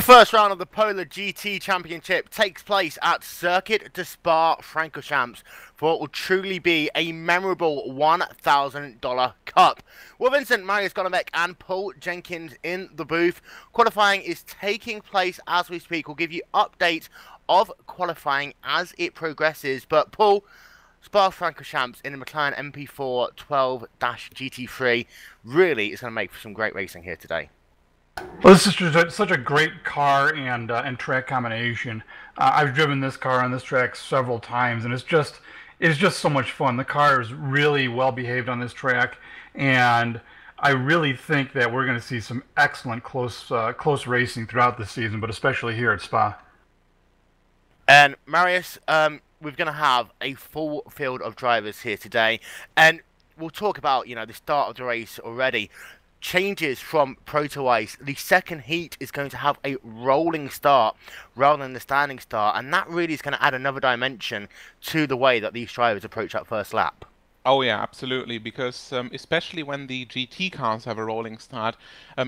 first round of the PolarGT Championship takes place at Circuit de Spa-Francorchamps for what will truly be a memorable $1,000 cup. Will Vincent, Marius Gonomek and Paul Jenkins in the booth. Qualifying is taking place as we speak. We'll give you updates of qualifying as it progresses. But Paul, Spa-Francorchamps in the McLaren MP4 12-GT3 really is going to make for some great racing here today. Well, this is just such a great car and track combination. I've driven this car on this track several times, and it's just so much fun. The car is really well behaved on this track, and I really think that we're going to see some excellent close racing throughout the season, but especially here at Spa. And Marius, we're going to have a full field of drivers here today, and we'll talk about the start of the race already. Changes from Proto Ice. The second heat is going to have a rolling start rather than the standing start, and that really is going to add another dimension to the way that these drivers approach that first lap. Oh yeah, absolutely, because especially when the GT cars have a rolling start,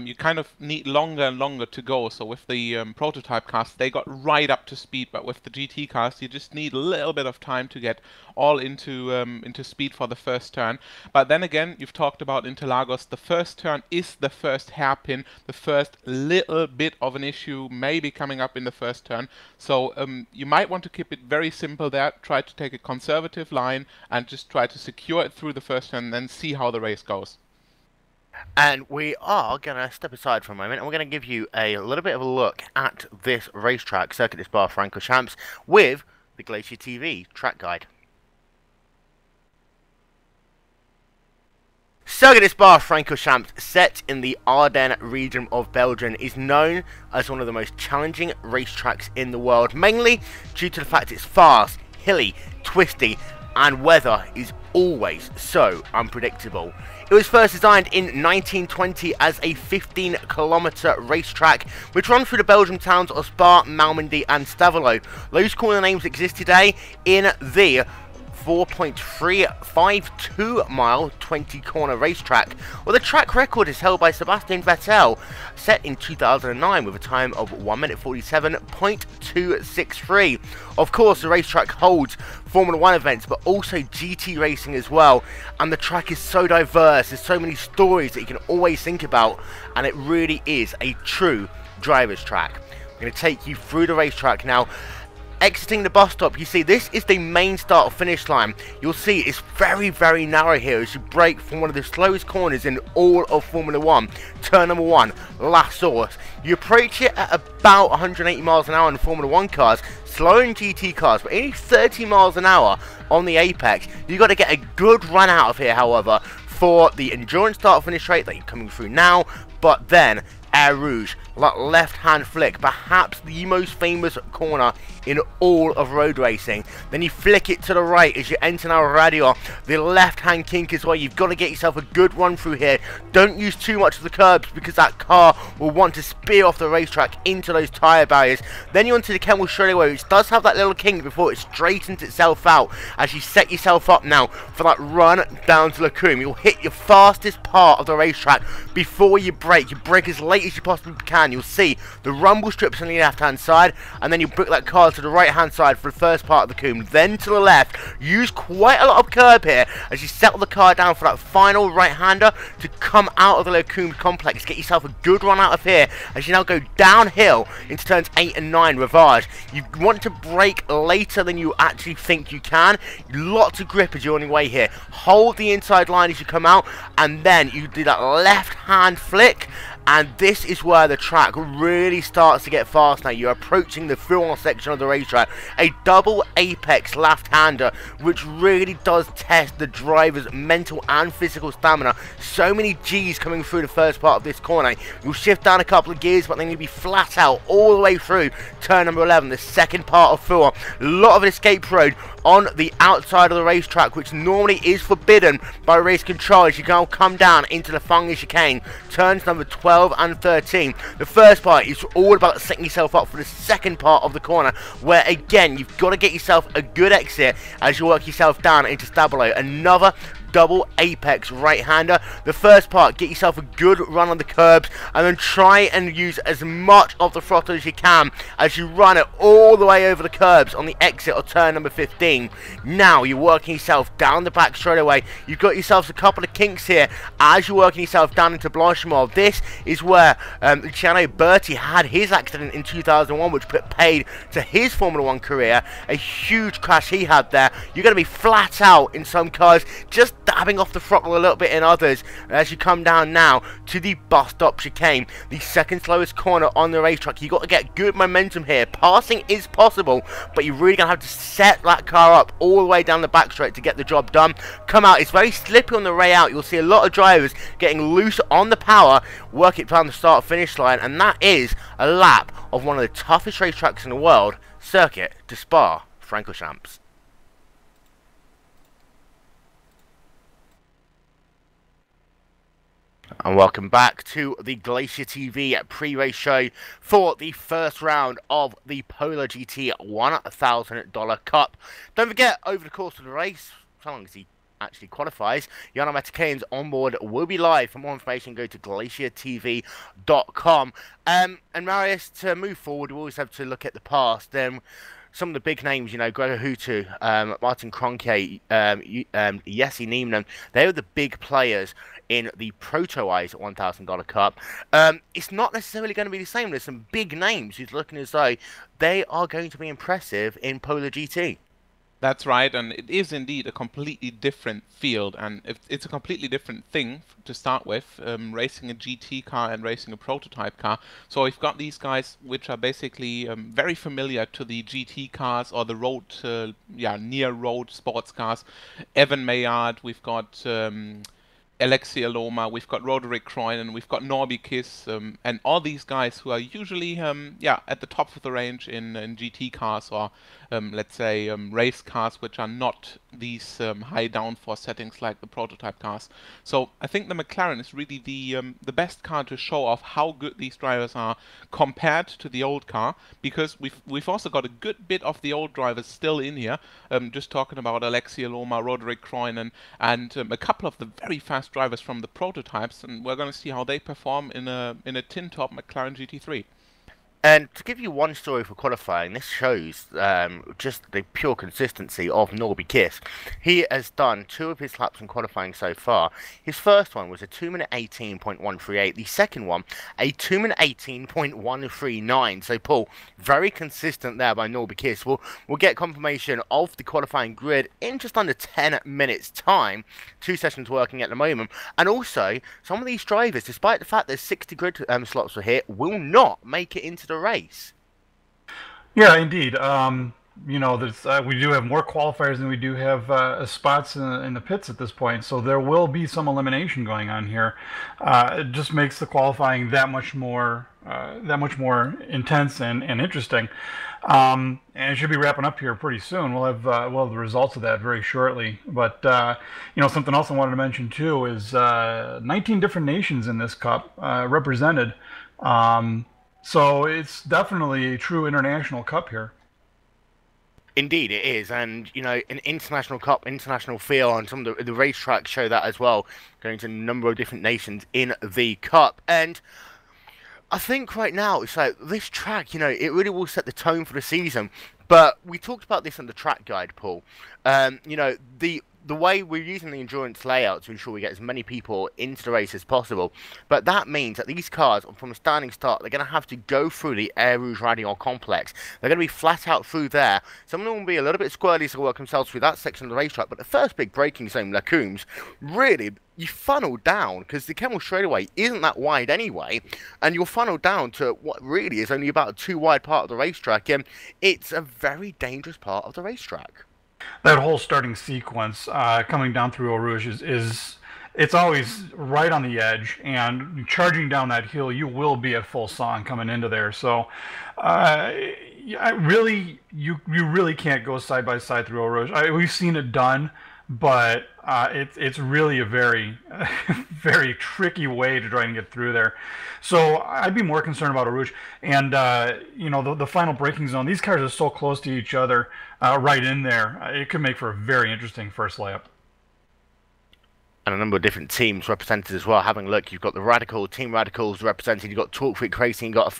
you kind of need longer and longer to go. So with the prototype cars, they got right up to speed, but with the GT cars, you just need a little bit of time to get all into speed for the first turn. But then again, you've talked about Interlagos. The first turn is the first hairpin, the first little bit of an issue maybe coming up in the first turn. So you might want to keep it very simple there. Try to take a conservative line and just try to secure it through the first turn and then see how the race goes. And we are going to step aside for a moment and we're going to give you a little bit of a look at this racetrack, Circuit de Spa-Francorchamps, with the GlacierTV track guide. Circuit de Spa-Francorchamps, set in the Ardennes region of Belgium, is known as one of the most challenging racetracks in the world, mainly due to the fact it's fast, hilly, twisty, and weather is always so unpredictable. It was first designed in 1920 as a 15-kilometer racetrack, which runs through the Belgian towns of Spa, Malmedy, and Stavelot. Those corner names exist today in the 4.352 mile 20-corner racetrack, where the track record is held by Sebastian Vettel, set in 2009 with a time of 1 minute 47.263. Of course, the racetrack holds Formula 1 events, but also GT racing as well, and the track is so diverse. There's so many stories that you can always think about, and it really is a true driver's track. I'm going to take you through the racetrack now. Exiting the bus stop, you see this is the main start or finish line. You'll see it's very, very narrow here as you brake from one of the slowest corners in all of Formula 1. Turn number 1, last source. You approach it at about 180 miles an hour in Formula 1 cars, slower in GT cars, but only 30 miles an hour on the apex. You've got to get a good run out of here, however, for the endurance start finish rate that you're coming through now, but then Air Rouge, that left-hand flick, perhaps the most famous corner in all of road racing. Then you flick it to the right as you enter now Radio, the left-hand kink as well. You've got to get yourself a good run through here. Don't use too much of the curbs because that car will want to spear off the racetrack into those tyre barriers. Then you're onto the Kemmel straightaway, which does have that little kink before it straightens itself out as you set yourself up now for that run down to Lacombe. You'll hit your fastest part of the racetrack before you brake. You brake as late as you possibly can. You'll see the rumble strips on the left hand side, and then you book that car to the right hand side for the first part of the Coombe. Then to the left, use quite a lot of curb here as you settle the car down for that final right hander to come out of the Lacombe complex. Get yourself a good run out of here as you now go downhill into turns 8 and 9 Rivage. You want to brake later than you actually think you can. Lots of grip as you're on your way here. Hold the inside line as you come out, and then you do that left hand flick. And this is where the track really starts to get fast now. You're approaching the full section of the racetrack. A double apex left-hander, which really does test the driver's mental and physical stamina. So many G's coming through the first part of this corner. You'll shift down a couple of gears, but then you'll be flat out all the way through turn number 11, the second part of full. A lot of escape road on the outside of the racetrack, which normally is forbidden by race control as you now come down into the Fungus chicane. Turns number 12 and 13. The first part is all about setting yourself up for the second part of the corner, where again you've got to get yourself a good exit as you work yourself down into Stabilo. Another double apex right-hander. The first part, get yourself a good run on the curbs, and then try and use as much of the throttle as you can as you run it all the way over the curbs on the exit of turn number 15. Now you're working yourself down the back straight away. You've got yourselves a couple of kinks here as you're working yourself down into Blanchimont. This is where Luciano Berti had his accident in 2001, which put paid to his Formula 1 career. A huge crash he had there. You're going to be flat out in some cars, just dabbing off the throttle a little bit in others as you come down now to the bus stop chicane, the second slowest corner on the racetrack. You've got to get good momentum here. Passing is possible, but you're really going to have to set that car up all the way down the back straight to get the job done. Come out, it's very slippy on the way out. You'll see a lot of drivers getting loose on the power, work it down the start finish line, and that is a lap of one of the toughest racetracks in the world, Circuit de Spa-Francorchamps. And welcome back to the Glacier TV pre-race show for the first round of the PolarGT $1,000 Cup. Don't forget, over the course of the race, so long as he actually qualifies, Jarno Metikainen's onboard will be live. For more information, go to GlacierTV.com. And Marius, to move forward, we always have to look at the past. Some of the big names, you know, Gregor Hutu, Martin Kroenke, Jesse Nieminen, they were the big players in the Proto-Eyes $1,000 Cup. It's not necessarily going to be the same. There's some big names who's looking as though they are going to be impressive in PolarGT. That's right, and it is indeed a completely different field, and it's a completely different thing to start with, racing a GT car and racing a prototype car. So we've got these guys which are basically very familiar to the GT cars or the road, near road sports cars. Evan Maillard, we've got Alexei Aloma, we've got Roderick Croynen, we've got Norby Kiss, and all these guys who are usually at the top of the range in GT cars or let's say race cars, which are not these high downforce settings like the prototype cars. So I think the McLaren is really the best car to show off how good these drivers are compared to the old car, because we've also got a good bit of the old drivers still in here. Just talking about Alexei Aloma, Roderick Croynen, and a couple of the very fast drivers from the prototypes, and we're going to see how they perform in a tin top McLaren GT3. And to give you one story for qualifying, this shows just the pure consistency of Norby Kiss. He has done 2 of his laps in qualifying so far. His first one was a 2-minute 18.138. The second one, a 2-minute 18.139. So, Paul, very consistent there by Norby Kiss. We'll get confirmation of the qualifying grid in just under 10 minutes' time. 2 sessions working at the moment. And also, some of these drivers, despite the fact there's 60 grid slots for here, will not make it into the race. Yeah, indeed. You know, we do have more qualifiers than we do have spots in the pits at this point, so there will be some elimination going on here. It just makes the qualifying that much more intense and interesting. And it should be wrapping up here pretty soon. We'll have the results of that very shortly. But you know, something else I wanted to mention too is 19 different nations in this cup represented. So it's definitely a true international cup here. Indeed, it is, and you know, an international cup, international feel, and some of the racetracks show that as well. Going to a number of different nations in the cup, and I think right now it's like this track, you know, it really will set the tone for the season. But we talked about this on the track guide, Paul. You know, the way we're using the endurance layout to ensure we get as many people into the race as possible. But that means that these cars, from a standing start, they're going to have to go through the Air Rouge Radial complex. They're going to be flat out through there. Some of them will be a little bit squirrely to work themselves through that section of the racetrack. But the first big braking zone, Lacombe's, really, you funnel down, because the Kemmel straightaway isn't that wide anyway, and you'll funnel down to what really is only about a 2 wide part of the racetrack, and it's a very dangerous part of the racetrack. That whole starting sequence coming down through Eau Rouge it's always right on the edge, and charging down that hill, you will be at full song coming into there. So you really can't go side by side through Eau Rouge. We've seen it done, but it's really a very very tricky way to try and get through there. So I'd be more concerned about Eau Rouge, and you know, the final braking zone. These cars are so close to each other, right in there. It could make for a very interesting first lap. And a number of different teams represented as well. Having a look, you've got the Radical, Team Radicals represented, you've got Talk Freak Racing, you've got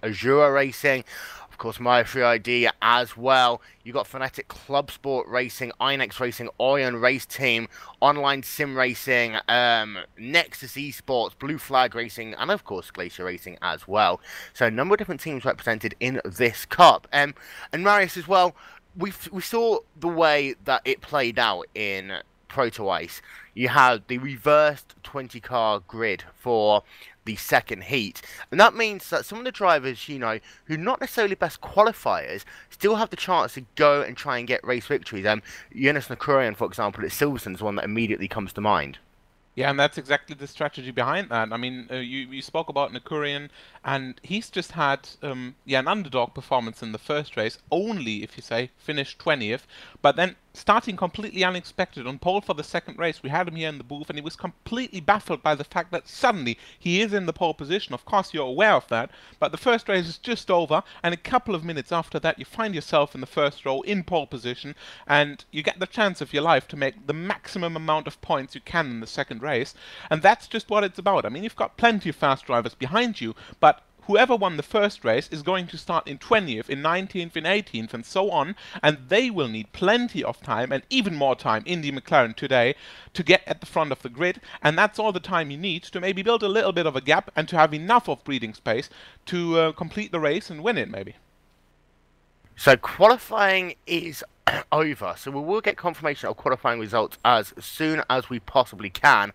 Azura Racing, of course My Free ID as well. You've got Fnatic Club Sport Racing, Inex Racing, Orion Race Team, Online Sim Racing, Nexus Esports, Blue Flag Racing, and of course Glacier Racing as well. So a number of different teams represented in this cup. And Marius as well, we saw the way that it played out in Proto Ice. You had the reversed 20-car grid for the second heat, and that means that some of the drivers, you know, who not necessarily best qualifiers, still have the chance to go and try and get race victories. Jonas Nakurian, for example, at Silverstone is one that immediately comes to mind. Yeah, and that's exactly the strategy behind that. I mean, you spoke about Nakurian, and he's just had an underdog performance in the first race, only, if you say, finished 20th, but then starting completely unexpected on pole for the second race. We had him here in the booth, and he was completely baffled by the fact that suddenly he is in the pole position. Of course, you're aware of that, but the first race is just over, and a couple of minutes after that, you find yourself in the first row in pole position, and you get the chance of your life to make the maximum amount of points you can in the second race, and that's just what it's about. I mean, you've got plenty of fast drivers behind you, but whoever won the first race is going to start in 20th, in 19th, in 18th, and so on, and they will need plenty of time, and even more time in the McLaren today, to get at the front of the grid, and that's all the time you need to maybe build a little bit of a gap and to have enough of breathing space to complete the race and win it, maybe. So qualifying is over, so we will get confirmation of qualifying results as soon as we possibly can.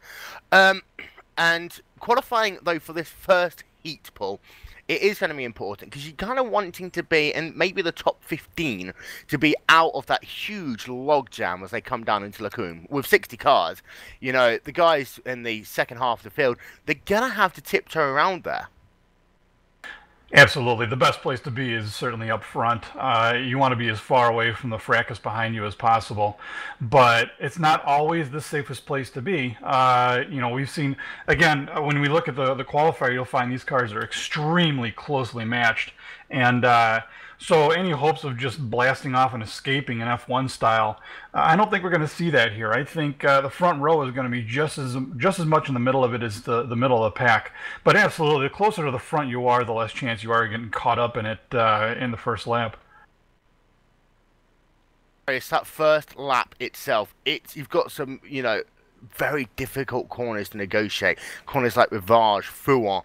And qualifying, though, for this first heat, Paul, it is going to be important because you're kind of wanting to be in maybe the top 15 to be out of that huge log jam as they come down into Lacombe. With 60 cars, you know, the guys in the second half of the field, they're going to have to tiptoe around there. Absolutely. The best place to be is certainly up front. You want to be as far away from the fracas behind you as possible, but it's not always the safest place to be. You know, we've seen, again, when we look at the qualifier, you'll find these cars are extremely closely matched, and so any hopes of just blasting off and escaping in F1 style, I don't think we're going to see that here. I think the front row is going to be just as much in the middle of it as the middle of the pack. But absolutely, the closer to the front you are, the less chance you are getting caught up in it in the first lap. It's that first lap itself. You've got some, you know, very difficult corners to negotiate. Corners like Rivage, Fouan,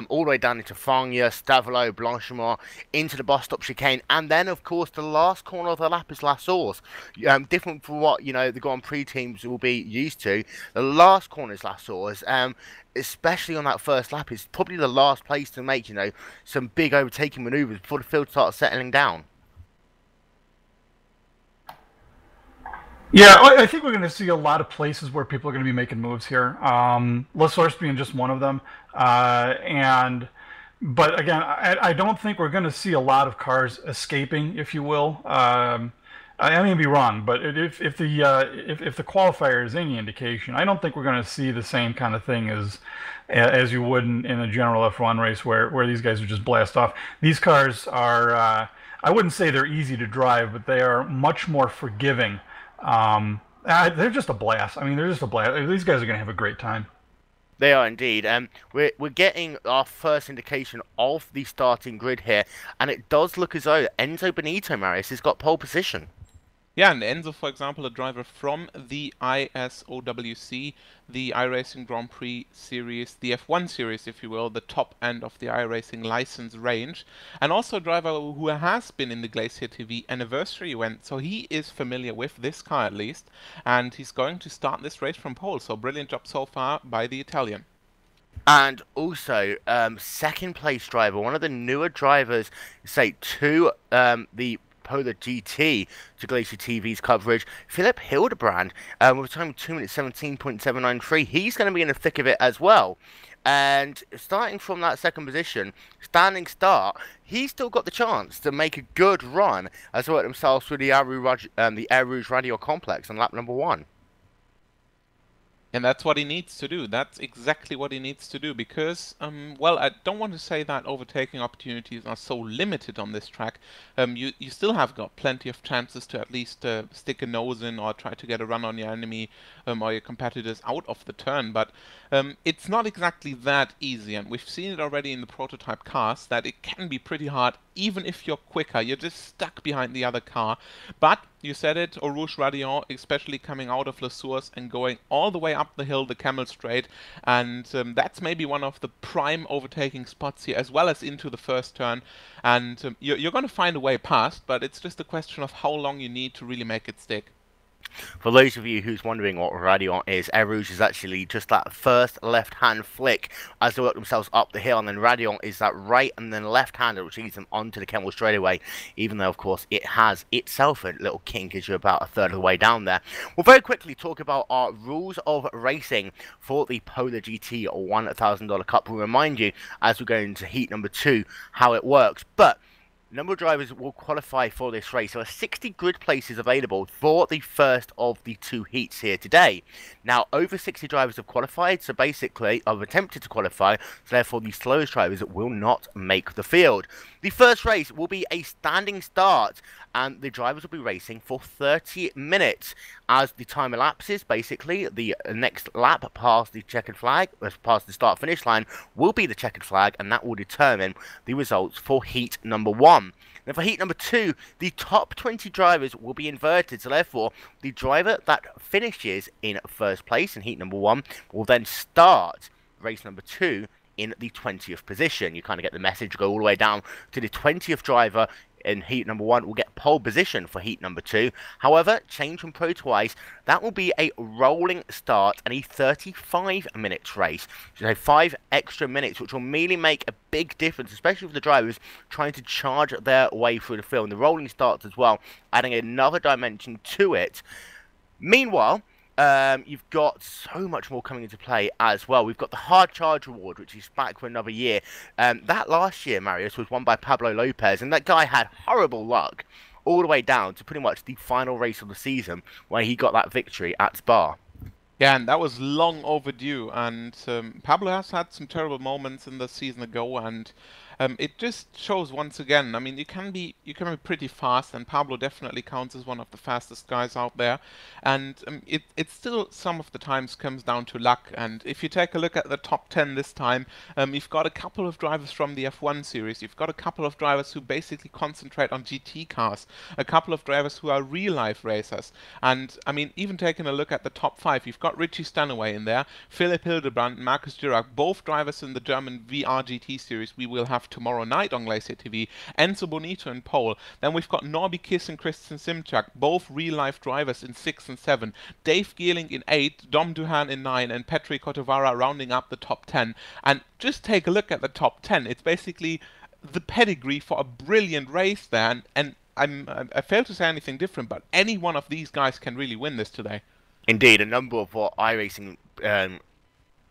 all the way down into Fangya, Stavelo, Blanchimont, into the bus stop chicane, and then of course the last corner of the lap is La Source. Different from what, you know, the Grand Prix teams will be used to. The last corner is La Source, especially on that first lap. It's probably the last place to make, you know, some big overtaking maneuvers before the field starts settling down. Yeah, I think we're going to see a lot of places where people are going to be making moves here. La Source being just one of them. But again, I don't think we're going to see a lot of cars escaping, if you will. I may be wrong, but if the qualifier is any indication, I don't think we're going to see the same kind of thing as you would in a general F1 race where these guys would just blast off. These cars are, I wouldn't say they're easy to drive, but they are much more forgiving. They're just a blast. I mean, they're just a blast. These guys are going to have a great time. They are indeed. We're getting our first indication of the starting grid here, and it does look as though Enzo Benito, Marius, has got pole position. Yeah, and Enzo, for example, a driver from the ISOWC, the iRacing Grand Prix series, the F1 series, if you will, the top end of the iRacing license range, and also a driver who has been in the GlacierTV anniversary event, so he is familiar with this car at least, and he's going to start this race from pole, so brilliant job so far by the Italian. And also, second place driver, one of the newer drivers, say, to the PolarGT to GlacierTV's coverage, Philip Hildebrand, with a time of 2 minutes 17.793. He's going to be in the thick of it as well. And starting from that second position, standing start, he's still got the chance to make a good run as they work themselves through the Air Rouge Radio Complex on lap number 1. And that's what he needs to do. That's exactly what he needs to do because, well, I don't want to say that overtaking opportunities are so limited on this track. You still have got plenty of chances to at least stick a nose in or try to get a run on your enemy or your competitors out of the turn. But it's not exactly that easy, and we've seen it already in the prototype cars that it can be pretty hard. Even if you're quicker, you're just stuck behind the other car. But you said it, Eau Rouge Radiant, especially coming out of Les Sources and going all the way up the hill, the Camel Straight, and that's maybe one of the prime overtaking spots here, as well as into the first turn. And you're going to find a way past, but it's just a question of how long you need to really make it stick. For those of you who's wondering what Radiant is, Eau Rouge is actually just that first left-hand flick as they work themselves up the hill, and then Radiant is that right and then left-hander which leads them onto the Kemmel straightaway, even though of course it has itself a little kink as you're about a third of the way down there. We'll very quickly talk about our rules of racing for the PolarGT $1,000 Cup. We'll remind you as we go into heat number 2 how it works, but number of drivers will qualify for this race. There are 60 grid places available for the first of the 2 heats here today. Now, over 60 drivers have qualified, so basically, have attempted to qualify, so therefore the slowest drivers will not make the field. The first race will be a standing start, and the drivers will be racing for 30 minutes. As the time elapses, basically, the next lap past the checkered flag, past the start-finish line, will be the checkered flag, and that will determine the results for heat number 1. Now for heat number 2, the top 20 drivers will be inverted, so therefore the driver that finishes in first place in heat number 1 will then start race number 2 in the 20th position. You kind of get the message, go all the way down to the 20th driver in heat number 1 will get pole position for heat number 2. However, change from Pro to Ice, that will be a rolling start and a 35-minute race. So 5 extra minutes, which will really make a big difference, especially for the drivers trying to charge their way through the field. The rolling starts as well, adding another dimension to it. Meanwhile, you've got so much more coming into play as well. We've got the Hard Charge Award, which is back for another year. That last year, Marius, was won by Pablo Lopez, and that guy had horrible luck all the way down to pretty much the final race of the season, where he got that victory at Spa. Yeah, and that was long overdue, and Pablo has had some terrible moments in the season ago, and it just shows once again. I mean, you can be pretty fast, and Pablo definitely counts as one of the fastest guys out there. And it still some of the times comes down to luck. And if you take a look at the top 10 this time, you've got a couple of drivers from the F1 series. You've got a couple of drivers who basically concentrate on GT cars. A couple of drivers who are real-life racers. And I mean, even taking a look at the top 5, you've got Richie Stanaway in there, Philipp Hildebrand, Markus Dirac, both drivers in the German VR GT series we will have tomorrow night on GlacierTV, Enzo Bonito in pole. Then we've got Norby Kiss and Christian Simchak, both real-life drivers in 6 and 7, Dave Geerling in 8, Dom Duhan in 9, and Petri Kotovara rounding up the top 10. And just take a look at the top 10. It's basically the pedigree for a brilliant race there, and I fail to say anything different, but any one of these guys can really win this today. Indeed, a number of what iRacing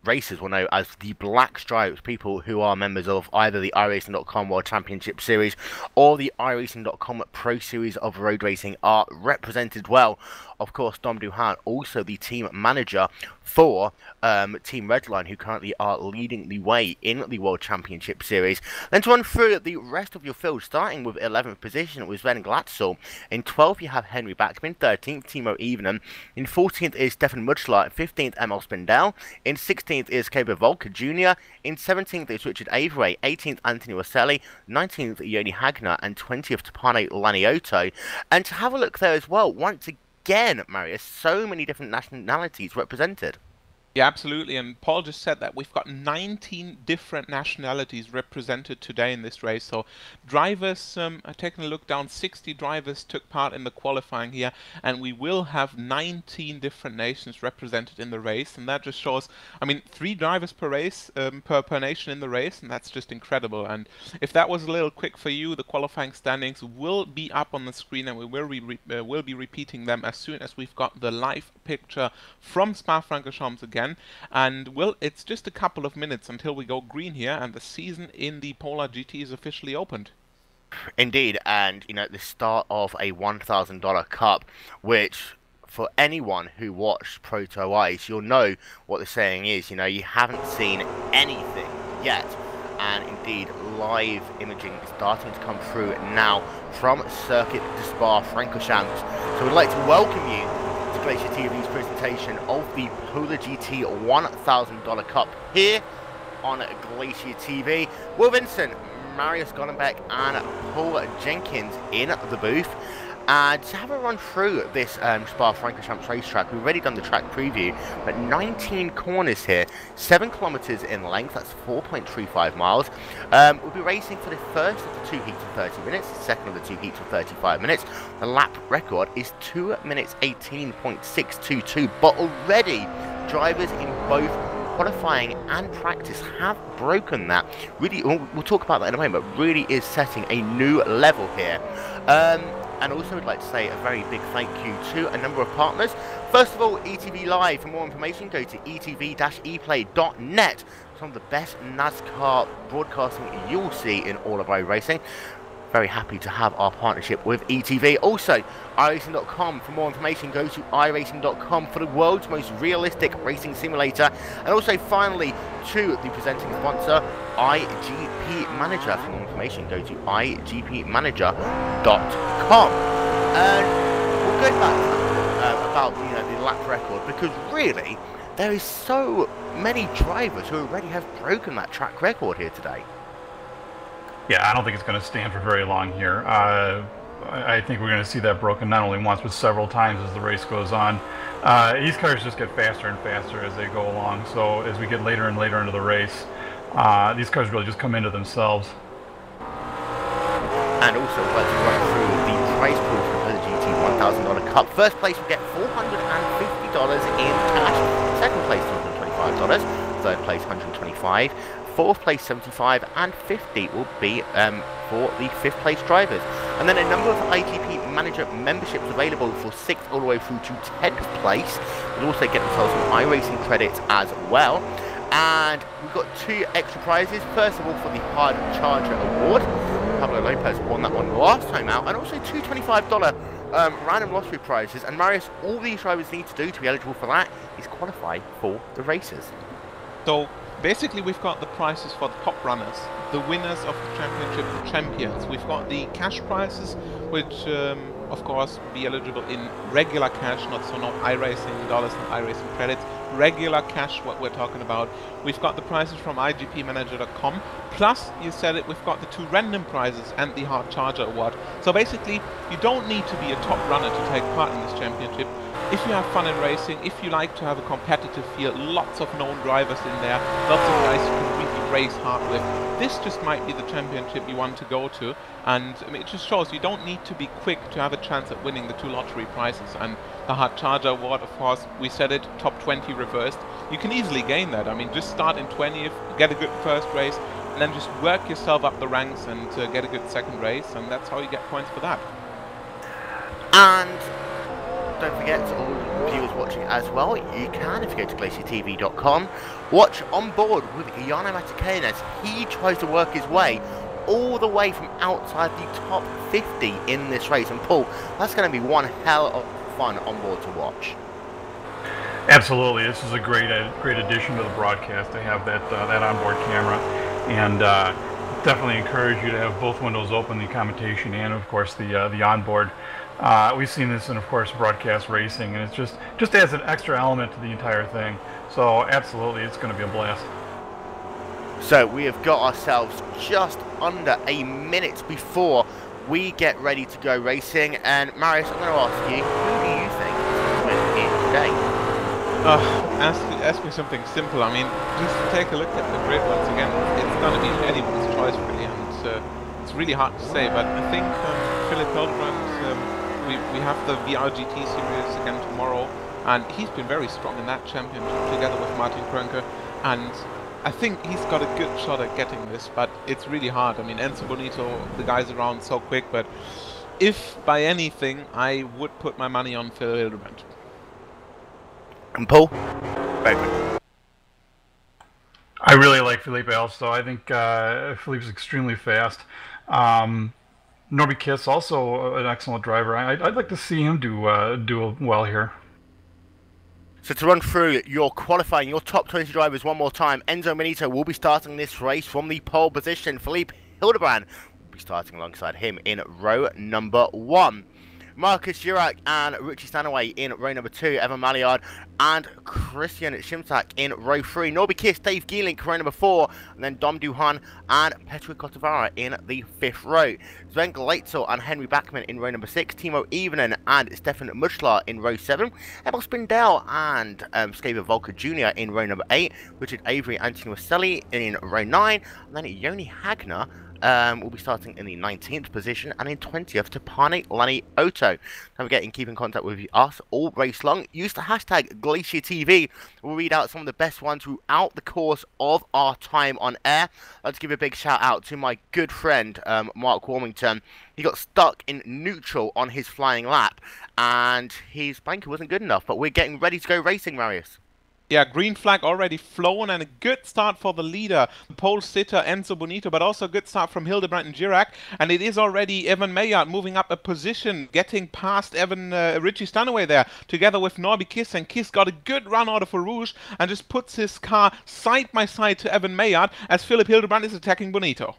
racers will know as the Black Stripes, people who are members of either the iRacing.com World Championship Series or the iRacing.com Pro Series of Road Racing, are represented well. Of course, Dom Duhan, also the team manager for Team Redline, who currently are leading the way in the World Championship Series. Then to run through the rest of your field, starting with 11th position was Sven Glatzel. In 12th, you have Henry Backman. 13th, Timo Evening. In 14th is Stefan Mutschler. In 15th, Emil Spindel. In 16th is Caber Volker Jr. In 17th is Richard Avery. 18th, Anthony Rosselli. 19th, Yoni Hagner. And 20th, Tapane Laniotto. And to have a look there as well, once again, Marius, so many different nationalities represented. Yeah, absolutely. And Paul just said that we've got 19 different nationalities represented today in this race. So drivers, taking a look down, 60 drivers took part in the qualifying here, and we will have 19 different nations represented in the race. And that just shows, I mean, 3 drivers per race, per nation in the race, and that's just incredible. And if that was a little quick for you, the qualifying standings will be up on the screen, and we will be repeating them as soon as we've got the live picture from Spa-Francorchamps again. And well, it's just a couple of minutes until we go green here and the season in the PolarGT is officially opened. Indeed, and you know, the start of a $1,000 cup, which for anyone who watched Proto Ice, you'll know what the saying is. You know, you haven't seen anything yet. And indeed, live imaging is starting to come through now from Circuit de Spa-Francorchamps. So we'd like to welcome you to GlacierTV's presentation of the PolarGT $1,000 Cup here on GlacierTV. Will Vincent, Marius Gollenbeck and Paul Jenkins in the booth. And to have a run through this Spa-Francorchamps racetrack, we've already done the track preview, but 19 corners here, 7 kilometers in length, that's 4.35 miles. We'll be racing for the first of the 2 heats of 30 minutes, the second of the 2 heats of 35 minutes. The lap record is 2 minutes 18.622, but already drivers in both qualifying and practice have broken that. Really, we'll talk about that in a moment, but really is setting a new level here. And also would like to say a very big thank you to a number of partners. First of all, ETV Live. For more information, go to etv-eplay.net. Some of the best NASCAR broadcasting you'll see in all of iRacing. Very happy to have our partnership with ETV. Also, iRacing.com. For more information, go to iRacing.com for the world's most realistic racing simulator. And also, finally, to the presenting sponsor, IGP Manager. For more information, go to igpmanager.com. And we'll go back about the lap record, because really, there is so many drivers who already have broken that track record here today. Yeah, I don't think it's going to stand for very long here. I think we're going to see that broken not only once, but several times as the race goes on. These cars just get faster and faster as they go along, so as we get later and later into the race, these cars really just come into themselves. And also, let's run through the prize pool for the GT $1,000 Cup. First place will get $450 in cash. Second place, $225. Third place, $125. Fourth place, $75, and $50 will be for the fifth place drivers. And then a number of IGP Manager memberships available for 6th all the way through to 10th place. We'll also get themselves some iRacing credits as well. And we've got 2 extra prizes. First of all, for the Hard Charger Award. Pablo Lopez won that one last time out. And also 2 $25 random lottery prizes. And Marius, all these drivers need to do to be eligible for that is qualify for the races. So basically, we've got the prizes for the top runners, the winners of the championship, the champions. We've got the cash prizes, which, of course, be eligible in regular cash, not iRacing dollars and iRacing credits. Regular cash, what we're talking about. We've got the prizes from igpmanager.com. Plus, you said it, we've got the 2 random prizes and the Hard Charger Award. So basically, you don't need to be a top runner to take part in this championship. If you have fun in racing, if you like to have a competitive field, lots of known drivers in there, lots of guys you can really race hard with, this just might be the championship you want to go to. And I mean, it just shows you don't need to be quick to have a chance at winning the 2 lottery prizes. And the Hard Charger Award, of course, we said it, top 20 reversed. You can easily gain that. I mean, just start in 20th, get a good first race, and then just work yourself up the ranks and get a good second race, and that's how you get points for that. And don't forget, to all viewers watching as well, you can, if you go to GlacierTV.com, watch On Board with Iana Matikainen as he tries to work his way all the way from outside the top 50 in this race. And Paul, that's going to be one hell of fun on board to watch. Absolutely, this is a great addition to the broadcast to have that onboard camera, and definitely encourage you to have both windows open, the commentation and of course the onboard. We've seen this in, of course, broadcast racing, and it's just adds an extra element to the entire thing. So absolutely, it's going to be a blast. So we have got ourselves just under a minute before we get ready to go racing. And Marius, I'm going to ask you, who do you think is going to win here today? Ask me something simple. I mean, just take a look at the grid once again. It's going to be anyone's choice, really, and it's really hard to say. But I think Philip Hildebrand, we have the VRGT series again tomorrow, and he's been very strong in that championship together with Martin Krönke, and I think he's got a good shot at getting this, but it's really hard. I mean, Enzo Bonito, the guy's around so quick, but if by anything, I would put my money on Phil Hildebrand. And Paul? Very good. I really like Felipe also. I think Felipe's extremely fast. Norby Kiss, also an excellent driver. I'd like to see him do well here. So to run through your qualifying, your top 20 drivers one more time, Enzo Benito will be starting this race from the pole position. Felipe Hildebrand will be starting alongside him in row number 1. Marcus Jurek and Richie Stanaway in row number 2, Evan Maillard and Christian Shimczak in row 3, Norby Kiss, Dave Geelink row number 4, and then Dom Duhan and Petru Kotovara in the 5th row. Sven Gleitzel and Henry Backman in row number 6, Timo Evenen and Stefan Muschler in row 7, Emil Spindell and Skaver Volker Jr. in row number 8, Richard Avery and Antonio Selly in row 9, and then Joni Hagner will be starting in the 19th position, and in 20th to Pane Lani Oto. Don't forget, in keeping contact with us all race long, use the hashtag GlacierTV. We'll read out some of the best ones throughout the course of our time on air. Let's give a big shout out to my good friend Mark Warmington. He got stuck in neutral on his flying lap, and his blanket wasn't good enough, but we're getting ready to go racing, Marius. Yeah, green flag already flown, and a good start for the leader, pole sitter Enzo Bonito, but also a good start from Hildebrand and Jurek. And it is already Evan Maillard moving up a position, getting past Richie Stanaway there, together with Norby Kiss. And Kiss got a good run out of Rouge and just puts his car side by side to Evan Maillard as Philip Hildebrand is attacking Bonito.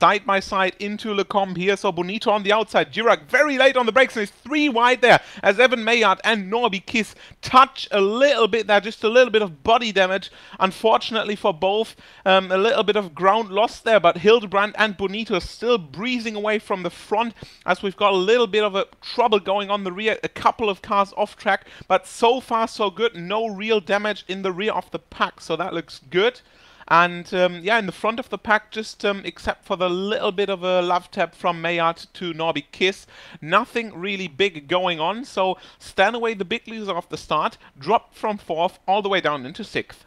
Side by side into Lecombe here, so Bonito on the outside. Jurek very late on the brakes and is 3 wide there as Evan Maillard and Norby Kiss touch a little bit there, just a little bit of body damage. Unfortunately for both, a little bit of ground lost there, but Hildebrand and Bonito still breezing away from the front as we've got a little bit of a trouble going on the rear, a couple of cars off track, but so far so good, no real damage in the rear of the pack, so that looks good. And yeah, in the front of the pack, just except for the little bit of a love tap from Maillard to Norby Kiss, nothing really big going on. So Stanaway, the big loser of the start, dropped from 4th all the way down into 6th.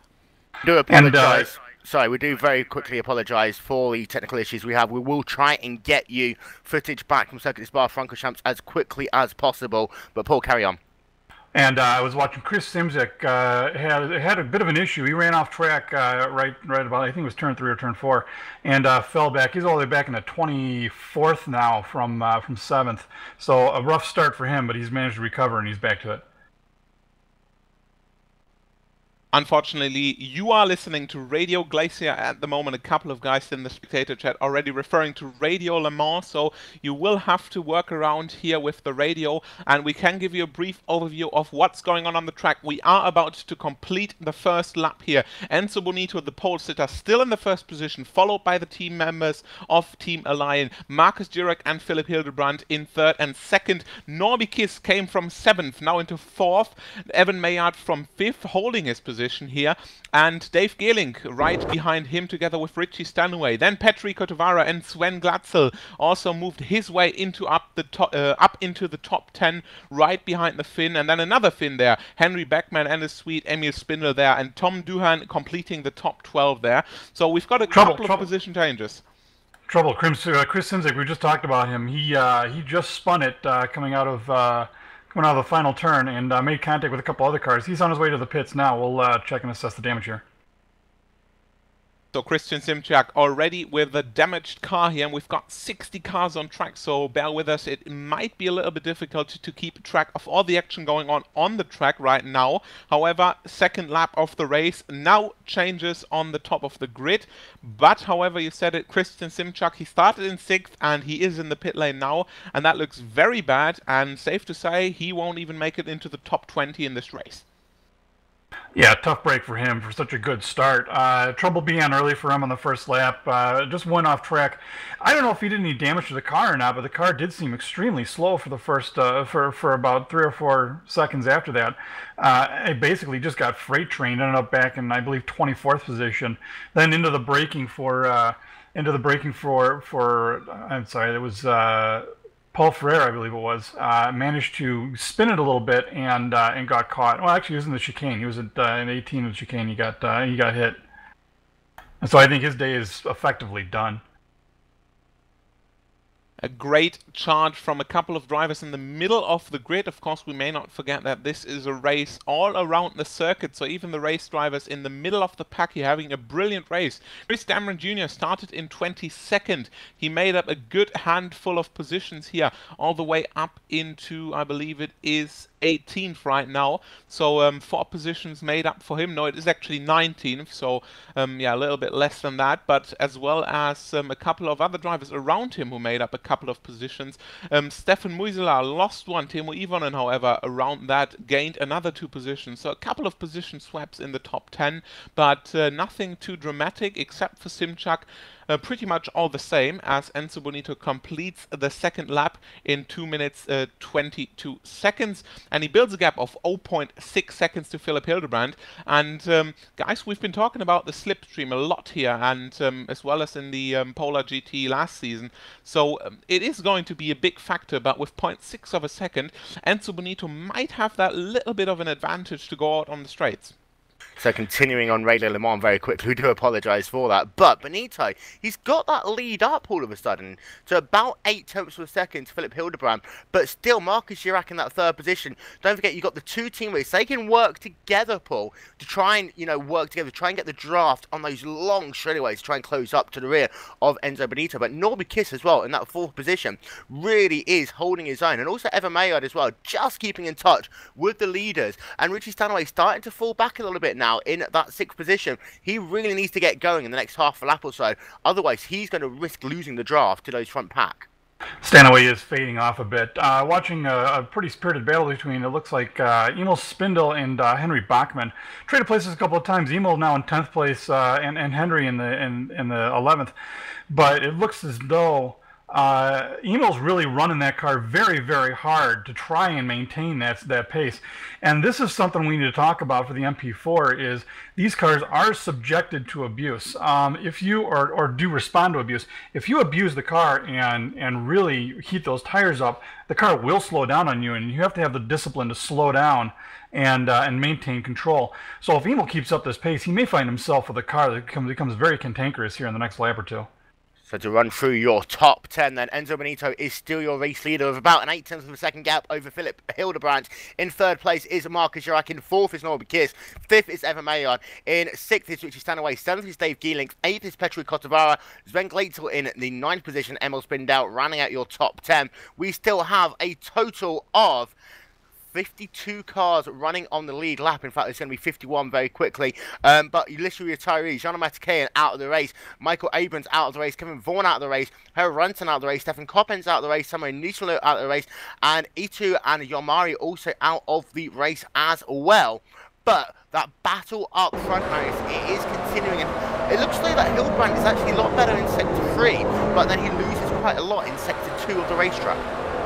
Do apologise. Sorry, we do very quickly apologise for the technical issues we have. We will try and get you footage back from Circuit Spa-Francorchamps as quickly as possible. But Paul, carry on. And I was watching Chris Simzik had a bit of an issue. He ran off track right about, I think it was turn 3 or turn 4, and fell back. He's all the way back in the 24th now from 7th. So a rough start for him, but he's managed to recover and he's back to it. Unfortunately, you are listening to Radio Glacier at the moment. A couple of guys in the spectator chat already referring to Radio Le Mans, so you will have to work around here with the radio, and we can give you a brief overview of what's going on the track. We are about to complete the first lap here. Enzo Bonito, the pole sitter, still in the first position, followed by the team members of Team Alliance. Marcus Jurek and Philip Hildebrand in 3rd and 2nd. Norby Kiss came from 7th, now into 4th. Evan Maillard from 5th, holding his position here, and Dave Geelink right behind him together with Richie Stanaway. Then Petru Kotovara and Sven Gleitzel also moved his way into up into the top 10 right behind the Finn, and then another Finn there, Henry Beckman and a sweet Emil Spindel there, and Tom Duhan completing the top 12 there. So we've got a couple of position changes. Chris Simzik, we just talked about him. He just spun it coming out of the final turn and made contact with a couple other cars. He's on his way to the pits now. We'll check and assess the damage here. So Christian Simchak already with a damaged car here, and we've got 60 cars on track, so bear with us. It might be a little bit difficult to keep track of all the action going on the track right now. However, second lap of the race, now changes on the top of the grid. But however, you said it, Christian Simchak, he started in 6th and he is in the pit lane now, and that looks very bad, and safe to say he won't even make it into the top 20 in this race. Yeah, tough break for him for such a good start. Trouble began early for him on the first lap. Just went off track. I don't know if he did any damage to the car or not, but the car did seem extremely slow for the first for about 3 or 4 seconds after that. It basically just got freight trained. Ended up back in, I believe, 24th position. Then into the braking for I'm sorry, it was Paul Ferrer, I believe it was, managed to spin it a little bit and got caught. Well, actually, he was in the chicane. He was in 18 of the chicane. He got hit. And so I think his day is effectively done. A great charge from a couple of drivers in the middle of the grid. Of course, we may not forget that this is a race all around the circuit, so even the race drivers in the middle of the pack here having a brilliant race. Chris Dameron Jr. started in 22nd. He made up a good handful of positions here, all the way up into, I believe it is 18th right now. So 4 positions made up for him. No, it is actually 19th, so yeah, a little bit less than that, but as well as a couple of other drivers around him who made up a couple of positions. Stefan Muisela lost one. Timo Ivonen, however, around that gained another 2 positions. So a couple of position swaps in the top 10, but nothing too dramatic except for Simchak. Pretty much all the same, as Enzo Bonito completes the second lap in 2 minutes 22 seconds, and he builds a gap of 0.6 seconds to Philipp Hildebrand. And guys, we've been talking about the slipstream a lot here, and as well as in the PolarGT last season, so it is going to be a big factor, but with 0.6 of a second, Enzo Bonito might have that little bit of an advantage to go out on the straights. So continuing on Radio Le Mans very quickly, we do apologise for that. But Bonito, he's got that lead up all of a sudden to about 0.8 of a second to Philipp Hildebrand. But still, Marcus Chirac in that 3rd position. Don't forget, you've got the 2 teammates. They can work together, Paul, to try and, work together, try and get the draft on those long straightaways to try and close up to the rear of Enzo Bonito. But Norby Kiss as well in that 4th position really is holding his own. And also Evan Maillard as well, just keeping in touch with the leaders. And Richie Stanaway starting to fall back a little bit now in that 6th position. He really needs to get going in the next half a lap or so. Otherwise, he's going to risk losing the draft to those front pack. Stanaway is fading off a bit. Watching a pretty spirited battle between, it looks like, Emil Spindle and Henry Bachmann. Traded places a couple of times. Emil now in 10th place and Henry in the 11th. But it looks as though Emil's really running that car very, very hard to try and maintain that pace. And this is something we need to talk about for the MP4, is these cars are subjected to abuse. If you, or do respond to abuse, if you abuse the car and really heat those tires up, the car will slow down on you, and you have to have the discipline to slow down and maintain control. So if Emil keeps up this pace, he may find himself with a car that becomes very cantankerous here in the next lap or 2. So to run through your top 10 then, Enzo Bonito is still your race leader with about an 0.8 of a second gap over Philipp Hildebrand. In 3rd place is Marcus Chirac. In 4th is Norby Kiss. 5th is Evan Maillard. In 6th is Richie Stanaway. 7th is Dave Geelink. 8th is Petru Kotavara. Sven Gleitzel in the 9th position. Emil Spindel rounding out your top 10. We still have a total of 52 cars running on the lead lap. In fact, it's going to be 51 very quickly. But literally retirees, Jean Matikayan out of the race, Michael Abrams out of the race, Kevin Vaughan out of the race, Herr Runton out of the race, Stefan Coppens out of the race, Samuel Nisolo out of the race, and Itu and Yomari also out of the race as well. But that battle up front, Marius, it is continuing, and it looks like that Hildebrand is actually a lot better in Sector 3, but then he loses quite a lot in Sector 2 of the racetrack.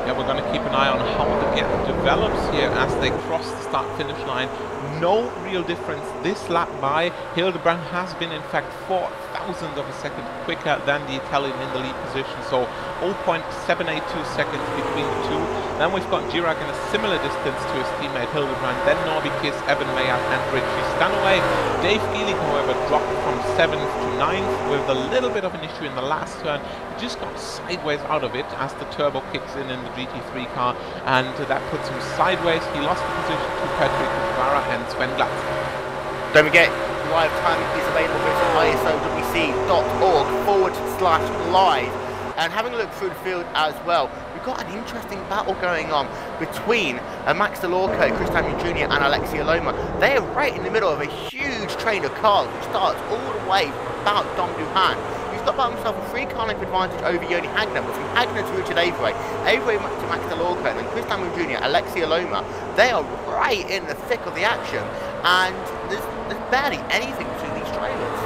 Yeah, we're going to keep an eye on how the gap develops here as they cross the start-finish line. No real difference this lap by. Hildebrand has been, in fact, 0.04 of a second quicker than the Italian in the lead position, so 0.782 seconds between the two. Then we've got Chirac in a similar distance to his teammate Hildebrand, then Norby Kiss, Evan Maillard and Richie Stanaway. Dave Geelink, however, dropped from 7th to 9th with a little bit of an issue in the last turn. He just got sideways out of it as the turbo kicks in the GT3 car, and that puts him sideways. He lost the position to Patrick Kutavara and Sven Glatz. Don't forget, live time is available at isowc.org/live. And having a look through the field as well, we've got an interesting battle going on between Max Delorco, Chris Dameron Jr. and Alexia Loma. They are right in the middle of a huge train of cars which starts all the way from about Dom Duhan. He's got by himself a 3-car length advantage over Yoni Hagner, but from Hagner to Richard Avery, Avery to Max Delorco, and then Chris Dameron Jr., Alexia Loma, they are right in the thick of the action, and there's barely anything between these trailers.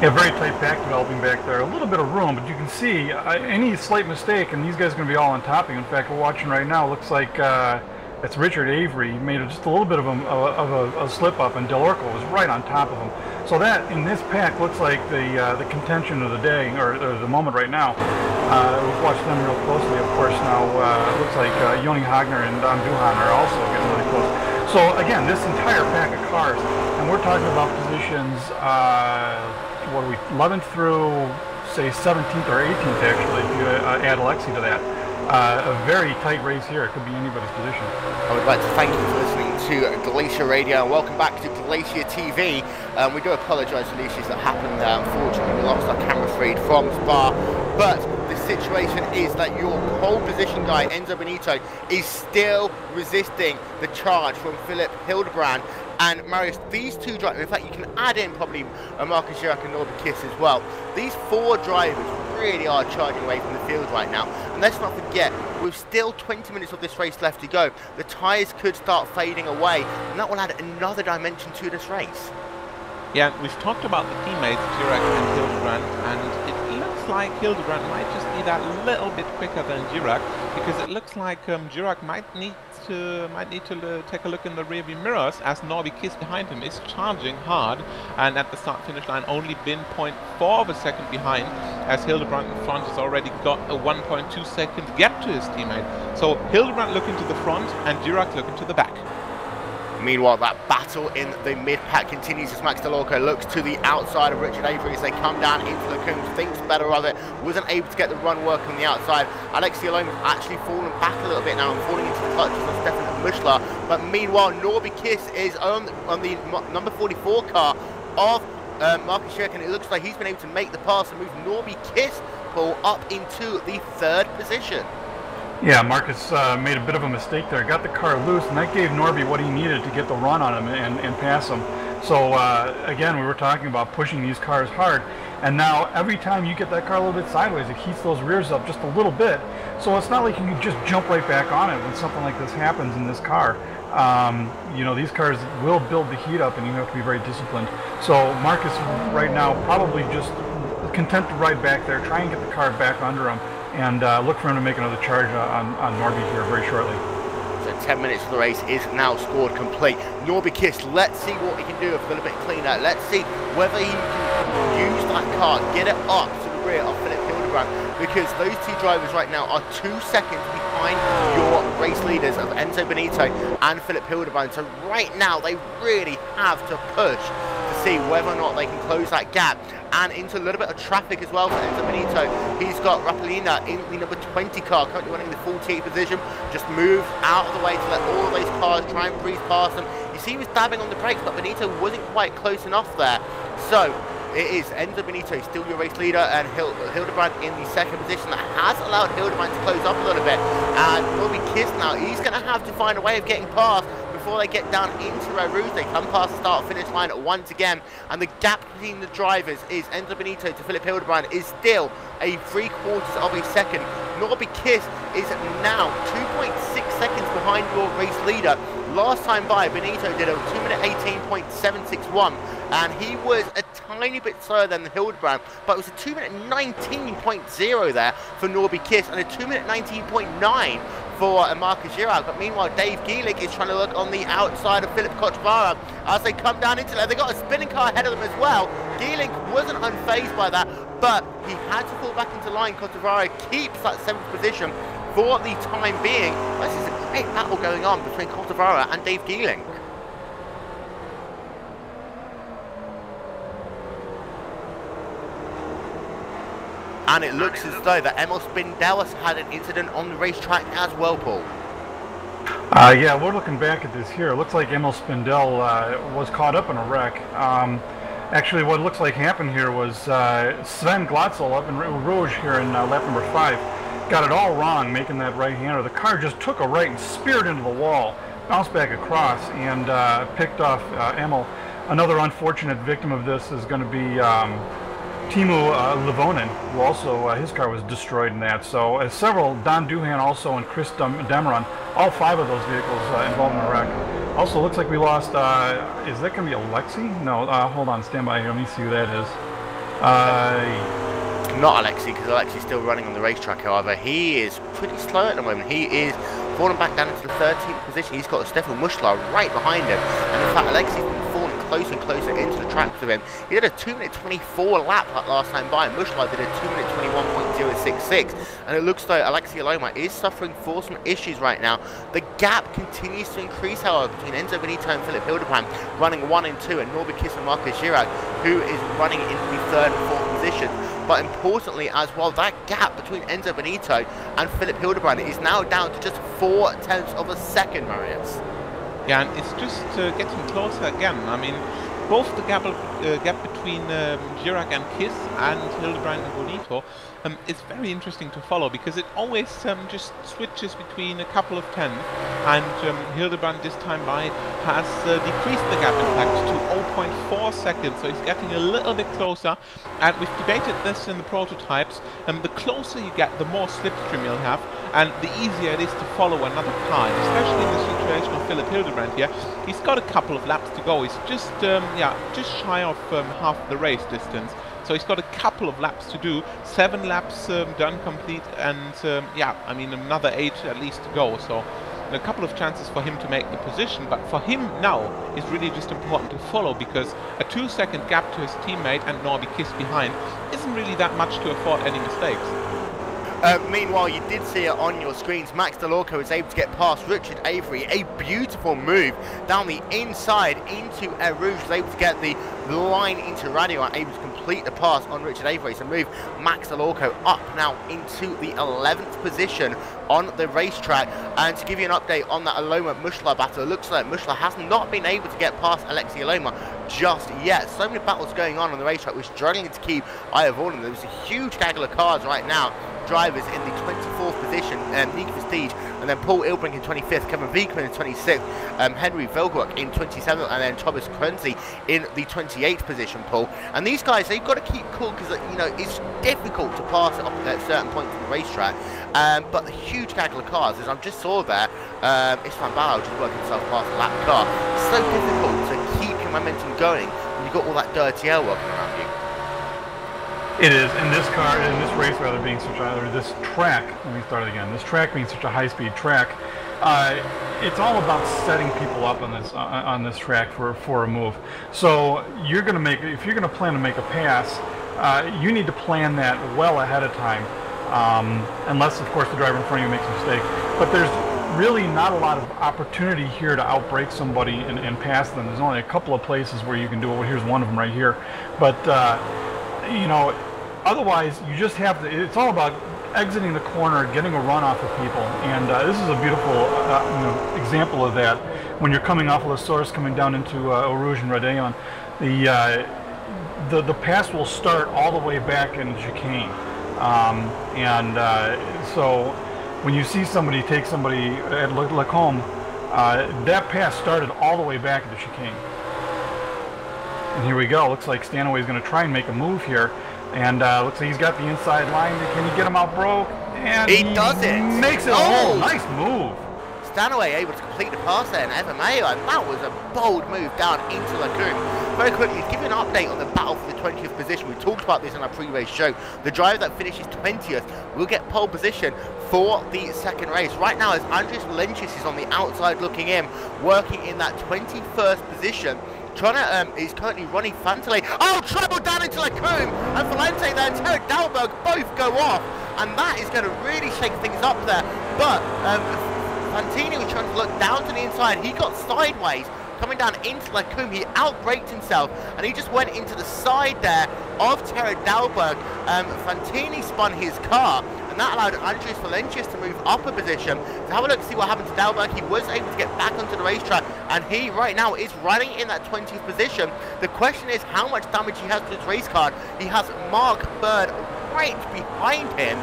Yeah, very tight pack developing back there. A little bit of room, but you can see any slight mistake, and these guys are going to be all on top of you. In fact, we're watching right now. Looks like that's Richard Avery. He made just a little bit of a slip up, and Delorco was right on top of him. So that in this pack looks like the contention of the day, or the moment right now. We've watched them real closely, of course. Now it looks like Yoni Hagner and Dom Duhan are also getting really close. So again, this entire pack of cars, and we're talking about positions. What are we, 11th through say 17th or 18th actually, if you add Alexi to that. A very tight race here. It could be anybody's position. I would like to thank you for listening to Glacier Radio and welcome back to GlacierTV. We do apologise for the issues that happened there. Unfortunately, we lost our camera feed from Spa, but the situation is that your pole position guy, Enzo Benito, is still resisting the charge from Philip Hildebrand. And Marius, these two drivers, in fact, you can add in probably Marcus Girac and Norbert Kiss as well. These four drivers really are charging away from the field right now. And let's not forget, with still 20 minutes of this race left to go, the tyres could start fading away, and that will add another dimension to this race. Yeah, we've talked about the teammates, Girac and Hildebrand, and it looks like Hildebrand might just be that little bit quicker than Girac, because it looks like Girac might need to take a look in the rearview mirrors, as Norby Kiss behind him is charging hard, and at the start-finish line only been 0.4 of a second behind, as Hildebrand in front has already got a 1.2 second gap to his teammate. So Hildebrand looking to the front and Girac looking to the back. Meanwhile, that battle in the mid-pack continues as Max Delorco looks to the outside of Richard Avery as they come down into the Coombs, thinks better of it, wasn't able to get the run work on the outside. Alexi Alone has actually fallen back a little bit now and falling into the clutches of Stefan Muschler. But meanwhile, Norby Kiss is on the number 44 car of Marcus Girac, and it looks like he's been able to make the pass and move Norby Kiss pull up into the third position. Yeah, Marcus made a bit of a mistake there. Got the car loose, and that gave Norby what he needed to get the run on him and pass him. So again, we were talking about pushing these cars hard, and now every time you get that car a little bit sideways, it heats those rears up just a little bit. So it's not like you can just jump right back on it when something like this happens in this car. You know, these cars will build the heat up, and you have to be very disciplined. So Marcus right now probably just content to ride back there, try and get the car back under him, and look for him to make another charge on Norby here very shortly. So 10 minutes of the race is now scored complete. Norby Kiss, let's see what he can do a little bit cleaner. Let's see whether he can use that car, get it up to the rear of Philip Hildebrand, because those two drivers right now are 2 seconds behind your race leaders of Enzo Benito and Philip Hildebrand. So right now they really have to push to see whether or not they can close that gap. And into a little bit of traffic as well for Enzo Benito. He's got Rapalina in the number 20 car, currently running the 48 position. Just moved out of the way to let all of those cars try and breeze past them. You see he was dabbing on the brakes, but Benito wasn't quite close enough there. So it is Enzo Benito, still your race leader, and Hildebrand in the second position. That has allowed Hildebrand to close up a little bit. And Norby Kiss now, he's going to have to find a way of getting past before they get down into Rouge. They come past the start-finish line once again, and the gap between the drivers is Enzo Benito to Philip Hildebrand is still a 3/4 of a second. Norby Kiss is now 2.6 seconds behind your race leader. Last time by, Benito did a 2-minute 18.761, and he was a tiny bit slower than Hildebrand, but it was a 2-minute 19.0 there for Norby Kiss, and a 2-minute 19.9 for Marcus Girac. But meanwhile, Dave Geelig is trying to look on the outside of Philip Kochvara as they come down into there. They got a spinning car ahead of them as well. Geelig wasn't unfazed by that, but he had to fall back into line. Kochvara keeps that 7th position for the time being. This is a great battle going on between Kochvara and Dave Geelig. And it looks as though that Emil Spindel has had an incident on the racetrack as well, Paul. Yeah, we're looking back at this here. It looks like Emil Spindel was caught up in a wreck. Actually, what it looks like happened here was Sven Glatzel up in Rouge here in lap number 5 got it all wrong making that right-hander. The car just took a right and speared into the wall, bounced back across, and picked off Emil. Another unfortunate victim of this is going to be Timo Livonen, who also, his car was destroyed in that. So several, Don Duhan also and Chris Demeron, all 5 of those vehicles involved in a wreck. Also looks like we lost, is that going to be Alexi? No, hold on, stand by here, let me see who that is. Not Alexi, because Alexi's still running on the racetrack, however. He is pretty slow at the moment. He is falling back down into the 13th position. He's got Stefan Muschler right behind him. And in fact, Alexi's been falling closer and closer into the track with him. He did a 2-minute 24 lap that last time by, and Muschler did a 2-minute 0.066, and it looks like Alexia Loma is suffering for some issues right now. The gap continues to increase, however, between Enzo Benito and Philip Hildebrand, running 1 and 2, and Norbert Kiss and Marcus Girac, who is running into the 3rd and 4th position. But importantly as well, that gap between Enzo Benito and Philip Hildebrand is now down to just 0.4 of a second, Marius. Yeah, and it's just getting closer again. I mean, both the gap between Girac and Kiss and Hildebrand and Bonito is very interesting to follow, because it always just switches between a couple of tenths, and Hildebrand this time by has decreased the gap in fact to 0.4 seconds, so he's getting a little bit closer. And we've debated this in the prototypes, the closer you get, the more slipstream you'll have, and the easier it is to follow another car, and especially in the situation of Philip Hildebrand here. He's got a couple of laps to go. He's just just shy of half the race distance. So he's got a couple of laps to do, 7 laps done complete, and yeah, I mean another 8 at least to go. So a couple of chances for him to make the position, but for him now is really just important to follow, because a 2-second gap to his teammate and Norby Kiss behind isn't really that much to afford any mistakes. Meanwhile, you did see it on your screens. Max Delorco is able to get past Richard Avery. A beautiful move down the inside into Eau Rouge. Was able to get the line into Radio and able to complete the pass on Richard Avery. So move Max Delorco up now into the 11th position on the racetrack. And to give you an update on that Aloma Mushla battle, it looks like Mushla has not been able to get past Alexia Loma just yet. So many battles going on the racetrack. We're struggling to keep eye of all of them. There's a huge gaggle of cars right now. Drivers in the 24th position, Nick Vestige, and then Paul Ilbrink in 25th, Kevin Wiegman in 26th, Henry Velgruck in 27th, and then Thomas Krenzi in the 28th position, Paul. And these guys, they've got to keep cool, because you know it's difficult to pass it up at certain points in the racetrack. But the huge gaggle of cars, as I just saw there, Istvan Barrow just working himself past a lap car. It's so difficult to keep your momentum going when you've got all that dirty air working around you. It is, and this car, in this race rather, being such a, this track, let me start it again, this track being such a high-speed track, it's all about setting people up on this track for a move. So you're going to make, if you're going to plan to make a pass, you need to plan that well ahead of time, unless of course the driver in front of you makes a mistake. But there's really not a lot of opportunity here to outbrake somebody and pass them. There's only a couple of places where you can do it. Well, here's one of them right here. But you know, otherwise you just have to, it's all about exiting the corner, getting a run off of people, and this is a beautiful you know, example of that. When you're coming off of the source, coming down into Eau Rouge and Radeon, the pass will start all the way back in chicane, so when you see somebody take somebody at Lacombe, that pass started all the way back in the chicane. And here we go. Looks like Stanaway is going to try and make a move here. And looks like he's got the inside line. Can he get him out broke? And he does it. Makes it. Oh, nice move. Stanaway able to complete the pass there, and FMA, and that was a bold move down into Lacombe. Very quickly, to give you an update on the battle for the 20th position, we talked about this in our pre-race show. The driver that finishes 20th will get pole position for the second race. Right now, as Andres Valencius is on the outside looking in, working in that 21st position. Is currently running Fantale. Oh, trouble down into Lacombe, and Valente there and Terry Dalberg both go off, and that is going to really shake things up there. But Fantini was trying to look down to the inside. He got sideways coming down into Lacombe. He outbraked himself, and he just went into the side there of Terry Dalberg. Fantini spun his car, and that allowed Andres Valencius to move up a position. To have a look to see what happened to Dalberg, he was able to get back onto the racetrack, and he right now is running in that 20th position. The question is how much damage he has to his race car. He has Mark Bird right behind him.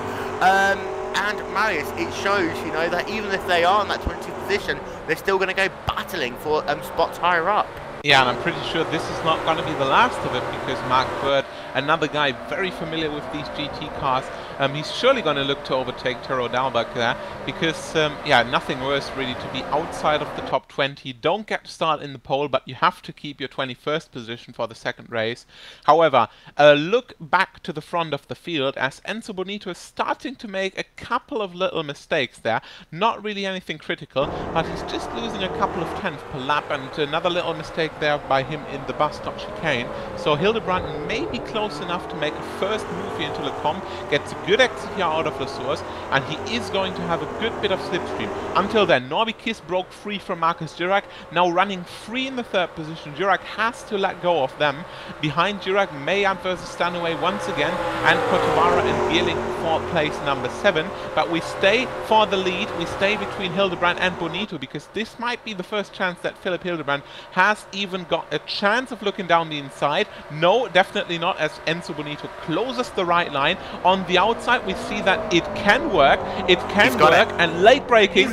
And Marius, it shows, you know, that even if they are in that 20th position, they're still going to go battling for spots higher up. Yeah, and I'm pretty sure this is not going to be the last of it, because Mark Bird, another guy very familiar with these GT cars, he's surely going to look to overtake Tero Dalberg there, because, yeah, nothing worse really to be outside of the top 20. Don't get to start in the pole, but you have to keep your 21st position for the second race. However, look back to the front of the field as Enzo Bonito is starting to make a couple of little mistakes there. Not really anything critical, but he's just losing a couple of tenths per lap, and another little mistake there by him in the bus stop chicane. So Hildebrand may be close enough to make a first move into Lacombe, gets a good exit here out of the source, and he is going to have a good bit of slipstream. Until then, Norby Kiss broke free from Marcus Dirac, now running free in the third position. Dirac has to let go of them. Behind Dirac, Mayab versus Stanaway once again, and Kotowara and Gierling for place number 7. But we stay for the lead, we stay between Hildebrand and Bonito, because this might be the first chance that Philipp Hildebrand has even got a chance of looking down the inside. No, definitely not, as Enzo Bonito closes the right line. On the outside, we see that it can work, and late braking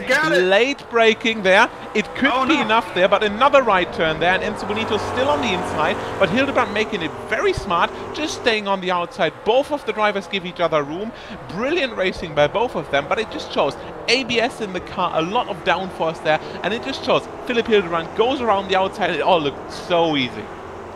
there. It could be enough there, but another right turn there, and Enzo Bonito still on the inside, but Hildebrand making it very smart, just staying on the outside. Both of the drivers give each other room. Brilliant racing by both of them, but it just shows ABS in the car, a lot of downforce there, and it just shows Philipp Hildebrand goes around the outside. It all looked so easy.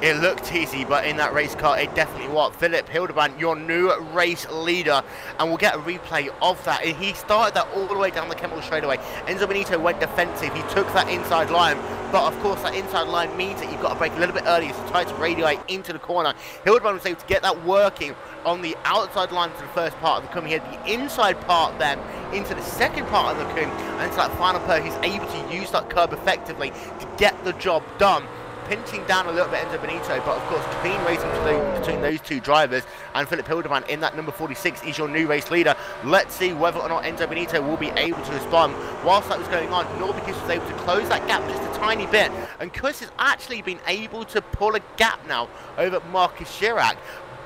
It looked easy, but in that race car, it definitely was. Philipp Hildebrand, your new race leader, and we'll get a replay of that. And he started that all the way down the Kemmel straightaway. Enzo Bonito went defensive. He took that inside line, but of course, that inside line means that you've got to brake a little bit earlier, so try to radiate into the corner. Hildebrand was able to get that working on the outside line for the first part of the Kum. He had the inside part then into the second part of the Kum, and into that final part, he's able to use that curb effectively to get the job done. Pinching down a little bit Enzo Bonito, but of course clean racing between those two drivers, and Philipp Hildebrand in that number 46 is your new race leader. Let's see whether or not Enzo Bonito will be able to respond. Whilst that was going on, Norby Kuss was able to close that gap just a tiny bit, and Kuss has actually been able to pull a gap now over Marcus Chirac.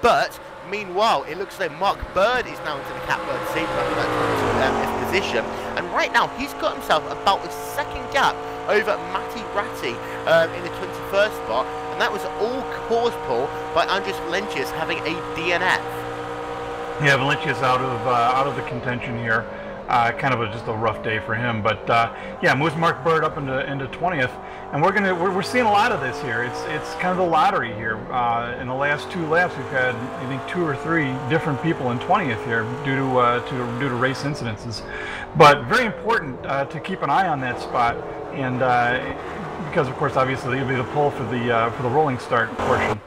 But meanwhile, it looks like Mark Bird is now into the catbird seat, his position, and right now he's got himself about a second gap over Matti Ratti in the 21st spot, and that was all caused, Paul, by Andres Valencius having a DNF. Yeah, Valencius out of the contention here. Kind of just a rough day for him, but yeah, moves Mark Bird up into 20th, and we're seeing a lot of this here. It's kind of the lottery here. In the last 2 laps, we've had, I think, 2 or 3 different people in 20th here due to race incidences. But very important to keep an eye on that spot, and because of course, obviously, it'll be the pull for the rolling start portion.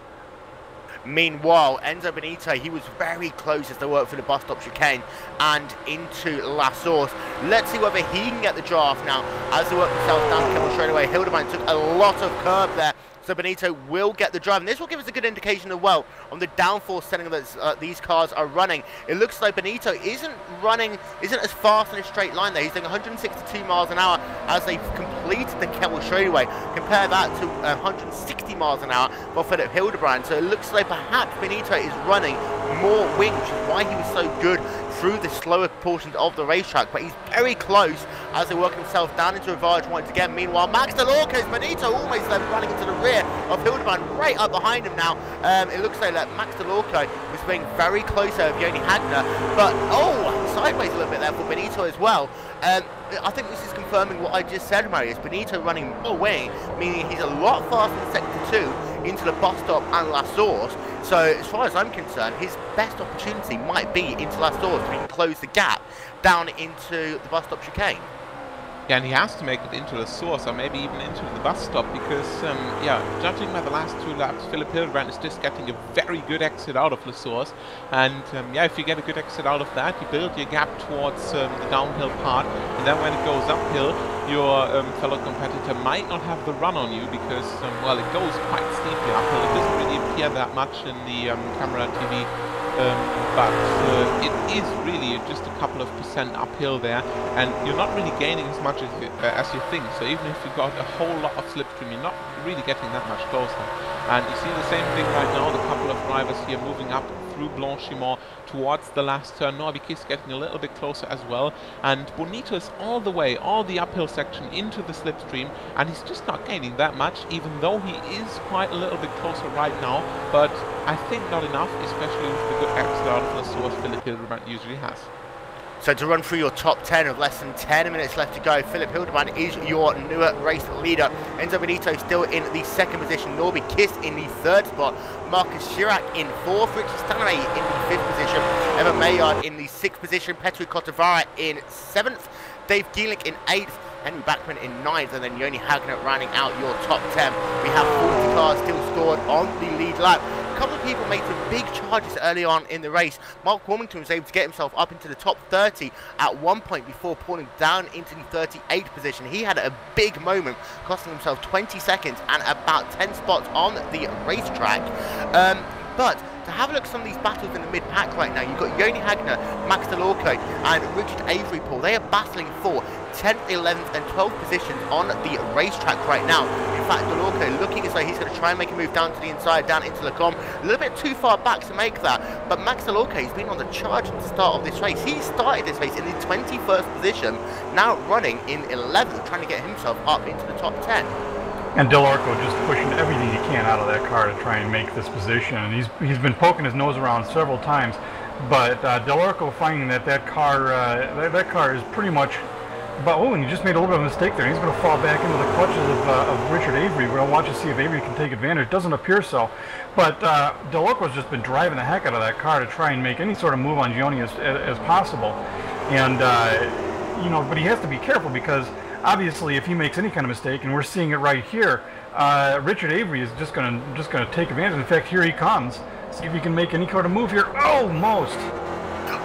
Meanwhile, Enzo Bonito, he was very close as they worked for the bus stop chicane and into La Source. Let's see whether he can get the draft now as they work themselves down the Kemmel straightaway. Hildebrand took a lot of curb there, so Bonito will get the drive, and this will give us a good indication as well on the downforce setting that these cars are running. It looks like Bonito isn't as fast in a straight line there. He's doing 162 miles an hour as they've completed the Kemmel straightaway. Compare that to 160 miles an hour for Philipp Hildebrand. So it looks like perhaps Bonito is running more wing, which is why he was so good through the slower portions of the racetrack, but he's very close as they work himself down into a barrage once again. Meanwhile, Max DeLorco's Bonito almost then running into the rear of Hildebrand, right up behind him now. It looks like that Max DeLorco was being very close over Yoni Hagner, but sideways a little bit there for Bonito as well. I think this is confirming what I just said, Marius. Bonito running more wing, meaning he's a lot faster in Sector 2 into the bus stop and La Source. So as far as I'm concerned, his best opportunity might be into La Source, so he can close the gap down into the bus stop chicane. Yeah, and he has to make it into the source, or maybe even into the bus stop, because, yeah, judging by the last 2 laps, Philipp Hildebrand is just getting a very good exit out of the source. And, yeah, if you get a good exit out of that, you build your gap towards the downhill part, and then when it goes uphill, your fellow competitor might not have the run on you, because, well, it goes quite steeply uphill. It doesn't really appear that much in the camera TV. But it is really just a couple of % uphill there, and you're not really gaining as much as you think. So even if you've got a whole lot of slipstream, you're not really getting that much closer. And you see the same thing right now, the couple of drivers here moving up through Blanchimont towards the last turn. Norby Kiss getting a little bit closer as well, and Bonito is all the uphill section into the slipstream, and he's just not gaining that much, even though he is quite a little bit closer right now, but I think not enough, especially with the good exit out of the source Philipp Hildebrand usually has. So to run through your top 10 of less than 10 minutes left to go, Philipp Hildebrand is your newer race leader. Enzo Bonito still in the 2nd position, Norby Kiss in the 3rd spot, Marcus Chirac in 4th, Richie Stanley in the 5th position, Evan Maillard in the 6th position, Petru Kotavara in 7th, Dave Gierling in 8th, Henry Backman in 9th, and then Yoni Hagner rounding out your top 10. We have 40 cars still scored on the lead lap. couple of people made some big charges early on in the race. Mark Warmington was able to get himself up into the top 30 at one point before falling down into the 38th position. He had a big moment, costing himself 20 seconds and about 10 spots on the racetrack. But to have a look at some of these battles in the mid-pack right now, you've got Yoni Hagner, Max DeLorco and Richard Avery, Paul. They are battling for 10th, 11th and 12th positions on the racetrack right now. In fact, DeLorco looking as though he's going to try and make a move down to the inside, down into Lecom. A little bit too far back to make that, but Max DeLorco, he's been on the charge at the start of this race. He started this race in the 21st position, now running in 11th, trying to get himself up into the top 10. And DeLorco just pushing everything he can out of that car to try and make this position. And he's been poking his nose around several times, but DeLorco finding that car is pretty much. But and he just made a little bit of a mistake there. He's going to fall back into the clutches of Richard Avery. We're going to watch to see if Avery can take advantage. Doesn't appear so. But DeLorco's just been driving the heck out of that car to try and make any sort of move on Gioni as possible. And but he has to be careful because obviously, if he makes any kind of mistake, and we're seeing it right here, Richard Avery is just gonna take advantage. In fact, here he comes. See if he can make any kind of move here.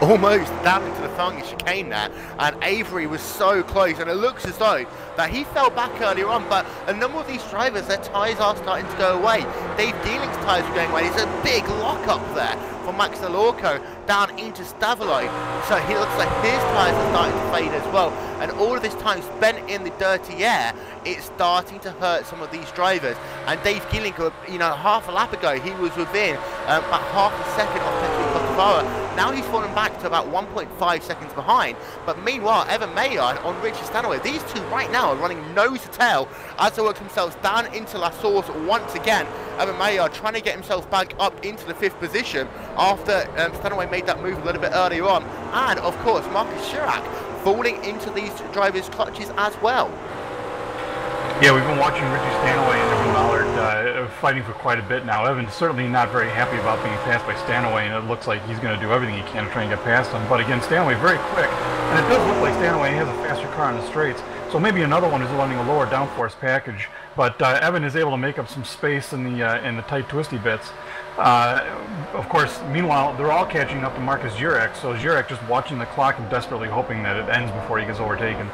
Almost down into the Thongy chicane there, and Avery was so close, and it looks as though that he fell back earlier on, but a number of these drivers, their tyres are starting to go away. Dave Dealing's tyres are going away. There's a big lock up there for Max DeLorco down into Stavilo, so he looks like his tyres are starting to fade as well, and all of this time spent in the dirty air, it's starting to hurt some of these drivers. And Dave Dealing, half a lap ago, he was within about half a second of Petri Cotavara. Now he's fallen back to about 1.5 seconds behind, but meanwhile, Evan Maillard on Richard Stanaway, these two right now are running nose to tail as they work themselves down into La Source once again. Evan Maillard trying to get himself back up into the 5th position after Stanaway made that move a little bit earlier on. And of course, Marcus Chirac falling into these drivers' clutches as well. Yeah, we've been watching Richie Stanaway and Evan Maillard fighting for quite a bit now. Evan's certainly not very happy about being passed by Stanaway, and it looks like he's going to do everything he can to try and get past him. But again, Stanaway very quick, and it does look like Stanaway has a faster car on the straights. So maybe another one is running a lower downforce package. But Evan is able to make up some space in the tight twisty bits. Of course, meanwhile, they're all catching up to Marcus Jurek. So Jurek just watching the clock and desperately hoping that it ends before he gets overtaken.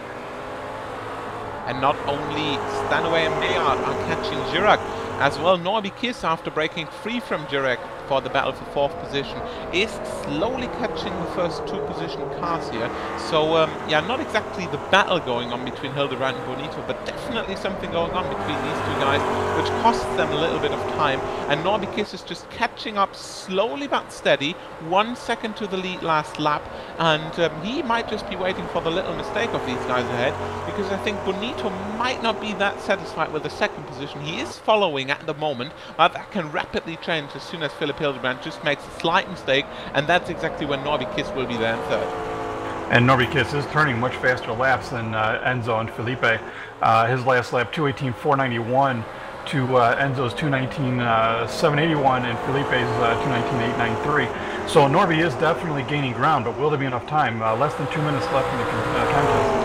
And not only Stanaway and Maillard are catching Jurek, as well Norby Kiss, after breaking free from Jurek for the battle for 4th position, is slowly catching the first 2 position cars here. So yeah, not exactly the battle going on between Hildebrand and Bonito, but definitely something going on between these two guys, which costs them a little bit of time. And Norby Kiss is just catching up slowly but steady, 1 second to the lead last lap, and he might just be waiting for the little mistake of these guys ahead, because I think Bonito might not be that satisfied with the 2nd position. He is following at the moment, but that can rapidly change as soon as Philip Hildebrand just makes a slight mistake, and that's exactly when Norby Kiss will be there in 3rd. And Norby Kiss is turning much faster laps than Enzo and Felipe. His last lap, 2:18.491 to Enzo's 2:19.781 and Felipe's 2:19.893. So Norby is definitely gaining ground, but will there be enough time? Less than 2 minutes left in the contest.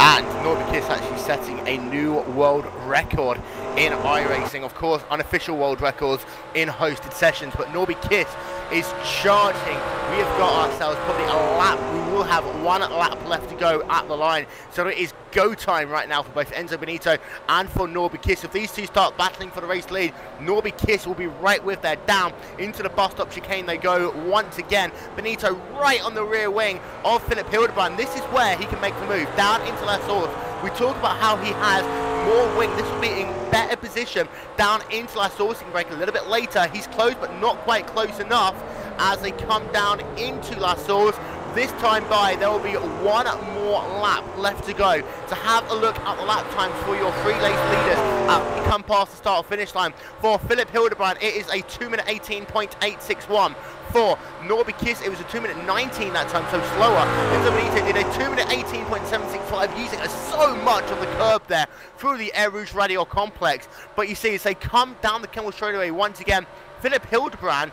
And Norby Kiss actually setting a new world record in iRacing. Of course, unofficial world records in hosted sessions, but Norby Kiss is charging. We have got ourselves probably a lap. We will have 1 lap left to go at the line. So it is go time right now for both Enzo Bonito and for Norby Kiss. If these two start battling for the race lead, Norby Kiss will be right with their down into the bus stop chicane they go once again. Bonito right on the rear wing of Philip Hildebrand. This is where he can make the move down into La Source. We talk about how he has more wing. This will be in better position down into La Source. He can break a little bit later. He's close, but not quite close enough as they come down into La Source. This time by, there will be 1 more lap left to go. To have a look at the lap times for your 3 race leaders as we come past the start finish line. For Philip Hildebrand, it is a 2:18.861. For Norby Kiss, it was a 2:19 that time, so slower. Enzo Bonito did a 2:18.765, using so much of the curb there through the Air Rouge Radio Complex. But you see, as they come down the Kemmel straightaway once again, Philip Hildebrand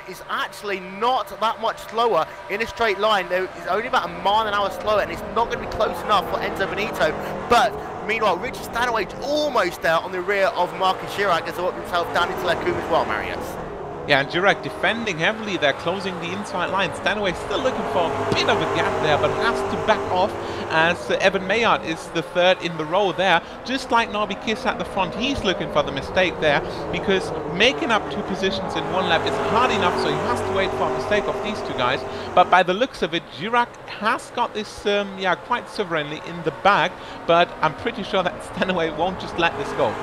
is actually not that much slower in a straight line. He's only about 1 mile an hour slower, and it's not going to be close enough for Enzo Bonito. But meanwhile, Richard Stanaway almost there on the rear of Marcus Chirac as they work themselves down into Lecum as well, Marius. Yeah, and Jurek defending heavily there, closing the inside line. Stanaway still looking for a bit of a gap there, but has to back off as Evan Maillard is the third in the row there. Just like Norby Kiss at the front, he's looking for the mistake there, because making up 2 positions in 1 lap is hard enough, so he has to wait for a mistake of these 2 guys. But by the looks of it, Jurek has got this, yeah, quite sovereignly in the bag, but I'm pretty sure that Stanaway won't just let this go.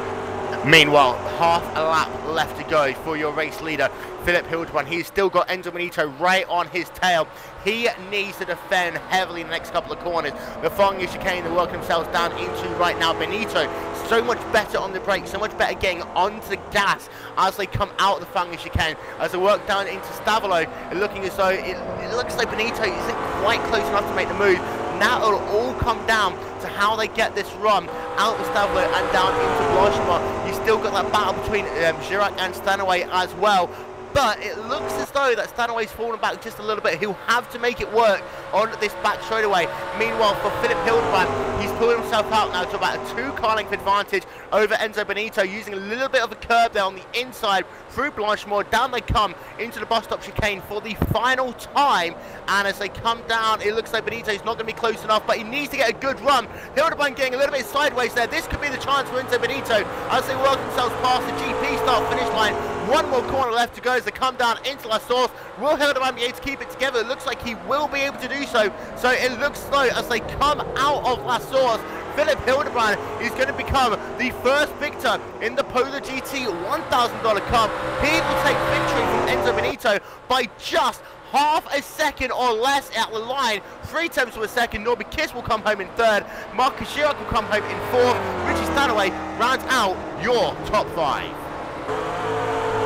Meanwhile, half a lap left to go for your race leader, Philip Hildebrand. He's still got Enzo Benito right on his tail. He needs to defend heavily in the next couple of corners. The following chicane they're working themselves down into right now. Benito, so much better on the brakes, so much better getting onto the gas as they come out of the following chicane. As they work down into Stavolo, looking as though it looks like Benito isn't quite close enough to make the move. Now it'll all come down to how they get this run out of Stavolo and down into Blanchimont. You've still got that battle between Jurek and Stanaway as well. But it looks as though that Stanaway's fallen back just a little bit. He'll have to make it work on this back straightaway. Meanwhile, for Philip Hildebrand, he's pulling himself out now to about a 2-car length advantage over Enzo Benito, using a little bit of a curve there on the inside through Blanchimont. Down they come into the bus stop chicane for the final time. And as they come down, it looks like Benito's not going to be close enough, but he needs to get a good run. Hildebrand getting a little bit sideways there. This could be the chance for Enzo Benito as they work themselves past the GP start-finish line. 1 more corner left to go as they come down into La Source. Will Hildebrand be able to keep it together? It looks like he will be able to do so. So it looks though as they come out of La Source, Philip Hildebrand is going to become the first victor in the PolarGT $1,000 Cup. He will take victory from Enzo Benito by just half a second or less at the line. 3/10 of a second. Norby Kiss will come home in 3rd. Marcus Chirac will come home in 4th. Richie Stanaway rounds out your top 5.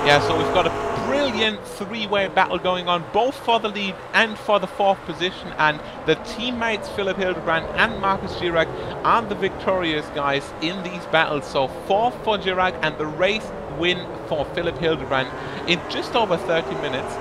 Yeah, so we've got a brilliant 3-way battle going on, both for the lead and for the 4th position, and the teammates Philip Hildebrand and Marcus Chirac are the victorious guys in these battles. So 4th for Chirac and the race win for Philip Hildebrand in just over 30 minutes.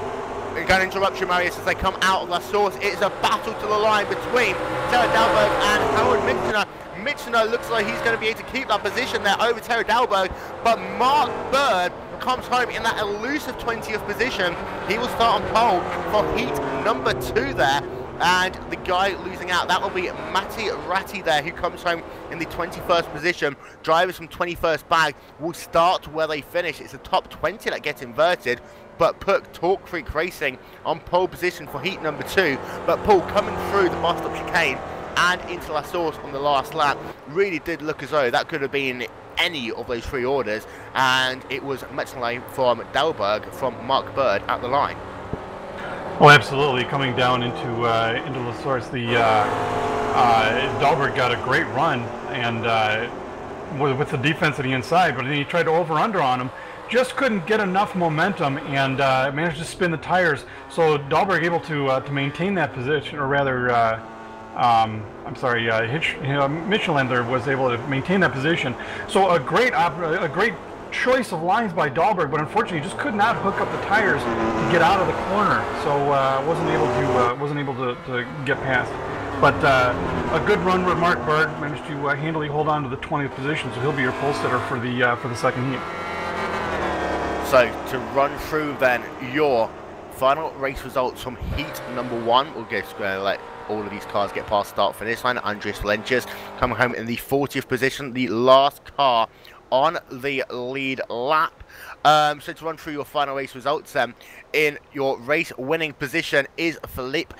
We're going to interrupt you, Marius, as they come out of La Source. It's a battle to the line between Terry Dalberg and Howard Mitchener. Mitchener looks like he's going to be able to keep that position there over Terry Dalberg, but Mark Bird comes home in that elusive 20th position. He will start on pole for heat number 2 there. And the guy losing out, that will be Matti Ratti there, who comes home in the 21st position. Drivers from 21st bag will start where they finish. It's the top 20 that gets inverted, but put Talk Creek Racing on pole position for heat number 2. But Paul coming through the bus stop chicane and into La Source on the last lap really did look as though that could have been any of those 3 orders, and it was Metzenlein from Dalberg from Mark Bird at the line. Oh, absolutely. Coming down into La Source, the Dalberg got a great run and with the defense on the inside, but then he tried to over-under on him. Just couldn't get enough momentum and managed to spin the tires. So Dalberg able to maintain that position, or rather, I'm sorry, Michelin there was able to maintain that position. So a great choice of lines by Dalberg, but unfortunately just could not hook up the tires to get out of the corner. So wasn't able to get past. But a good run with Mark Bird, managed to handily hold on to the 20th position, so he'll be your pole sitter for the second heat. So to run through then your final race results from heat number 1, we'll just let all of these cars get past start finish line. Andreas Lenches coming home in the 40th position, the last car on the lead lap. So to run through your final race results then, in your race winning position is Philippe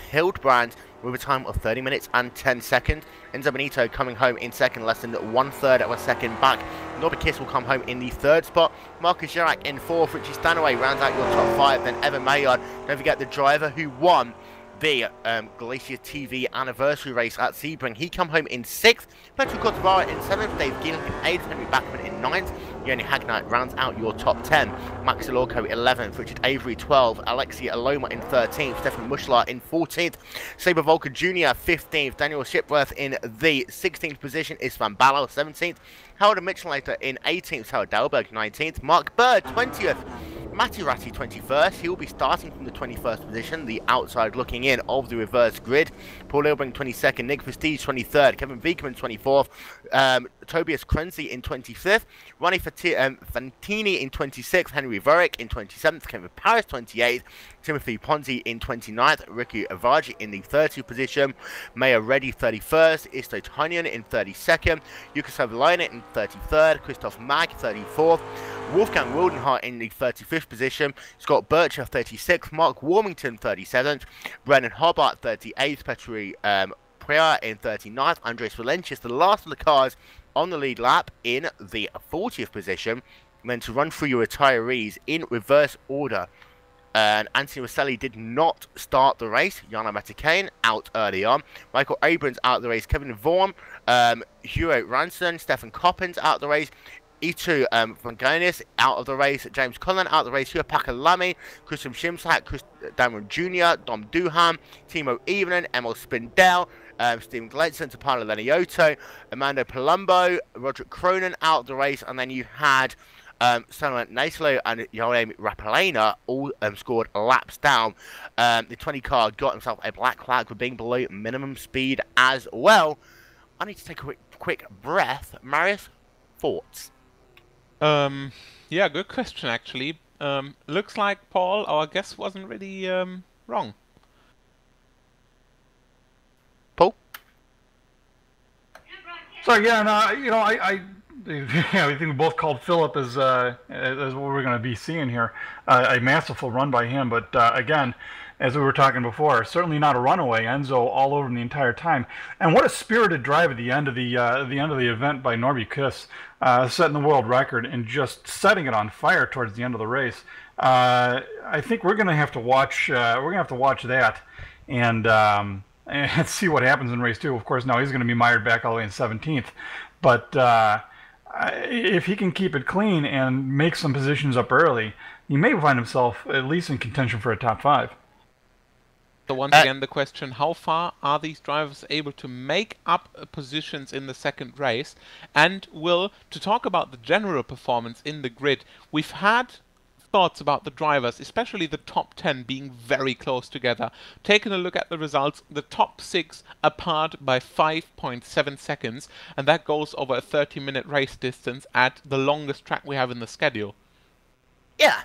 Hildebrand with a time of 30 minutes and 10 seconds. Enzo Benito coming home in 2nd, less than 1/3 of a second back. Norby Kiss will come home in the 3rd spot. Marcus Chirac in 4th. Richie Stanaway rounds out your top 5. Then Evan Maillard, don't forget the driver who won the GlacierTV anniversary race at Sebring. He come home in 6th. Petro Cotavara in 7th. Dave Geeling in 8th. Henry Backman in 9th. Yoni Hagnite rounds out your top 10. Max Alorco 11th. Richard Avery 12th. Alexia Aloma in 13th. Stefan Mushlar in 14th. Saber Volker Jr. 15th. Daniel Shipworth in the 16th position. Isvan Ballo 17th. Howard Mitchell in 18th. Howard Dalberg 19th. Mark Bird 20th. Maserati 21st, he will be starting from the 21st position, the outside looking in of the reverse grid. Paul Ilbring 22nd, Nick Prestige 23rd, Kevin Beekman 24th, Tobias Krenzi in 25th, Ronnie Fantini in 26th, Henry Verick in 27th, Kevin Paris 28th, Timothy Ponzi in 29th, Ricky Avaji in the 30th position, Maya Reddy 31st, Isto Tanyan in 32nd, Yuka Savalainen in 33rd, Christoph Mag 34th, Wolfgang Wildenhart in the 35th position, Scott Bircher 36th, Mark Warmington 37th, Brennan Hobart 38th, Petri Priya in 39th, Andres Valencius, the last of the cars on the lead lap, in the 40th position. And then to run through your retirees in reverse order, and Anthony Rosselli did not start the race. Jana Matikane out early on. Michael Abrams out of the race. Kevin Vaughan, Hugh Ranson, Stefan Coppens out of the race. Itu Vanganis out of the race, James Cullen out of the race, Hua Pakalami, Christian Shimsack, Chris Damon Jr., Dom Duham, Timo Evening, Emil Spindell, Stephen Glenson, Tapano Lenioto, Amando Palumbo, Roderick Cronin out of the race, and then you had Samuel Naslo and Yoram Rapalena all scored laps down. The 20 car got himself a black flag for being below minimum speed as well. I need to take a quick breath. Marius, thoughts? Yeah, good question actually. Looks like Paul, our guess wasn't really wrong. Paul? So yeah, no, you know, I think we both called Philip as what we're going to be seeing here. A masterful run by him, but again, as we were talking before, certainly not a runaway. Enzo all over him the entire time, and what a spirited drive at the end of the event by Norby Kuss, setting the world record and just setting it on fire towards the end of the race. I think we're going to have to watch. We're going to have to watch that and see what happens in race 2. Of course, now he's going to be mired back all the way in 17th, but if he can keep it clean and make some positions up early, he may find himself at least in contention for a top 5. So once again, the question, how far are these drivers able to make up positions in the second race? And to talk about the general performance in the grid, we've had thoughts about the drivers, especially the top 10 being very close together. Taking a look at the results, the top 6 apart by 5.7 seconds, and that goes over a 30-minute race distance at the longest track we have in the schedule. Yeah,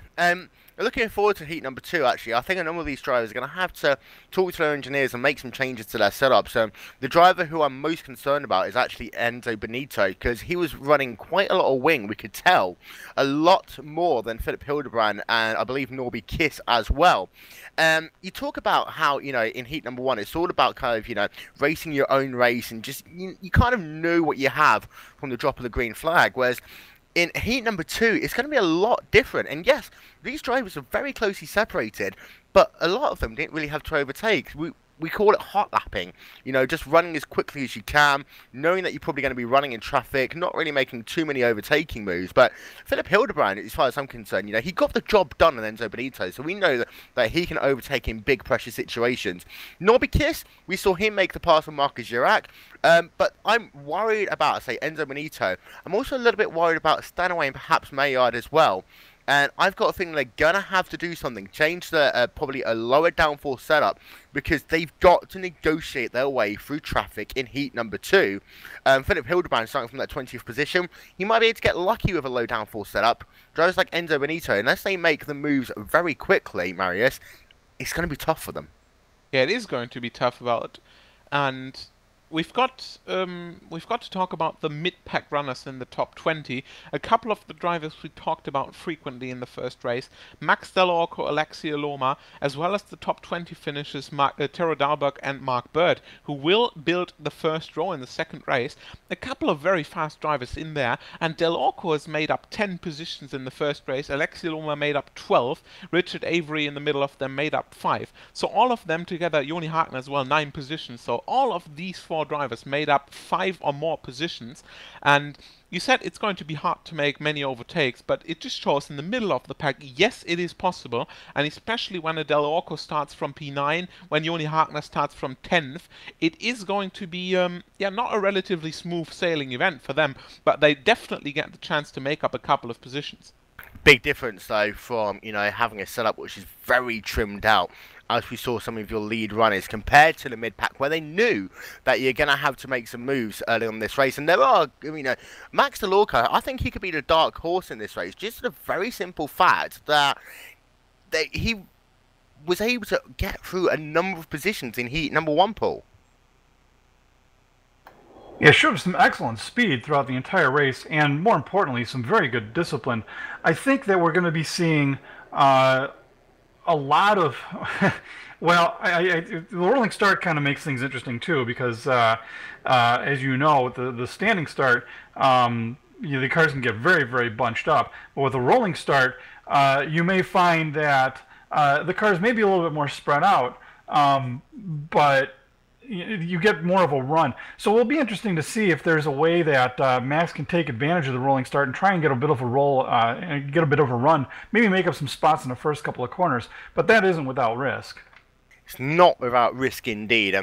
looking forward to heat number 2, actually. I think a number of these drivers are going to have to talk to their engineers and make some changes to their setups. The driver who I'm most concerned about is actually Enzo Benito, because he was running quite a lot of wing, we could tell. A lot more than Philip Hildebrand and I believe Norby Kiss as well. You talk about how, you know, in heat number 1, it's all about kind of, you know, racing your own race and just, you kind of know what you have from the drop of the green flag, whereas in heat number 2, it's going to be a lot different. And yes, these drivers are very closely separated, but a lot of them didn't really have to overtake. We call it hot lapping, you know, just running as quickly as you can, knowing that you're probably going to be running in traffic, not really making too many overtaking moves. But Philip Hildebrand, as far as I'm concerned, you know, he got the job done on Enzo Benito, so we know that he can overtake in big pressure situations. Norby Kiss, we saw him make the pass on Marcus Girac, but I'm worried about, say, Enzo Benito. I'm also a little bit worried about Stanaway and perhaps Maillard as well. And I've got a feeling they're going to have to do something, change the probably a lower downforce setup, because they've got to negotiate their way through traffic in heat number 2. Philip Hildebrand starting from that 20th position, he might be able to get lucky with a low downforce setup. Drivers like Enzo Benito, unless they make the moves very quickly, Marius, it's going to be tough for them. Yeah, it is going to be tough about, and we've got to talk about the mid-pack runners in the top 20. A couple of the drivers we talked about frequently in the first race, Max Dell'Orco, Alexia Loma, as well as the top 20 finishers Tero Dalberg and Mark Bird, who will build the first row in the second race. A couple of very fast drivers in there, and Dell'Orco has made up 10 positions in the first race, Alexia Loma made up 12, Richard Avery in the middle of them made up 5. So all of them together, Joni Hagner as well, 9 positions. So all of these 4 drivers made up 5 or more positions, and you said it's going to be hard to make many overtakes, but it just shows in the middle of the pack, yes, it is possible, and especially when a Dell'Orco starts from P9, when Joni Hagner starts from 10th, it is going to be, not a relatively smooth sailing event for them, but they definitely get the chance to make up a couple of positions. Big difference though from, you know, having a setup which is very trimmed out, as we saw some of your lead runners, compared to the mid-pack where they knew that you're going to have to make some moves early on this race. And there are, you know, Max DeLorca, I think he could be the dark horse in this race, just the very simple fact that he was able to get through a number of positions in heat number 1, Paul. Yeah, showed some excellent speed throughout the entire race, and more importantly, some very good discipline. I think that we're going to be seeing a lot of, well, the rolling start kind of makes things interesting too, because as you know, the standing start, the cars can get very, very bunched up. But with a rolling start, you may find that the cars may be a little bit more spread out, but you get more of a run. So it'll be interesting to see if there's a way that Max can take advantage of the rolling start and try and get a bit of a roll, and get a bit of a run, maybe make up some spots in the first couple of corners. But that isn't without risk. It's not without risk indeed.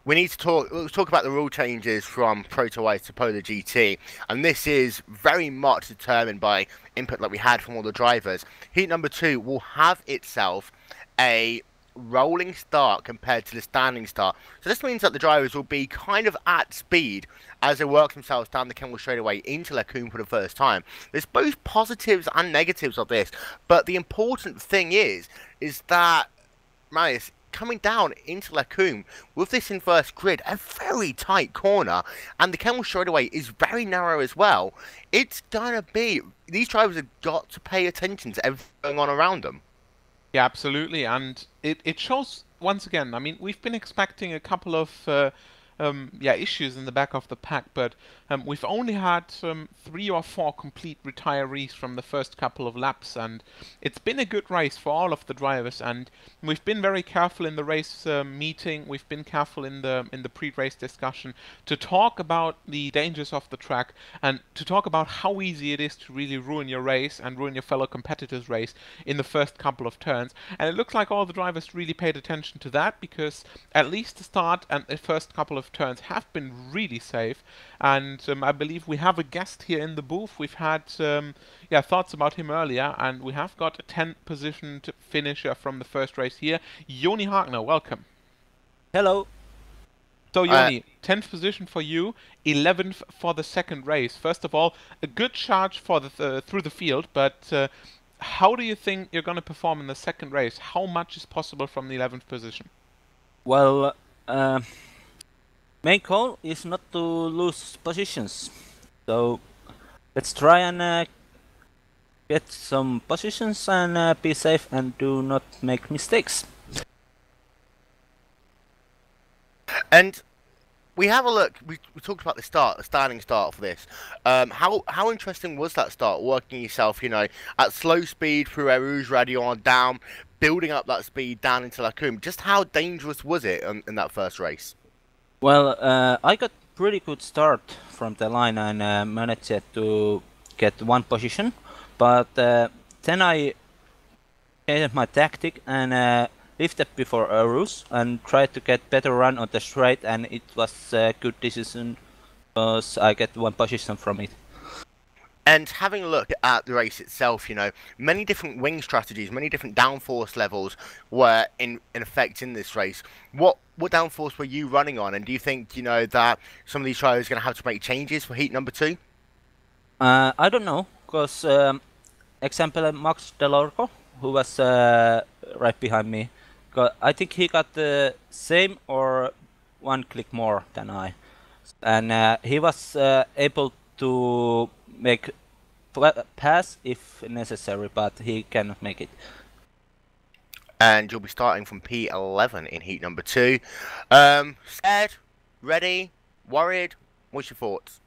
We need to let's talk about the rule changes from Proto Ice to PolarGT, and this is very much determined by input that we had from all the drivers. Heat number 2 will have itself a rolling start compared to the standing start. So this means that the drivers will be kind of at speed as they work themselves down the Kemmel straightaway into Lacoum for the first time. There's both positives and negatives of this, but the important thing is that, Marius, coming down into Lacoum with this inverse grid, a very tight corner, and the Kemmel straightaway is very narrow as well, it's gonna be, these drivers have got to pay attention to everything going on around them. Yeah, absolutely, and it shows once again. I mean, we've been expecting a couple of issues in the back of the pack, but we've only had 3 or 4 complete retirees from the first couple of laps, and it's been a good race for all of the drivers. And we've been very careful in the race meeting. We've been careful in the pre-race discussion to talk about the dangers of the track and to talk about how easy it is to really ruin your race and ruin your fellow competitors' race in the first couple of turns. And it looks like all the drivers really paid attention to that, because at least the start and the first couple of turns have been really safe. And I believe we have a guest here in the booth. We've had thoughts about him earlier, and we have got a 10th position finisher from the first race here. Joni Hagner, welcome. Hello. So Joni, 10th position for you, 11th for the second race. First of all, a good charge for the through the field, but how do you think you're going to perform in the second race? How much is possible from the 11th position? Well, main goal is not to lose positions, so let's try and get some positions and be safe and do not make mistakes. And we have a look. We talked about the starting start for this. How interesting was that start? Working yourself, you know, at slow speed through Eau Rouge, Radion down, building up that speed down into Lacoum. Just how dangerous was it in that first race? Well, I got pretty good start from the line and managed to get one position, but then I changed my tactic and lifted before Eau Rouge and tried to get better run on the straight, and it was a good decision because I get one position from it. And having a look at the race itself, you know, many different wing strategies, many different downforce levels were in effect in this race. What downforce were you running on, and do you think, you know, that some of these drivers are going to have to make changes for heat number 2? I don't know, because example Max DeLorco, who was right behind me, I think he got the same or 1 click more than I, and he was able to make pass if necessary, but he cannot make it. And you'll be starting from P11 in heat number 2. Scared? Ready? Worried? What's your thoughts?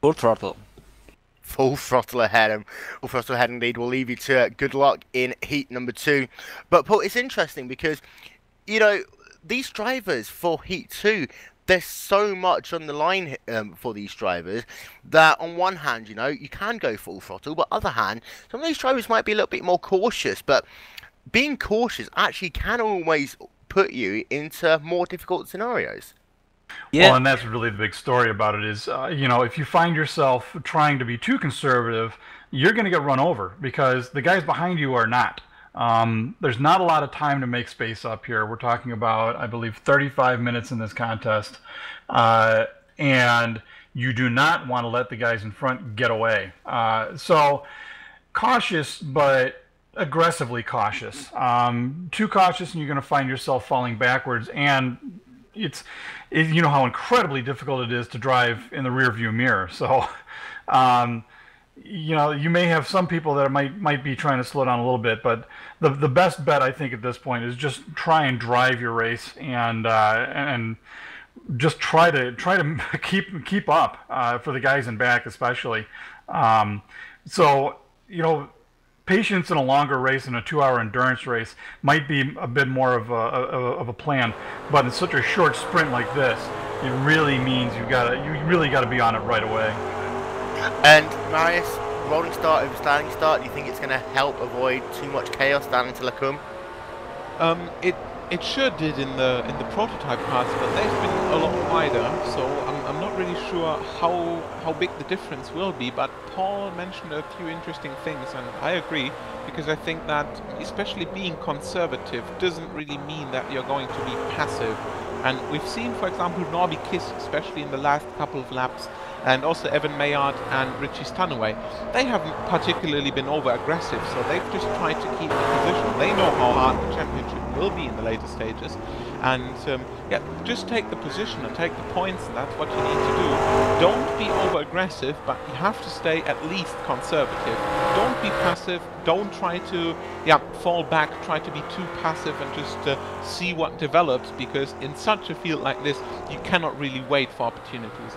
Full throttle. Full throttle ahead, and full throttle ahead indeed. We'll leave you to it. Good luck in heat number 2. But Paul, it's interesting because, you know, these drivers for heat 2, there's so much on the line for these drivers that on one hand, you know, you can go full throttle, but other hand, some of these drivers might be a little bit more cautious. But being cautious actually can always put you into more difficult scenarios. Yeah. Well, and that's really the big story about it is, you know, if you find yourself trying to be too conservative, you're going to get run over because the guys behind you are not. There's not a lot of time to make space up here. We're talking about, I believe, 35 minutes in this contest. And you do not want to let the guys in front get away. So cautious, but aggressively cautious. Too cautious and you're going to find yourself falling backwards. And you know how incredibly difficult it is to drive in the rear view mirror. So, you know, you may have some people that might be trying to slow down a little bit, but the best bet I think at this point is just try and drive your race and just try to keep up for the guys in back especially. So, you know, patience in a longer race and a 2-hour endurance race might be a bit more of a plan, but in such a short sprint like this, it really means you really gotta be on it right away. And Marius, rolling start over standing start, do you think it's going to help avoid too much chaos down into Lacombe? It sure did in the prototype cars, but they've been a lot wider, so I'm not really sure how big the difference will be. But Paul mentioned a few interesting things, and I agree, because I think that especially being conservative doesn't really mean that you're going to be passive. And we've seen, for example, Norby Kiss, especially in the last couple of laps, and also Evan Maillard and Richie Stanaway. They haven't particularly been over-aggressive, so they've just tried to keep the position. They know how hard the championship will be in the later stages. And yeah, just take the position and take the points, and that's what you need to do. Don't be over-aggressive, but you have to stay at least conservative. Don't be passive, don't try to fall back, try to be too passive and just see what develops, because in such a field like this, you cannot really wait for opportunities.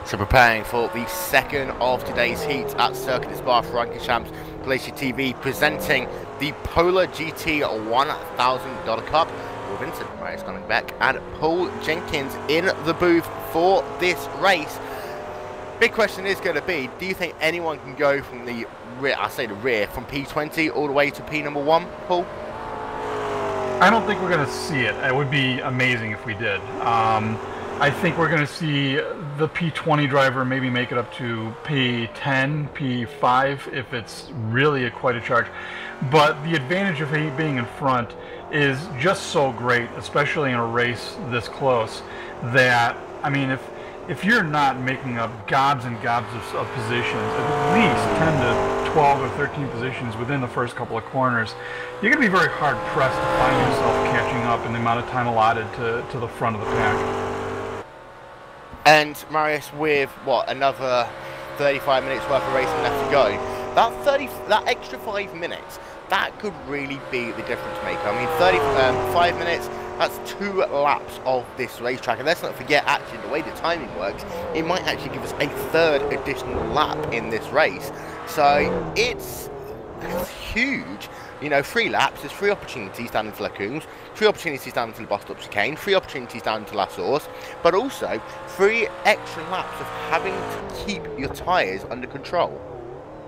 So preparing for the second of today's heat at Circuit des Spa Francorchamps, GlacierTV presenting the PolarGT $1,000 Cup with Vincent Marius coming back and Paul Jenkins in the booth for this race. Big question is going to be, do you think anyone can go from the rear, I say the rear, from P20 all the way to P number 1, Paul? I don't think we're going to see it. It would be amazing if we did. I think we're going to see the P20 driver maybe make it up to P10, P5 if it's really quite a charge. But the advantage of being in front is just so great, especially in a race this close, that, I mean, if you're not making up gobs and gobs of positions, at least 10 to 12 or 13 positions within the first couple of corners, you're going to be very hard pressed to find yourself catching up in the amount of time allotted to the front of the pack. And Marius, with what, another 35 minutes worth of racing left to go, that extra 5 minutes, that could really be the difference maker. I mean, 5 minutes, that's 2 laps of this racetrack. And let's not forget, actually, the way the timing works, it might actually give us a 3rd additional lap in this race. So it's huge. You know, 3 laps, there's 3 opportunities down into Lacombe, 3 opportunities down into the bus stop chicane, 3 opportunities down into La Source, but also 3 extra laps of having to keep your tyres under control.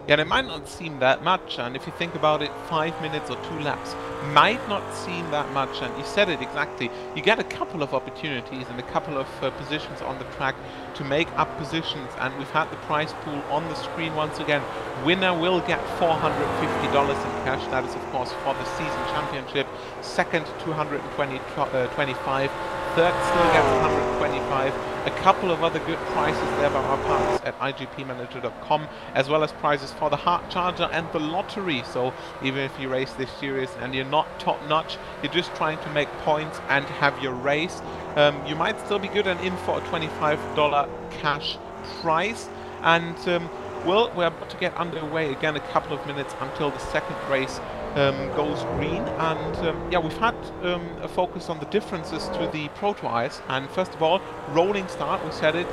Yeah, and it might not seem that much, and if you think about it, 5 minutes or 2 laps might not seem that much, and you said it exactly. You get a couple of opportunities and a couple of positions on the track to make up positions, and we've had the prize pool on the screen once again. Winner will get $450 in cash. That is, of course, for the season championship. Second, $225. Third still gets 125. A couple of other good prizes there by our partners at igpmanager.com, as well as prizes for the Heart Charger and the lottery. So even if you race this series and you're not top notch, you're just trying to make points and have your race, you might still be good and in for a $25 cash prize. And well, we're about to get underway again, a couple of minutes until the second race goes green, and yeah, we've had a focus on the differences to the Proto Ice. And first of all, rolling start, we said it,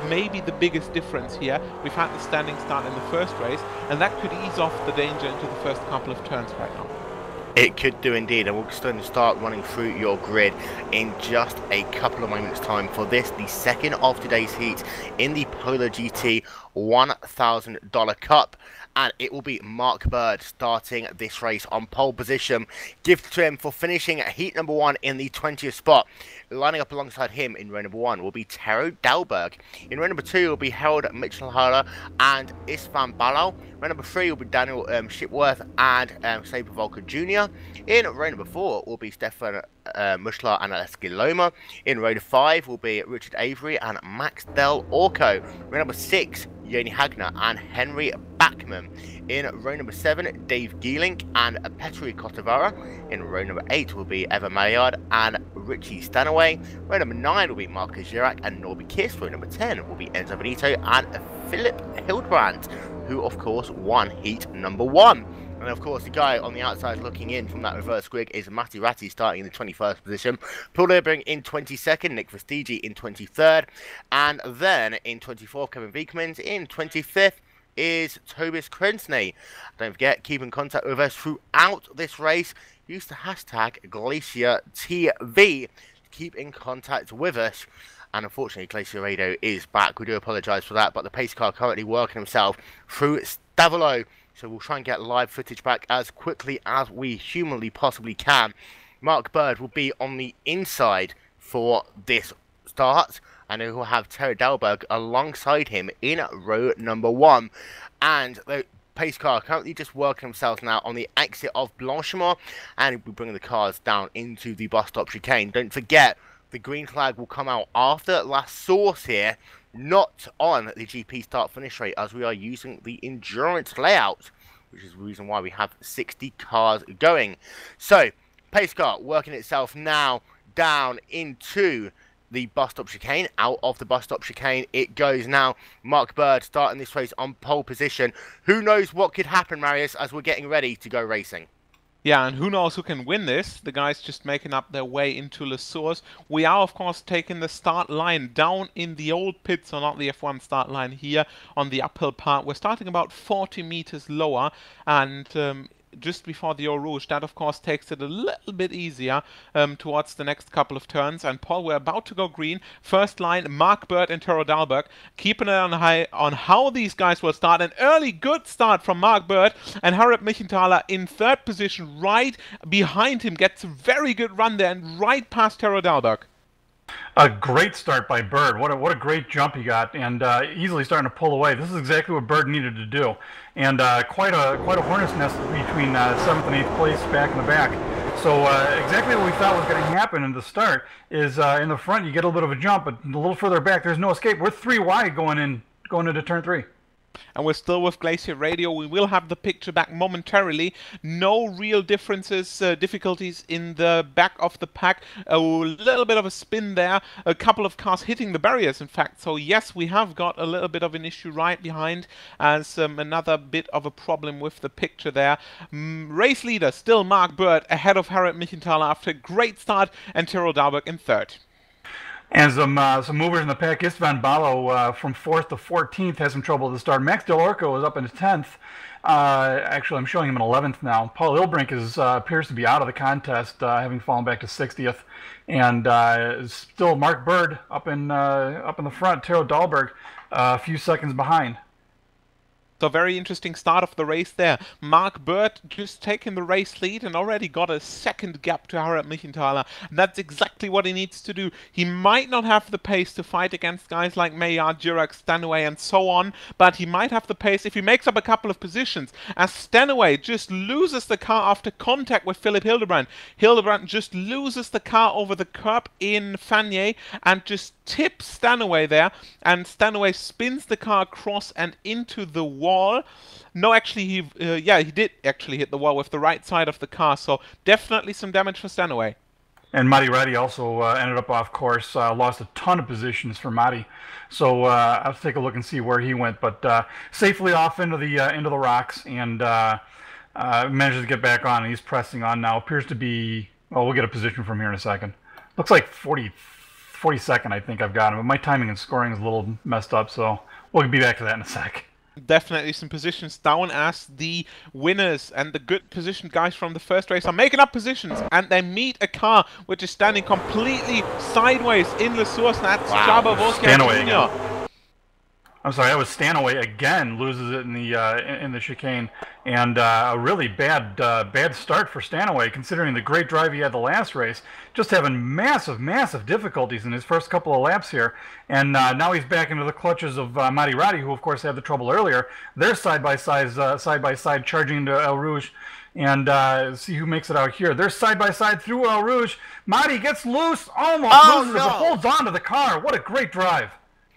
maybe the biggest difference here. We've had the standing start in the first race, and that could ease off the danger into the first couple of turns right now. It could do indeed, and we're going to start running through your grid in just a couple of moments time for this, the second of today's heat in the PolarGT $1,000 Cup. And it will be Mark Bird starting this race on pole position. Gift to him for finishing heat number 1 in the 20th spot. Lining up alongside him in row number 1 will be Tero Dalberg. In row number 2 will be Harold Mitchell-Haller and Istvan Balal. Row number 3 will be Daniel Shipworth and Saber Volker Jr. In row number 4 will be Stefan Mushla and Aleski Loma. In row 5 will be Richard Avery and Max Del Orco. Row number 6, Yoni Hagner and Henry Backman. In row number 7, Dave Geelink and Petri Kotavara. In row number 8 will be Eva Maillard and Richie Stanaway. Row number 9 will be Marcus Girac and Norby Kiss. Row number 10 will be Enzo Benito and Philip Hildebrandt, who of course won heat number 1. And of course, the guy on the outside looking in from that reverse squig is Matti Ratti starting in the 21st position. Paul Liebring in 22nd, Nick Vestigi in 23rd, and then in 24th, Kevin Viekmans. In 25th is Tobias Krensney. Don't forget, keep in contact with us throughout this race. Use the hashtag GlacierTV to keep in contact with us. And unfortunately, Glacier Radio is back. We do apologise for that, but the pace car currently working himself through Stavolo. So we'll try and get live footage back as quickly as we humanly possibly can. Mark Bird will be on the inside for this start, and he will have Terry Dalberg alongside him in row number 1. And the pace car currently just working themselves now on the exit of Blanchimont, and he'll be bringing the cars down into the bus stop chicane. Don't forget, the green flag will come out after last source here, not on the GP start finish rate, as we are using the endurance layout, which is the reason why we have 60 cars going. So pace car working itself now down into the bus stop chicane. Out of the bus stop chicane it goes now. Mark Bird starting this race on pole position. Who knows what could happen, Marius, as we're getting ready to go racing? Yeah, and who knows who can win this? The guys just making up their way into Le Source. We are, of course, taking the start line down in the old pit, so not the F1 start line here on the uphill part. We're starting about 40 meters lower, and just before the Eau Rouge. That, of course, takes it a little bit easier towards the next couple of turns. And Paul, we're about to go green. First line, Mark Bird and Tero Dalberg. Keeping an eye on how these guys will start. An early good start from Mark Bird, and Harald Michenthaler in third position right behind him. Gets a very good run there and right past Tero Dalberg. A great start by Bird. What a great jump he got, and easily starting to pull away. This is exactly what Bird needed to do, and quite a hornet's nest between 7th and 8th place back in the back. So exactly what we thought was going to happen in the start is in the front you get a little bit of a jump, but a little further back there's no escape. We're 3 wide going into turn 3. And we're still with Glacier Radio. We will have the picture back momentarily. No real differences, difficulties in the back of the pack. A little bit of a spin there. A couple of cars hitting the barriers, in fact. So yes, we have got a little bit of an issue right behind, as another bit of a problem with the picture there. Race leader, still Mark Bird, ahead of Harald Michenthaler after a great start, and Tero Dalberg in third. And some movers in the pack. Istvan Balal from 4th to 14th has some trouble at the start. Max Del Orco is up into 10th. Actually, I'm showing him in 11th now. Paul Ilbrink appears to be out of the contest, having fallen back to 60th. And still Mark Bird up in the front. Tero Dalberg a few seconds behind. So very interesting start of the race there. Mark Bird just taking the race lead and already got a second gap to Harald Michenthaler. And that's exactly what he needs to do. He might not have the pace to fight against guys like Maillard, Girac, Stanaway and so on, but he might have the pace if he makes up a couple of positions. As Stanaway just loses the car after contact with Philip Hildebrandt. Hildebrandt just loses the car over the curb in Fanier and just tips Stanaway there, and Stanaway spins the car across and into the wall. No, actually, he did actually hit the wall with the right side of the car, so definitely some damage for Stanaway. And Matti Ratti also ended up off course, lost a ton of positions for Matti. So I'll have to take a look and see where he went, but safely off into the rocks, and manages to get back on, and he's pressing on now. Appears to be, well, we'll get a position from here in a second. Looks like 42nd, I think I've got him, but my timing and scoring is a little messed up, so we'll be back to that in a sec. Definitely some positions down as the winners and the good position guys from the first race are making up positions, and they meet a car which is standing completely sideways in the source. That's Jabba Volker Jr. I'm sorry, that was Stanaway again, loses it in the chicane, and a really bad start for Stanaway, considering the great drive he had the last race. Just having massive difficulties in his first couple of laps here, and now he's back into the clutches of Maserati, who of course had the trouble earlier. They're side by side charging into El Rouge. And see who makes it out here. They're side by side through El Rouge. Madi gets loose, almost loses it, but holds on to the car. What a great drive.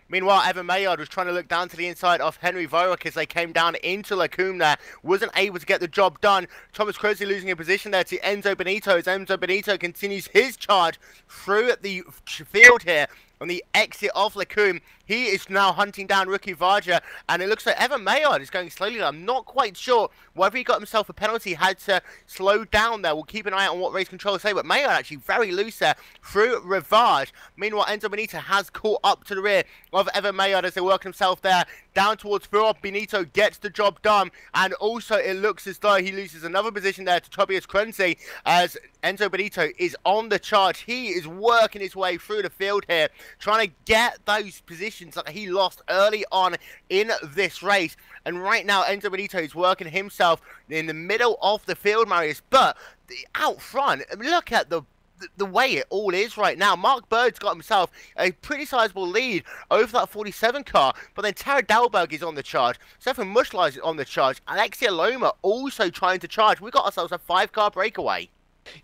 Meanwhile, Evan Maillard was trying to look down to the inside of Henry Vorak as they came down into Lacombe there. Wasn't able to get the job done. Thomas Crosley losing a position there to Enzo Benito as Enzo Benito continues his charge through the field here. On the exit of Lacombe, he is now hunting down Rookie Varja, and it looks like Evan Maillard is going slowly. I'm not quite sure whether he got himself a penalty, had to slow down there. We'll keep an eye out on what race controllers say, but Maillard actually very loose there through Rivage. Meanwhile, Enzo Benito has caught up to the rear of Evan Maillard as they work himself there down towards Furov. Benito gets the job done, and also it looks as though he loses another position there to Tobias Krenze as Enzo Benito is on the charge. He is working his way through the field here, trying to get those positions that he lost early on in this race. And right now, Enzo Benito is working himself in the middle of the field, Marius. But out front, I mean, look at the way it all is right now. Mark Bird's got himself a pretty sizable lead over that 47 car, but then Tara Dalberg is on the charge, Stefan Mushla is on the charge, Alexia Loma also trying to charge. We got ourselves a 5-car breakaway.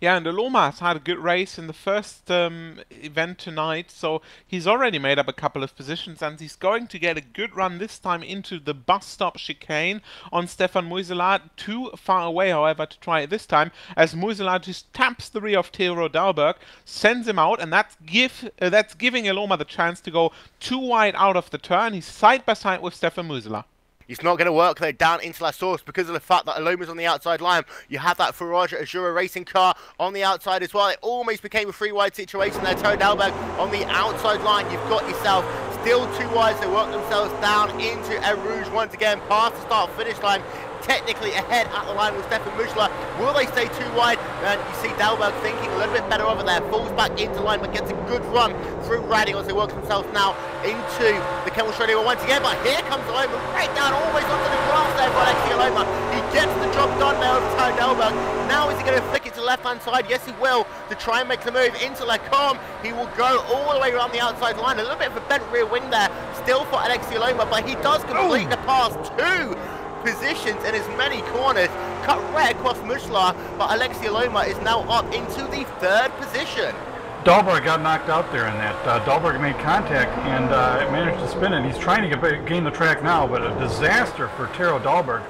Yeah, and Lomas had a good race in the first event tonight, so he's already made up a couple of positions, and he's going to get a good run this time into the bus stop chicane on Stefan Muselat. Too far away, however, to try it this time, as Muselat just taps the rear of Theodor Dalberg, sends him out, and that's giving Eloma the chance to go too wide out of the turn. He's side by side with Stefan Muselat. It's not going to work though down into La Source because of the fact that Aloma's on the outside line. You have that Farage Azura racing car on the outside as well. It almost became a 3-wide situation there. Tony Dalberg on the outside line. You've got yourself still 2 wides. They work themselves down into El Rouge once again past the start finish line. Technically ahead at the line with Stefan Mushla. Will they stay 2 wide? And you see Dalberg thinking a little bit better over there. Falls back into line but gets a good run through riding as they work themselves now into the Kemmel Australia once again. But here comes Loma right down almost onto the grass there for Alexia Loma. He gets the job done there over Tony Dalberg. Now is he going to flick it to the left hand side? Yes he will, to try and make the move into Lacombe. He will go all the way around the outside line. A little bit of a bent rear wing there still for Alexia Loma, but he does complete the pass 2 positions in as many corners, cut right across Mushla, but Alexia Loma is now up into the 3rd position. Dalberg got knocked out there in that. Dalberg made contact and managed to spin it. He's trying to gain the track now, but a disaster for Tero Dalberg.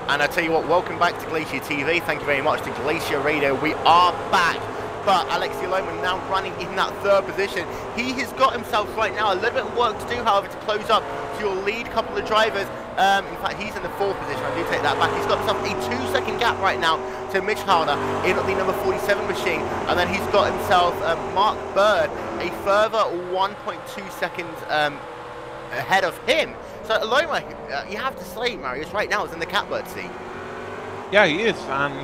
And I tell you what, welcome back to Glacier TV. Thank you very much to Glacier Radio. We are back. But Alexia Loma now running in that 3rd position. He has got himself right now a little bit of work to do, however, to close up to your lead couple of drivers. In fact, he's in the 4th position. I do take that back. He's got himself a 2-second gap right now to Mitch Harder in the number 47 machine. And then he's got himself Mark Bird a further 1.2 seconds ahead of him. So Loma, you have to say, Marius, right now is in the catbird seat. Yeah, he is, and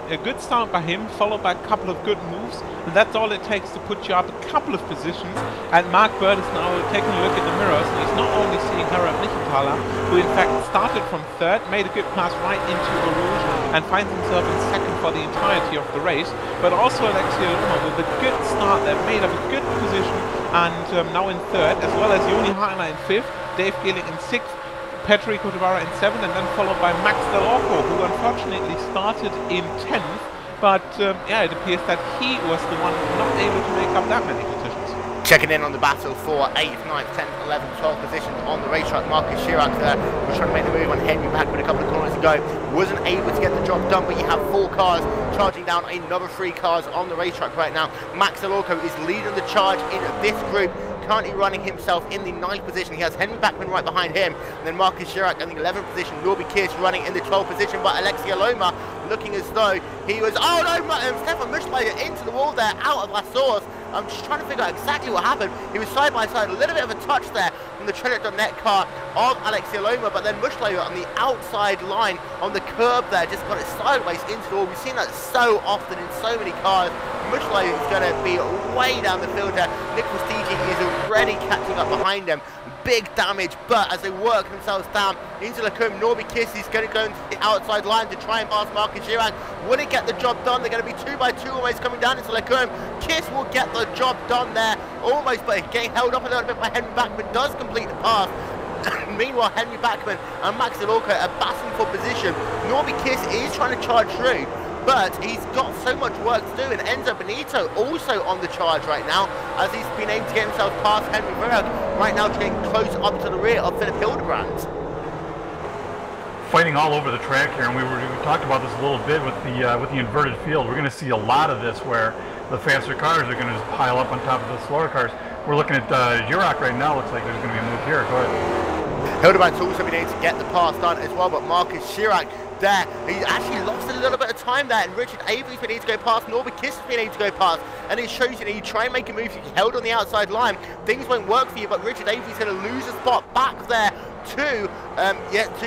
a good start by him, followed by a couple of good moves, and that's all it takes to put you up a couple of positions. And Mark Bird is now taking a look at the mirrors, and he's not only seeing Harald Nichenthaler, who in fact started from 3rd, made a good pass right into the Rouge, and finds himself in 2nd for the entirety of the race, but also Alexia Loma with a good start that made up a good position, and now in 3rd, as well as Joni Hartner in 5th, Dave Gehling in 6th, Petri Kotavara in 7th, and then followed by Max Del Orco, who unfortunately started in 10th, but yeah, it appears that he was the one not able to make up that many positions. Checking in on the battle for 8th, 9th, 10th, 11th, 12th positions on the racetrack. Marcus Chirac there was trying to make the move on Henry back with a couple of corners to go. Wasn't able to get the job done, but you have 4 cars charging down another 3 cars on the racetrack right now. Max Del Orco is leading the charge in this group, currently running himself in the 9th position. He has Henry Backman right behind him, and then Marcus Chirac in the 11th position. Norby Kirsch running in the 12th position, but Alexia Loma looking as though he was, oh no, Stefan Mushla into the wall there, out of La Source. I'm just trying to figure out exactly what happened. He was side by side, a little bit of a touch there from the Trenet.net car of Alexei Loma, but then Mushlover on the outside line on the curb there just got it sideways into the wall. We've seen that so often in so many cars. Mushlover is going to be way down the field there. Nicholas TG is already catching up behind him. Big damage, but as they work themselves down into Lacombe, Norby Kiss is going to go into the outside line to try and pass Marcus Girac. Will it get the job done? They're going to be 2 by 2 almost coming down into Lacombe. Kiss will get the job done there, almost, but getting held up a little bit by Henry Backman, does complete the pass. Meanwhile, Henry Backman and Max Delorco are battling for position. Norby Kiss is trying to charge through, but he's got so much work to do, and Enzo Benito also on the charge right now, as he's been able to get himself past Henry Berg, right now getting close up to the rear of Philip Hildebrand. Fighting all over the track here, and we talked about this a little bit with the inverted field. We're going to see a lot of this where the faster cars are going to just pile up on top of the slower cars. We're looking at Girac right now. Looks like there's going to be a move here. Go ahead. Hildebrand's also been able to get the pass done as well, but Marcus Girac there, he actually lost a little bit of time there, and Richard Avery's been able to go past, Norby Kiss has been able to go past, and it shows you that you try and make a move, you held on the outside line, things won't work for you, but Richard Avery's going to lose a spot back there to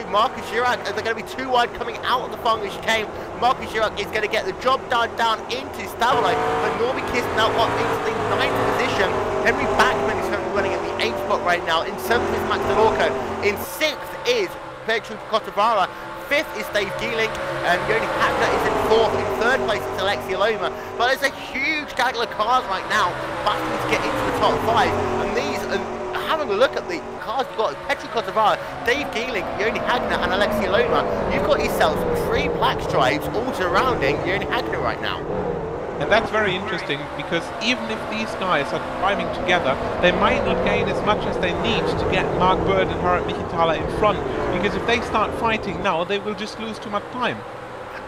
Marcus Girac. They're going to be too wide coming out of the final chicane. Marcus Girac is going to get the job done down into Stavelite, but Norby Kiss now up into the 9th position. Henry Backman is currently running at the 8th spot right now. In 7th is Max Delorco. In 6th is Pedro Cotavara. 5th is Dave Geeling, and Yoni Hagner is in 4th. In 3rd place is Alexei Loma. But there's a huge gaggle of cars right now battling to get into the top 5. And these, having a look at the cars, you've got Petri Cotavara, Dave Geeling, Yoni Hagner, and Alexei Loma. You've got yourselves 3 black stripes all surrounding Yoni Hagner right now. And that's very interesting, because even if these guys are driving together, they might not gain as much as they need to get Mark Bird and Harald Michenthaler in front, because if they start fighting now, they will just lose too much time.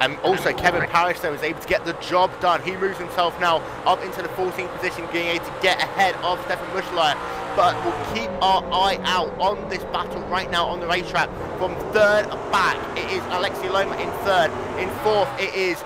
And also Kevin Parrish though was able to get the job done. He moves himself now up into the 14th position, being able to get ahead of Stefan Muschleier. But we'll keep our eye out on this battle right now on the racetrack. From 3rd back, it is Alexei Loma in 3rd. In 4th, it is...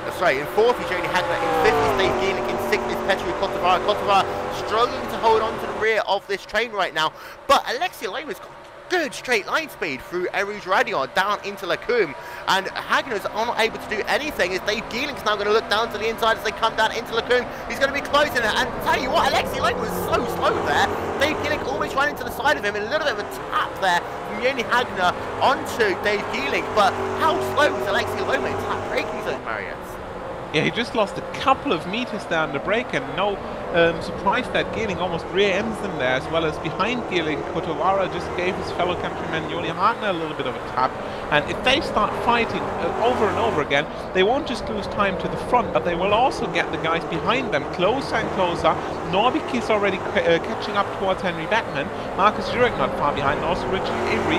in 4th is Yoni Hagner, in 5th is Dave Geeling, in 6th is Petri Cotavara. Cotavara struggling to hold on to the rear of this train right now, but Alexei Loma's got good straight line speed through Erouge Radion down into Lacombe, and Hagner's not able to do anything as Dave Geeling's now going to look down to the inside as they come down into Lacombe. He's going to be closing it, and tell you what, Alexei Loma was so slow there. Dave Geeling almost ran into the side of him, and a little bit of a tap there from Yoni Hagner onto Dave Geeling, but how slow was Alexei Loma into that braking zone, Marius? Yeah, he just lost a couple of meters there on the brake, and no surprise that Geeling almost rear-ends them there, as well as behind Geeling, Cotavara just gave his fellow countryman Yoni Hagner a little bit of a tap. And if they start fighting over and over again, they won't just lose time to the front, but they will also get the guys behind them closer and closer. Norby Kiss already catching up towards Henry Backman, Marcus Girac not far behind, and also Richard Avery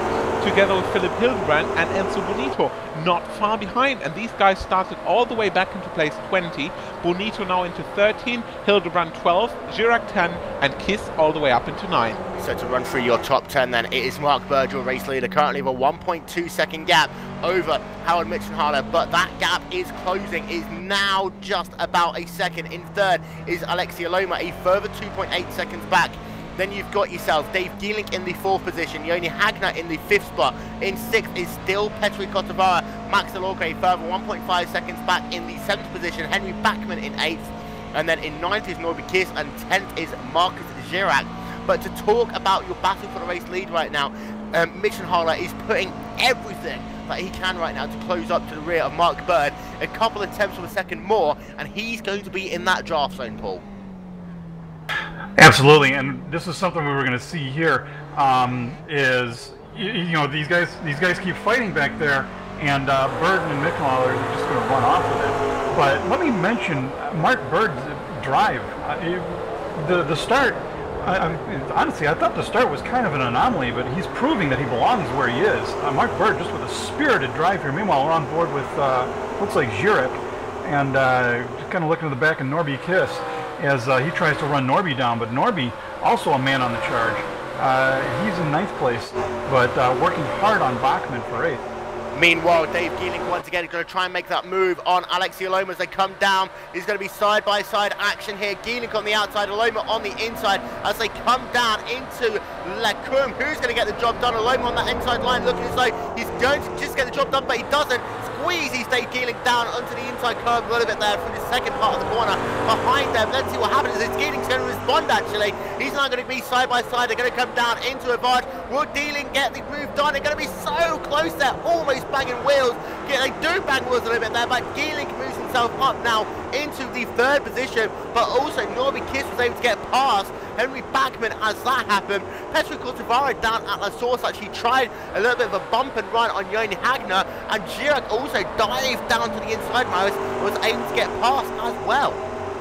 together with Philip Hildebrand and Enzo Bonito not far behind. And these guys started all the way back into place 20, Bonito now into 13, Hildebrand 12, Girac 10, and Kiss all the way up into 9. So to run through your top 10 then, it is Mark Bird, your race leader, currently with a 1.2 second gap over Howard Michenthaler, but that gap is closing, is now just about a second. In 3rd is Alexei Loma, a further 2.8 seconds back. Then you've got yourself Dave Geeling in the 4th position, Yoni Hagner in the 5th spot. In 6th is still Petri Cotavara, Max Delorco a further 1.5 seconds back in the 7th position, Henry Backman in 8th. And then in 9th is Norby Kiss, and 10th is Marcus Girac. But to talk about your battle for the race lead right now, Michenthaler is putting everything that he can right now to close up to the rear of Mark Bird. A couple of tenths of a second more, and he's going to be in that draft zone, Paul. Absolutely, and this is something we were going to see here. Is you know, these guys keep fighting back there, and Bird and Michenthaler are just going to run off with it. But let me mention Mark Bird's drive. The start. Honestly, I thought the start was kind of an anomaly, but he's proving that he belongs where he is. Mark Bird just with a spirited drive here. Meanwhile, we're on board with looks like Girac, and just kind of looking to the back of Norby Kiss as he tries to run Norby down, but Norby also a man on the charge. He's in 9th place, but working hard on Bachman for 8th. Meanwhile, Dave Geeling once again is going to try and make that move on Alexi Aloma as they come down. It's going to be side-by-side action here. Geeling on the outside, Aloma on the inside as they come down into Lecum. Who's going to get the job done? Aloma on that inside line looking as though he's going to just get the job done, but he doesn't. Squeezy Dave Geeling down onto the inside curve a little bit there from the second part of the corner. Behind them, let's see what happens. It's Geeling's going to respond actually. He's not going to be side-by-side. They're going to come down into a barge. Will Geeling get the move done? They're going to be so close there, almost banging wheels. Yeah, they do bang wheels a little bit there, but Geeling moves himself up now into the third position, but also Norby Kiss was able to get past Henry Backman as that happened. Petro Cortavaro down at La Source actually tried a little bit of a bump and run on Yoni Hagner, and Girac also dived down to the inside mouse, was able to get past as well.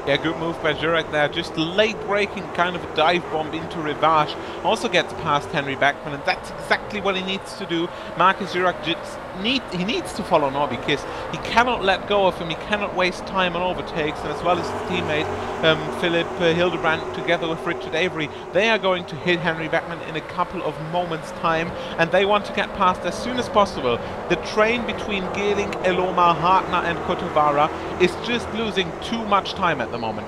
Yeah, good move by Girac there, just late braking, kind of a dive bomb into Rivage. Also gets past Henry Backman, and that's exactly what he needs to do. Marcus Girac just he needs to follow Norby Kiss. He cannot let go of him, he cannot waste time on overtakes, and as well as his teammate Philip Hildebrand together with Richard Avery, they are going to hit Henry Backman in a couple of moments time, and they want to get past as soon as possible. The train between Geeling, Eloma, Hartner and Kotavara is just losing too much time at the moment.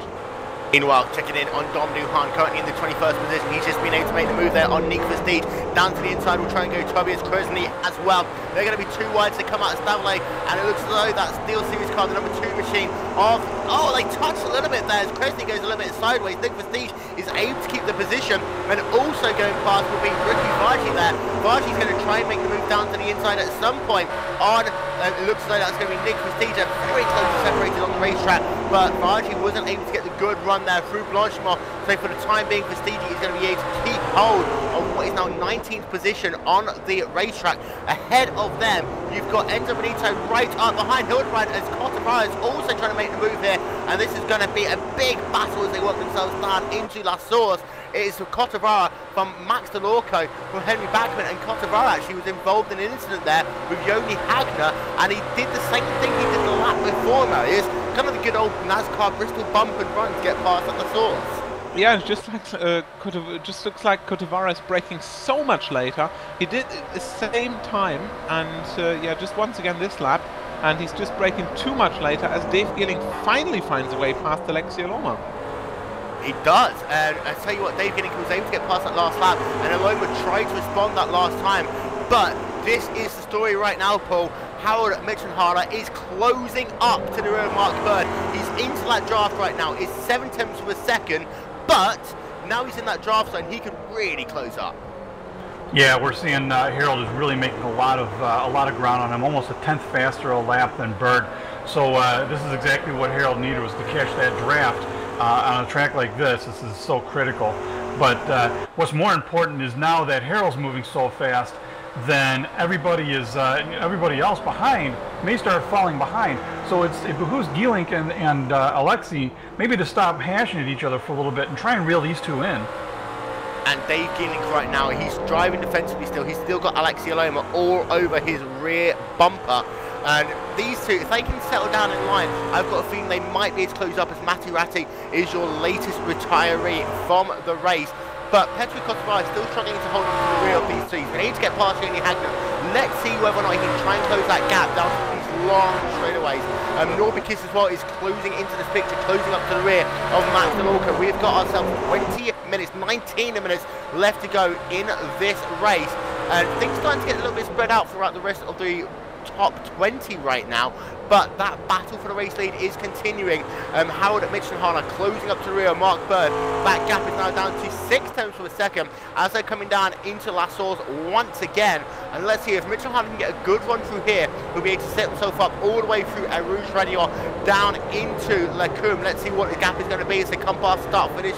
Meanwhile, checking in on Dom Duhan, currently in the 21st position. He's just been able to make the move there on Nick Vestige. Down to the inside, we'll try and go Tobias Krosny as well. They're going to be two wides to come out of Stavley, and it looks as though that Steel Series car, the number 2 machine of... Oh, they touched a little bit there as Krosny goes a little bit sideways. Nick Vestige is able to keep the position, and also going past will be Ricky Vargi there. Vargi's going to try and make the move down to the inside at some point on... it looks like that's going to be Nick Vestige, very closely separated on the racetrack, but Vargi wasn't able to get the good run there through Blanchimont, so for the time being Vestige is going to be able to keep hold of what is now 19th position on the racetrack. Ahead of them you've got Enzo Benito right up behind Hildebrand as Cotavara is also trying to make the move here, and this is going to be a big battle as they work themselves down into La Source. It is Cotavara from Max DeLorco from Henry Backman, and Cotavara actually was involved in an incident there with Yoni Hagner, and he did the same thing he did the lap before now. It's kind of the good old NASCAR Bristol bump and run to get past at the source. Yeah, it just just looks like Kotavara is braking so much later. He did it at the same time, and yeah, just once again this lap, and he's just braking too much later as Dave Geeling finally finds a way past Alexi Aloma. He does, and I tell you what, Dave Geeling was able to get past that last lap, and Aloma tried to respond that last time, but this is the story right now, Paul. Harold Mitchenharder is closing up to the rear of Mark Bird. He's into that draft right now. It's 7/10 of a second, but now he's in that draft zone, he can really close up. Yeah, we're seeing Harold is really making a lot of ground on him, almost a 10th faster a lap than Bird. So this is exactly what Harold needed, was to catch that draft on a track like this. This is so critical. But what's more important is now that Harold's moving so fast, then everybody else behind may start falling behind. So it behooves Geeling and Alexi maybe to stop hashing at each other for a little bit and try and reel these two in. And Dave Geeling right now, he's driving defensively still. He's still got Alexi Aloma all over his rear bumper. And these two, if they can settle down in line, I've got a feeling they might be able to close up, as Matti Ratti is your latest retiree from the race. But Petru Kotavara is still struggling to hold on to the rear of these two. He's going to need to get past Yoni Hagner. Let's see whether or not he can try and close that gap down to these long straightaways. Norby Kiss as well is closing into this picture, closing up to the rear of Max DeLorca. We've got ourselves 20 minutes, 19 minutes left to go in this race. And things are starting to get a little bit spread out throughout the rest of the top 20 right now, but that battle for the race lead is continuing. Howard at Mitchenharder closing up to the rear of Mark Bird. That gap is now down to 0.6 of a second as they're coming down into La Source once again. And let's see if Mitchenharder can get a good run through here. He'll be able to set himself up all the way through Rouge Radio down into Lecum. Let's see what the gap is going to be as they come past start finish.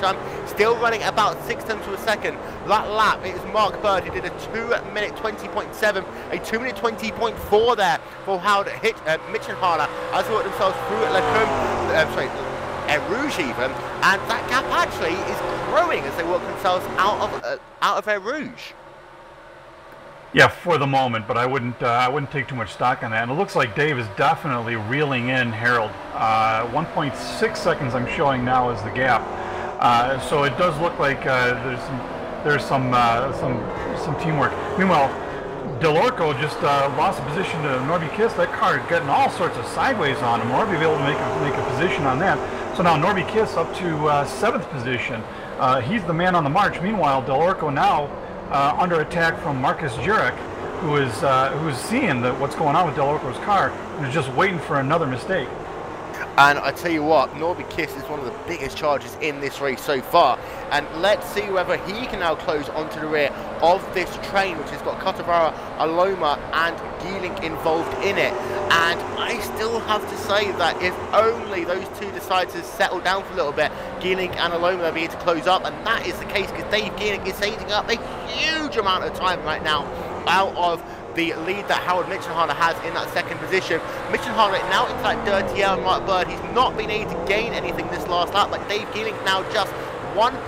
Still running about 0.6 of a second. That lap, it is Mark Bird who did a 2:20.7, a 2:20.4 there for Howard Mitchenharder as they work themselves through Lecum, Rouge even, and that gap actually is growing as they work themselves out of Rouge. Yeah, for the moment, but I wouldn't take too much stock on that. And it looks like Dave is definitely reeling in Harold. 1.6 seconds I'm showing now is the gap. So it does look like there's some teamwork. Meanwhile, Delorco just lost a position to Norby Kiss. That car getting all sorts of sideways on him. Norby able to make a position on that. So now Norby Kiss up to 7th position. He's the man on the march. Meanwhile, Delorco now under attack from Marcus Jurek, who's seeing what's going on with Delorco's car and is just waiting for another mistake. And I tell you what, Norby Kiss is one of the biggest charges in this race so far. And let's see whether he can now close onto the rear of this train, which has got Kotavara, Aloma and Geeling involved in it. And I still have to say that if only those two decide to settle down for a little bit, Geeling and Aloma will be able to close up. And that is the case because Dave Geeling is saving up a huge amount of time right now out of the lead that Howard Mitchenharder has in that 2nd position. Mitchenharder now into that dirty air and Mark Bird. He's not been able to gain anything this last lap, but Dave Geeling now just 1.4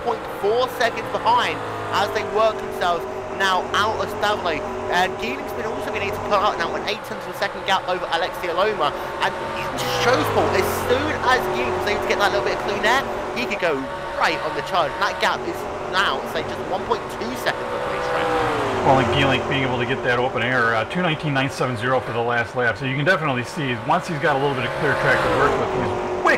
seconds behind as they work themselves now out of Stavro. And Geeling's been also been able to pull out now an 0.8 of a second gap over Alexei Aloma. And it shows Paul, as soon as Geeling was able to get that little bit of clean air, he could go right on the charge. And that gap is now, say, just 1.2 seconds on the racetrack. Well, and Geeling being able to get that open air, 2:19.970 for the last lap. So you can definitely see, once he's got a little bit of clear track to work with,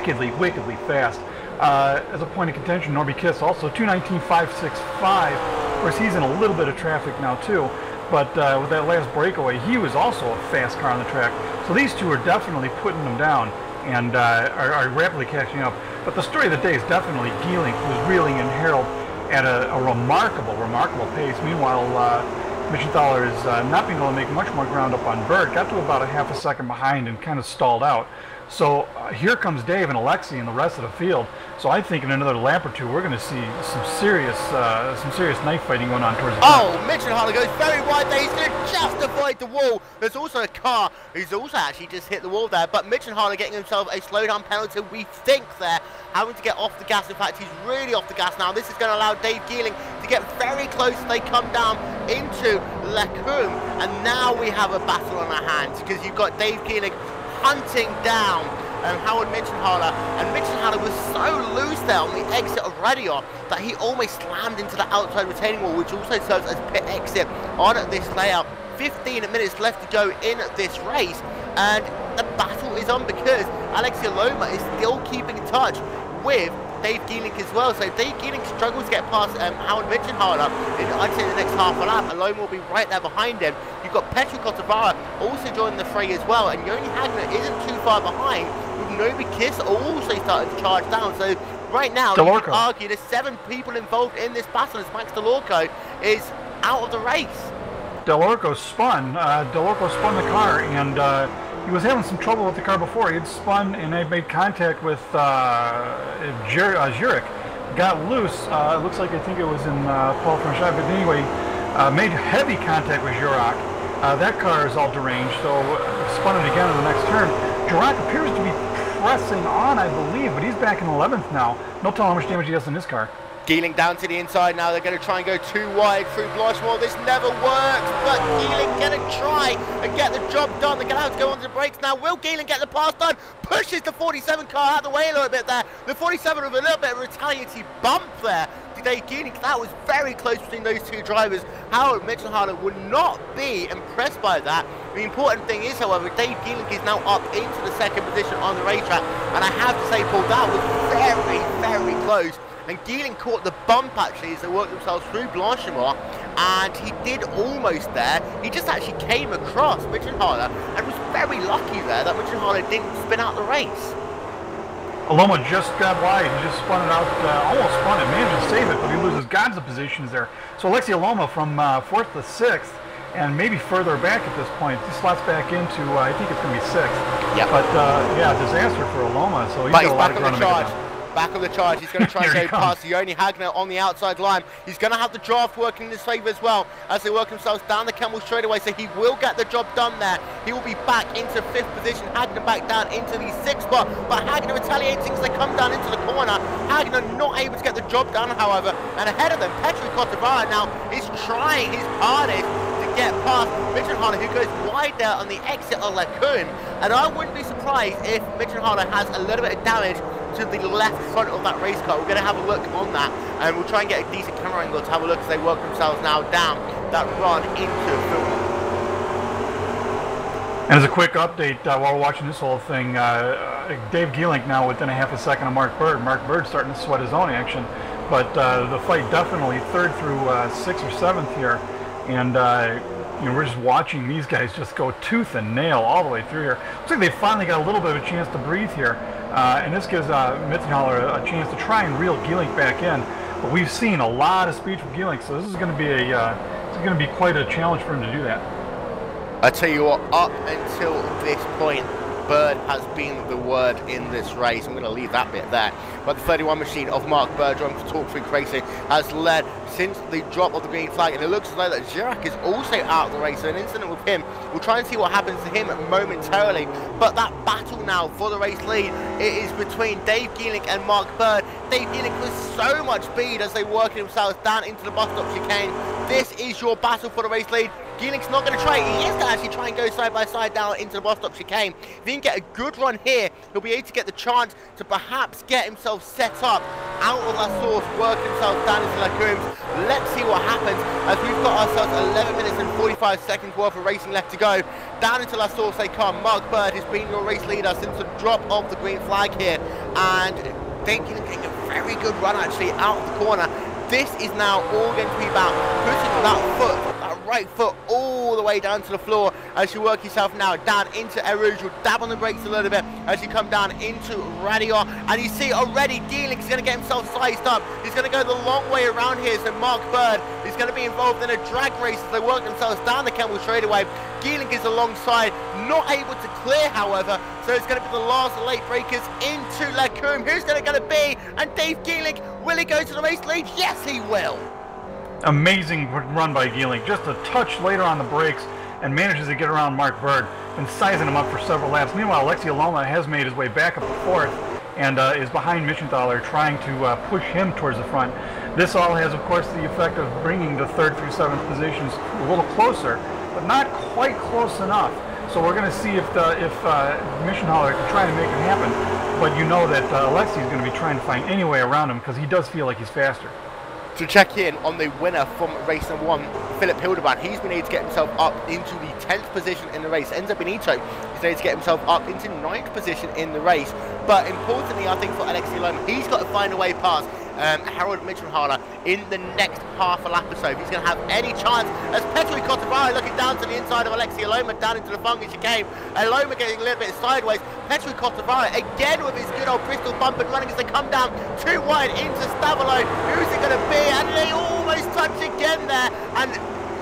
he's wickedly fast. As a point of contention, Norby Kiss also 2:19.565. Of course, he's in a little bit of traffic now too. But with that last breakaway, he was also a fast car on the track. So these two are definitely putting them down and are rapidly catching up. But the story of the day is definitely Geeling, who's reeling in Harold at a remarkable pace. Meanwhile, Michenthaler is not being able to make much more ground up on Bird. Got to about a half a second behind and kind of stalled out. So here comes Dave and Alexei and the rest of the field. So I think in another lap or two, we're going to see some serious knife fighting going on towards the front. Oh, Mitchenharder goes very wide there. He's going to just avoid the wall. There's also a car who's also actually just hit the wall there. But Mitchenharder getting himself a slowdown penalty, we think there. Having to get off the gas. In fact, he's really off the gas now. This is going to allow Dave Geeling to get very close as they come down into Lacombe. And now we have a battle on our hands because you've got Dave Geeling hunting down Howard Mitchenharder, and Mitchenharder was so loose there on the exit of Radion that he almost slammed into the outside retaining wall, which also serves as pit exit on this layout. 15 minutes left to go in this race, and the battle is on because Alexei Aloma is still keeping in touch with Dave Geeling as well. So Dave Geeling struggles to get past Howard Mitchenharder in, I'd say, the next half a lap. Aloma will be right there behind him. You've got Petru Kotavara also joining the fray as well, and Yoni Hagner isn't too far behind, with Norby Kiss also starting to charge down. So right now, you can argue there's 7 people involved in this battle as Max Delorco is out of the race. Delorco spun the car, and he was having some trouble with the car before. He had spun and had made contact with Jurek. Got loose. It looks like, I think it was in Paul Franchard, but anyway, made heavy contact with Jurek. That car is all deranged, so spun it again in the next turn. Jurek appears to be pressing on, I believe, but he's back in 11th now. No telling how much damage he has in this car. Geeling down to the inside now. They're going to try and go too wide through Blanchemont. This never works, but Geeling going to try and get the job done. They're going to have to go onto the brakes now. Will Geeling get the pass done? Pushes the 47 car out of the way a little bit there. The 47 with a little bit of a retaliatory bump there to Dave Geeling. That was very close between those two drivers. Howard Mitchenharder would not be impressed by that. The important thing is, however, Dave Geeling is now up into the 2nd position on the racetrack. And I have to say, Paul, that was very close. And Geeling caught the bump actually as they worked themselves through Blanchemont, and he did almost there. He just actually came across Mitchenharder and was very lucky there that Mitchenharder didn't spin out the race. Aloma just got wide. He just spun it out, almost spun it, managed to save it, but he loses gobs of positions there. So Alexei Aloma from 4th to 6th, and maybe further back at this point. He slots back into, I think it's going to be 6th. Yeah. But yeah, disaster for Aloma. So he's got a lot of ground to make it down. Back on the charge, he's going to try and go past Yoni Hagner on the outside line. He's going to have the draft working in his favour as well as they work themselves down the Kemmel straightaway, so he will get the job done there. He will be back into 5th position, Hagner back down into the 6th spot, but Hagner retaliating as they come down into the corner. Hagner not able to get the job done, however, and ahead of them, Petru Kotavara now is trying his hardest to get past Mitchenharder, who goes wide there on the exit of Lacombe, and I wouldn't be surprised if Mitchenharder has a little bit of damage to the left front of that race car. We're going to have a look on that, and we'll try and get a decent camera angle to have a look as they work themselves now down that run into Fulham. And as a quick update, while we're watching this whole thing, Dave Geelink now within a half a second of Mark Bird. Mark Bird starting to sweat his own action, but the fight definitely 3rd through 6th or 7th here, and you know, we're just watching these guys just go tooth and nail all the way through here. Looks like they finally got a little bit of a chance to breathe here, and this gives Mitzenhaller a chance to try and reel Geelink back in. But we've seen a lot of speed from Geelink, so this is going to be quite a challenge for him to do that. I tell you what, up until this point, Bird has been the word in this race. I'm going to leave that bit there. But the 31 machine of Mark Bird, driving for Talk 3 Racing, has led since the drop of the green flag. And it looks as though that Girac is also out of the race. So an incident with him, we'll try and see what happens to him momentarily. But that battle now for the race lead, it is between Dave Geelink and Mark Bird. Dave Geelink with so much speed as they work themselves down into the bus stop chicane. This is your battle for the race lead. Geelink's not going to try. He is going to actually try and go side by side down into the bus stop chicane. If he can get a good run here, he'll be able to get the chance to perhaps get himself set up out of that source, work himself down into Lacombe's. Let's see what happens as we've got ourselves 11 minutes and 45 seconds worth of racing left to go. Down into La Source they come. Mark Bird has been your race leader since the drop of the green flag here. And Dave Geelink getting a very good run actually out of the corner. This is now all going to be about putting that foot, that right foot, all the way down to the floor as you work yourself now down into Erouge. You'll dab on the brakes a little bit as you come down into Radior. And you see already Geelink is going to get himself sized up. He's going to go the long way around here. So Mark Bird is going to be involved in a drag race as they work themselves down the Kemble straightaway. Geelink is alongside, not able to clear, however. So it's going to be the last late breakers into Lacombe. Who's going to be? And Dave Geelink, will he go to the race lead? Yes, he will. Amazing run by Geelink. Just a touch later on the brakes and manages to get around Mark Bird and sizing him up for several laps. Meanwhile, Alexi Aloma has made his way back up to 4th and is behind Michenthaler, trying to push him towards the front. This all has, of course, the effect of bringing the 3rd through 7th positions a little closer, but not quite close enough. So we're going to see if Michenthaler can try to make it happen. But you know that Alexi is going to be trying to find any way around him because he does feel like he's faster. To check in on the winner from race number 1, Philip Hildebrand, he's been able to get himself up into the 10th position in the race. Enzo Benito is able to get himself up into 9th position in the race. But importantly, I think for Alexi Loma, he's got to find a way past Harold Mitchenhaler in the next half a lap or so. If he's going to have any chance, as Petri Cottabari looking down to the inside of Alexi Aloma, down into the funky chicane. Aloma getting a little bit sideways. Petri Cottabari again with his good old Bristol bump and running as they come down too wide into Stavolo. Who's it going to be? And they almost touch again there. And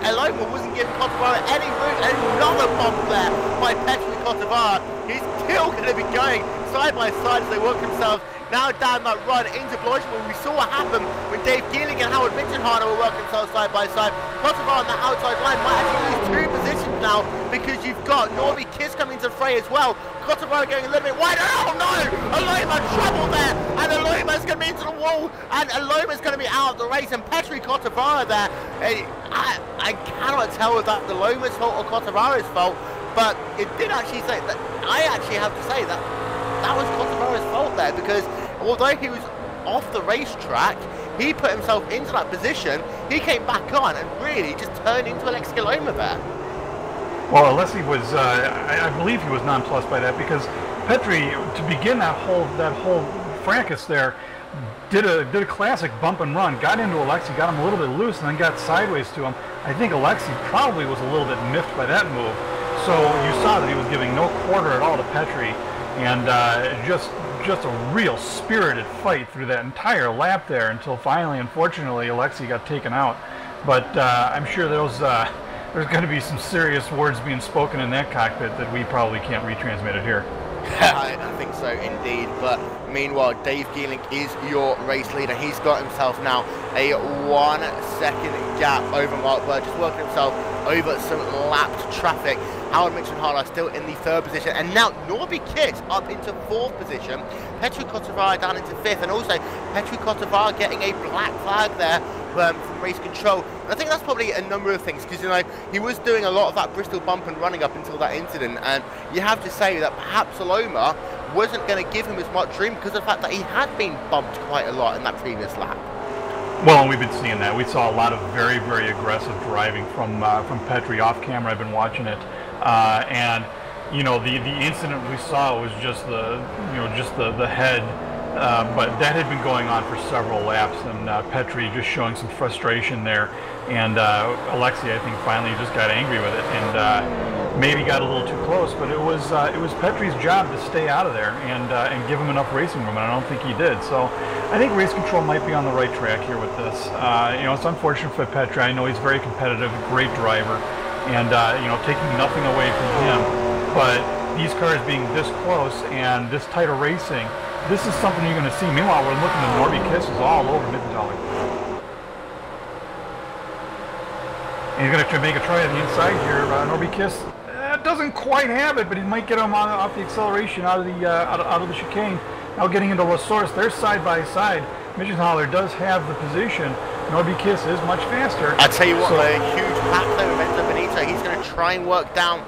Aloma wasn't giving Cottabari any room. Another bump there by Petri Cottabari. He's still going to be going side by side as they work themselves now down that run into Blochman. We saw what happened when Dave Geelink and Howard Mitchenhaler were working themselves side by side. Cottabari on the outside line might actually lose 2 positions now because you've got Norby Kiss coming into the fray as well. Cottabari going a little bit wide. Oh no! Aloma trouble there, and Aloma's going to be into the wall, and Aloma's going to be out of the race, and Petri Cottabari there. I cannot tell if that's Aloma's fault or Cottabari's fault, but it did actually say that. I actually have to say that that was Cottabari's fault there, because although he was off the racetrack, he put himself into that position. He came back on and really just turned into Alexi Aloma there. Well, Alessi was, I believe he was nonplussed by that, because Petri, to begin that whole fracas there, did a classic bump and run, got into Alexi, got him a little bit loose, and then got sideways to him. I think Alexi probably was a little bit miffed by that move. So you saw that he was giving no quarter at all to Petri, and just a real spirited fight through that entire lap there until finally, unfortunately, Alexi got taken out. But I'm sure there's going to be some serious words being spoken in that cockpit that we probably can't retransmit it here. I think so indeed, but meanwhile Dave Geelink is your race leader. He's got himself now a 1 second gap over Mark Bird, just working himself over some lapped traffic. Howard Mitchenhaler still in the 3rd position, and now Norby Kitts up into 4th position. Petri Cottabari down into 5th, and also Petri Cottabari getting a black flag there from race control. And I think that's probably a number of things, because, you know, he was doing a lot of that Bristol bump and running up until that incident, and you have to say that perhaps Aloma wasn't going to give him as much room because of the fact that he had been bumped quite a lot in that previous lap. Well, we've been seeing that. We saw a lot of very, very aggressive driving from Petri off camera. I've been watching it, and you know, the incident we saw was just the head, but that had been going on for several laps, and Petri just showing some frustration there, and Alexei, I think, finally just got angry with it, and maybe got a little too close, but it was Petri's job to stay out of there and give him enough racing room, and I don't think he did. So I think race control might be on the right track here with this. You know, it's unfortunate for Petri. I know he's very competitive, great driver, and you know, taking nothing away from him, but these cars being this close and this tight of racing, this is something you're going to see. Meanwhile, we're looking at Norby Kisses all over Mittenthaler. And he's going to make a try on the inside here. Norby Kiss doesn't quite have it, but he might get him off the acceleration out of the chicane. Now getting into La Source, they're side by side. Mittenthaler does have the position. Norby Kiss is much faster. I tell you what, a huge pack though with Enzo Benito. He's going to try and work down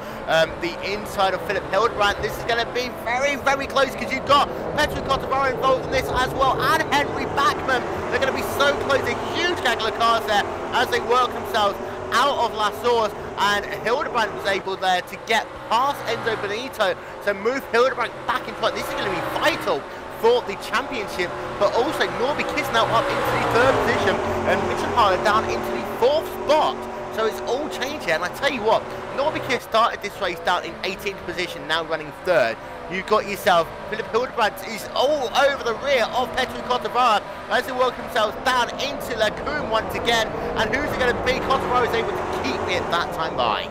the inside of Philip Hildebrandt. This is going to be very, very close because you've got Petri Cottovaro involved in this as well, and Henry Bachmann. They're going to be so close, a huge gaggle of cars there as they work themselves out of La Source, and Hildebrandt was able there to get past Enzo Benito to move Hildebrandt back in front. This is going to be vital for the championship, but also Norby Kiss now up into the 3rd position and Mittenthaler down into the 4th spot. So it's all changed here, and I tell you what, Norby Kiss started this race down in 18th position, now running 3rd. You've got yourself, Philip Hildebrandt is all over the rear of Petri Cottovaro as they work themselves down into Lacoum once again, and who's it going to be? Cottovaro is able to keep it that time by.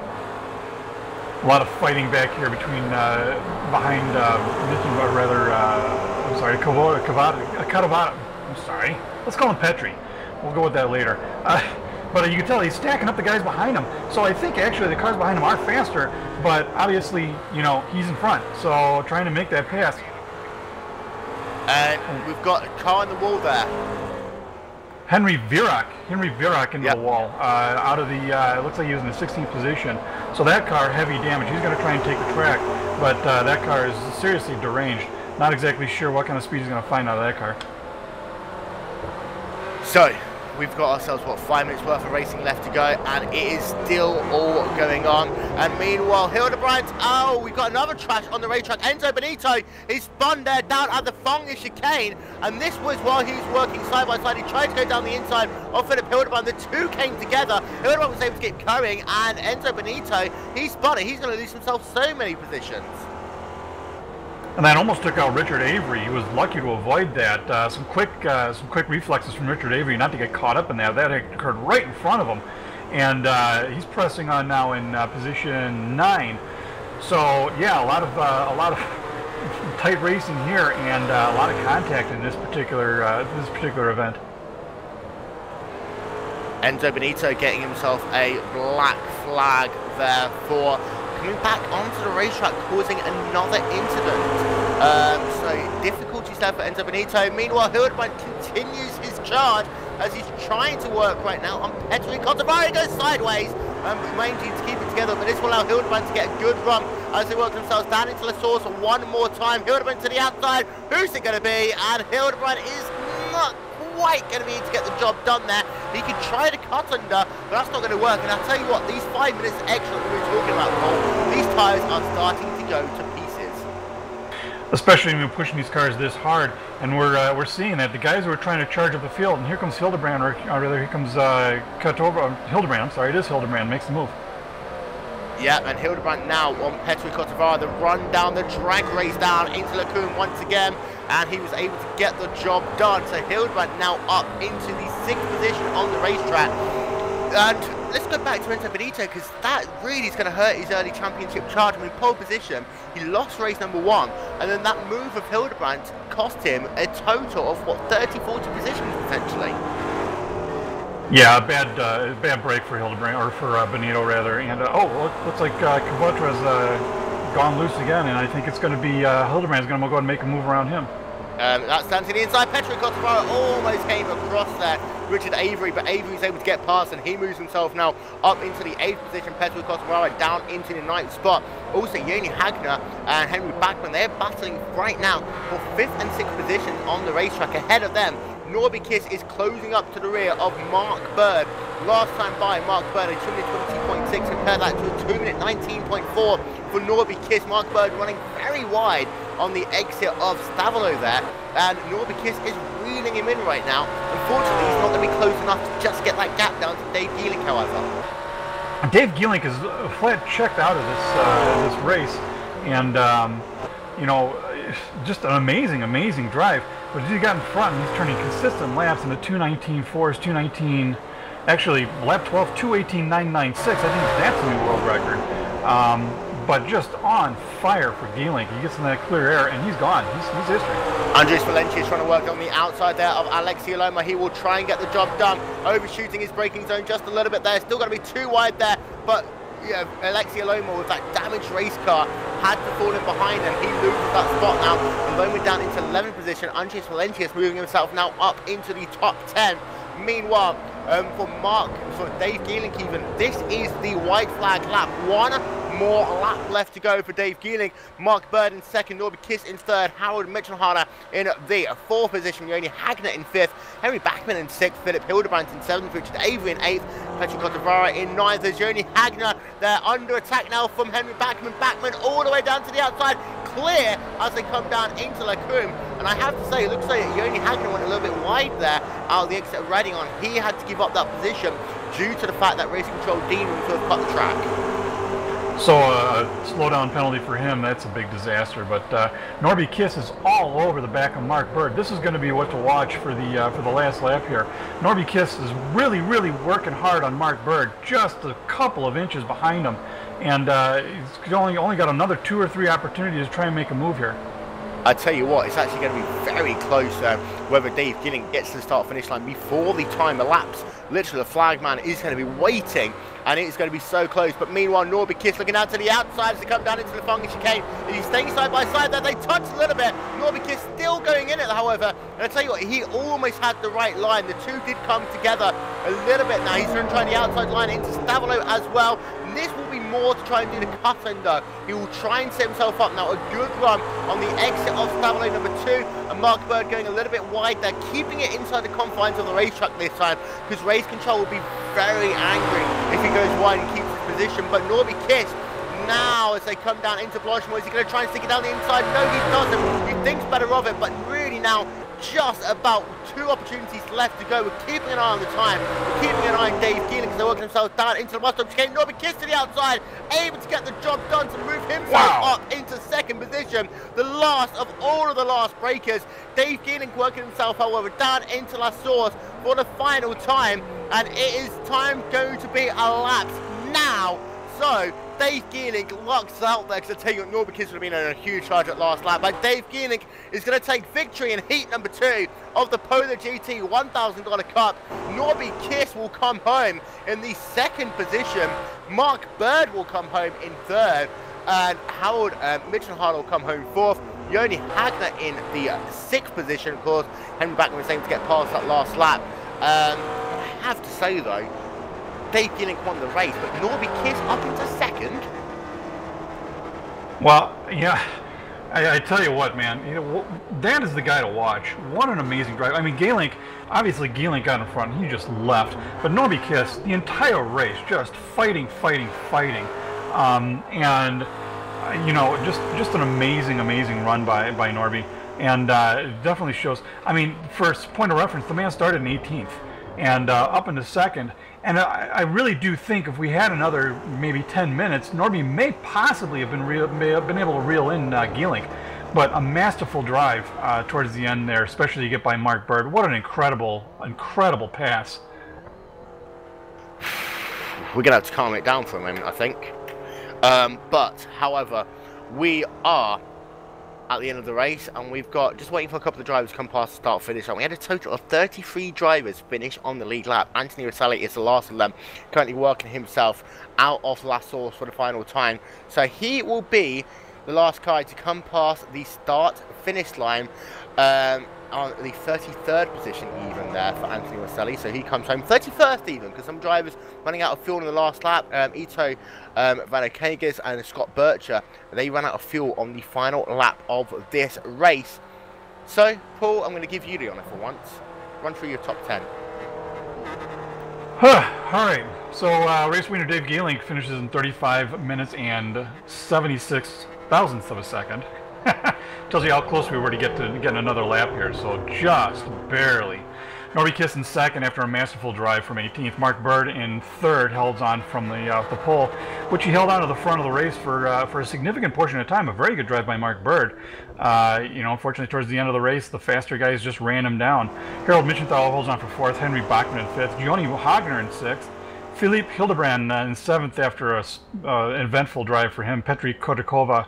A lot of fighting back here between behind I'm sorry, Cottovaro. I'm sorry. Let's call him Petri. We'll go with that later. But you can tell he's stacking up the guys behind him. So I think actually the cars behind him are faster, but obviously, you know, he's in front. So trying to make that pass. And we've got a car on the wall there. Henry Virak into the wall, out of the, it looks like he was in the 16th position. So that car, heavy damage. He's going to try and take the track, but that car is seriously deranged. Not exactly sure what kind of speed he's going to find out of that car. So, we've got ourselves, what, 5 minutes worth of racing left to go, and it is still all going on. And meanwhile, Hildebrandt, oh, we've got another crash on the racetrack. Enzo Benito is spun there down at the Fonga chicane, and this was while he was working side by side. He tried to go down the inside of Philip Hildebrandt. The two came together. Hildebrandt was able to get going, and Enzo Benito, he spun it. He's going to lose himself so many positions. And that almost took out Richard Avery. He was lucky to avoid that. Some quick reflexes from Richard Avery not to get caught up in that. That occurred right in front of him, and he's pressing on now in position 9. So yeah, a lot of tight racing here, and a lot of contact in this particular event. Enzo Benito getting himself a black flag there for coming back onto the racetrack, causing another incident. So difficulties there for Enzo Benito. Meanwhile, Hildebrandt continues his charge as he's trying to work right now on Petri Cottovaro. He goes sideways, managing to keep it together, but this will allow Hildebrandt to get a good run as they work themselves down into the source one more time. Hildebrandt to the outside. Who's it going to be? And Hildebrandt is not quite going to be able to get the job done there. He can try to cut under, but that's not going to work. And I'll tell you what, these 5 minutes extra that we were talking about, Paul, these tyres are starting to go to pieces. Especially when we're pushing these cars this hard, and we're seeing that the guys who are trying to charge up the field, and here comes Hildebrandt, or rather here comes Hildebrandt. I'm sorry, it is Hildebrandt makes the move. Yeah, and Hildebrandt now on Petri Cottovaro, the run down, the drag race down into Lacoum once again, and he was able to get the job done. So Hildebrandt now up into the 6th position on the racetrack. And let's go back to Enzo Benito, because that really is going to hurt his early championship charge. I mean, pole position, he lost race number 1, and then that move of Hildebrandt cost him a total of, what, 30-40 positions potentially. Yeah, a bad break for Hildebrandt, or for Benito rather. And looks like Kavatra's gone loose again, and I think it's going to be Hildebrandt's going to go ahead and make a move around him. That's down to the inside. Petri Cottovaro almost came across there, Richard Avery, but Avery's able to get past, and he moves himself now up into the 8th position. Petri Cottovaro down into the 9th spot. Also, Joni Hagner and Henry Bachmann, they're battling right now for 5th and 6th position on the racetrack. Ahead of them, Norby Kiss is closing up to the rear of Mark Bird. Last time by, Mark Bird a 2 minute 22.6, compare that to a 2 minute 19.4 for Norby Kiss. Mark Bird running very wide on the exit of Stavolo there, and Norby Kiss is reeling him in right now. Unfortunately, he's not going to be close enough to just get that gap down to Dave Geelink, however. Dave Geelink is flat checked out of this race, and you know, just an amazing drive. But he got in front, and he's turning consistent laps in the 2:19.4s, 2:19, actually lap 12, 2:18.996. I think that's a new world record. But just on fire for Geelink. He gets in that clear air, and he's gone. He's history. Andres Valencia is trying to work on the outside there of Alexi Aloma. He will try and get the job done, overshooting his braking zone just a little bit there. Still going to be too wide there, but yeah, Alexi Aloma with that damaged race car had to fall in behind him. He loses that spot now, and then we're down into 11th position. Andres Valencia is moving himself now up into the top 10. Meanwhile, for Dave Geelink even, this is the white flag lap. One more lap left to go for Dave Geelink. Mark Bird in second, Norby Kiss in third, Harold Mitchelharder in the fourth position, Yoni Hagner in fifth, Henry Backman in sixth, Philip Hildebrandt in seventh, Richard Avery in eighth, Patrick Cotavara in ninth. There's Yoni Hagner. They're under attack now from Henry Backman. Backman all the way down to the outside, clear as they come down into Lacombe. And I have to say, it looks like Yoni Hagner went a little bit wide there out of the exit of Reading on. He had to give up that position due to the fact that Race Control Dean was to have cut the track. So slowdown penalty for him, that's a big disaster. But Norby Kiss is all over the back of Mark Bird. This is going to be what to watch for the last lap here. Norby Kiss is really working hard on Mark Bird, just a couple of inches behind him. And he's only got another 2 or 3 opportunities to try and make a move here. I tell you what, it's actually going to be very close whether Dave Geelink gets to the start-finish line before the time elapses. Literally, the flag man is going to be waiting, and it's going to be so close. But meanwhile, Norby Kiss looking out to the outside as they come down into the Funky chicane. He's staying side by side there. They touch a little bit. Norby Kiss still going in it, however. And I tell you what, he almost had the right line. The two did come together a little bit now. He's going to try the outside line into Stavolo as well. And this will be more to try and do the cut-in though. He will try and set himself up now. A good run on the exit of Stavolo number 2. And Mark Bird going a little bit wide there, keeping it inside the confines of the racetrack this time, because Race Control will be very angry if he goes wide and keeps his position. But Norby Kiss now, as they come down into Blanchimont, is he going to try and stick it down the inside? No, he doesn't. He thinks better of it, but really now just about 2 opportunities left to go. We're keeping an eye on the time. We're keeping an eye on Dave Geelink as they're working themselves down into the Mustang chicane. Norby Kiss to the outside, able to get the job done to move himself up into second position. The last of all of the last breakers. Dave Geelink working himself, however, down into La Source for the final time. And it is time going to be elapsed now. So Dave Geelink locks out there, because I tell you what, Norby Kiss would have been in a huge charge at last lap. But Dave Geelink is going to take victory in heat number 2 of the PolarGT $1,000 Cup. Norby Kiss will come home in the second position. Mark Bird will come home in third. And Harold Mitchelhardt will come home fourth. Yoni Hagner in the 6th position. Of course, Henry Backman was able to get past that last lap. I have to say though, Dave Geelink won the race, but Norby Kiss up into second. Well, yeah, I tell you what, man, you know, that is the guy to watch. What an amazing drive. I mean, Geelink, obviously Geelink got in front, he just left. But Norby Kiss, the entire race, just fighting. And, you know, just an amazing run by Norby. And it definitely shows. I mean, for point of reference, the man started in 18th and up into second. And I really do think if we had another maybe 10 minutes, Norby may possibly have been able to reel in Geelink. But a masterful drive towards the end there, especially to get by Mark Bird. What an incredible pass. We're going to have to calm it down for a moment, I think. But, however, we are at the end of the race, and we've got just waiting for a couple of drivers to come past the start finish line. We had a total of 33 drivers finish on the lead lap. Anthony Rosselli is the last of them, currently working himself out of La Source for the final time. So he will be the last guy to come past the start finish line on the 33rd position even there for Anthony Rosselli. So he comes home 31st even, because some drivers running out of fuel in the last lap. Ito Vanakagas and Scott Bircher, they ran out of fuel on the final lap of this race. So Paul, I'm going to give you the honour for once. run through your top 10. All right. So race winner Dave Gehling finishes in 35 minutes and 76 thousandths of a second. Tells you how close we were to getting another lap here. So just barely. Norby Kiss in second after a masterful drive from 18th. Mark Bird in third held on from the pole, which he held on to the front of the race for a significant portion of time. A very good drive by Mark Bird. You know, unfortunately, towards the end of the race, the faster guys just ran him down. Harold Michenthal holds on for fourth. Henry Bachmann in fifth. Joni Hagner in sixth. Philippe Hildebrand in seventh after an eventful drive for him. Petri Kodovara.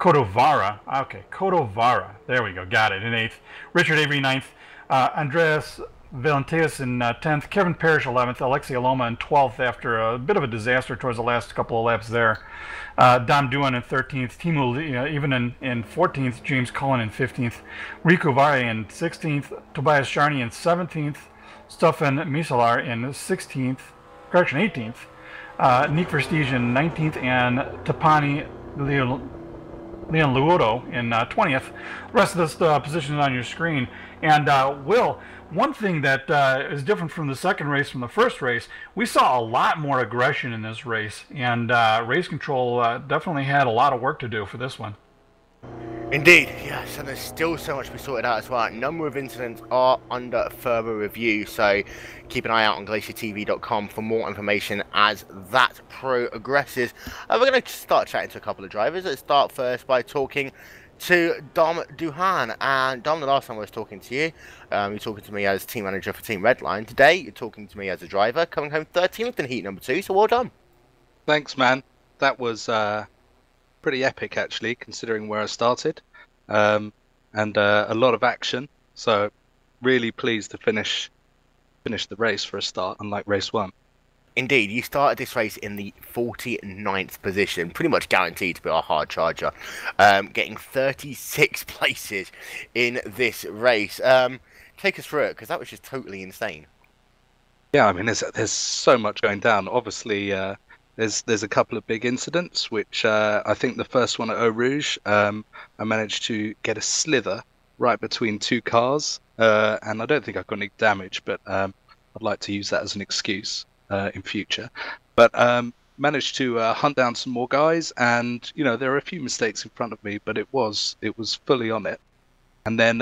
Okay, Kodovara. There we go. Got it. In eighth. Richard Avery ninth. Andreas Valenteus in 10th, Kevin Parrish 11th, Alexei Aloma in 12th after a bit of a disaster towards the last couple of laps there. Dom Duan in 13th, Timo even in 14th, James Cullen in 15th, Riku Vare in 16th, Tobias Sharney in 17th, Stefan Misalar in 16th, correction 18th, Nick Versteege in 19th, and Tapani Leon Luoto in 20th. The rest of this position is on your screen. And Will, one thing that is different from the second race from the first race, we saw a lot more aggression in this race, and race control definitely had a lot of work to do for this one. Indeed, yes, and there's still so much to be sorted out as well. A number of incidents are under further review, so keep an eye out on GlacierTV.com for more information as that progresses. We're going to start chatting to a couple of drivers. Let's start first by talking to Dom Duhan. And Dom, the last time I was talking to you, you're talking to me as team manager for Team Redline. Today, you're talking to me as a driver, coming home 13th in heat number 2, so well done. Thanks, man. That was pretty epic, actually, considering where I started. And a lot of action, so really pleased to finish the race for a start, unlike race 1. Indeed, you started this race in the 49th position, pretty much guaranteed to be our hard charger, getting 36 places in this race. Take us through it, because that was just totally insane. Yeah, I mean, there's so much going down. Obviously, there's a couple of big incidents, which I think the first one at Eau Rouge, I managed to get a slither right between two cars, and I don't think I got any damage, but I'd like to use that as an excuse in future. But managed to hunt down some more guys, and you know, there were a few mistakes in front of me, but it was fully on it. And then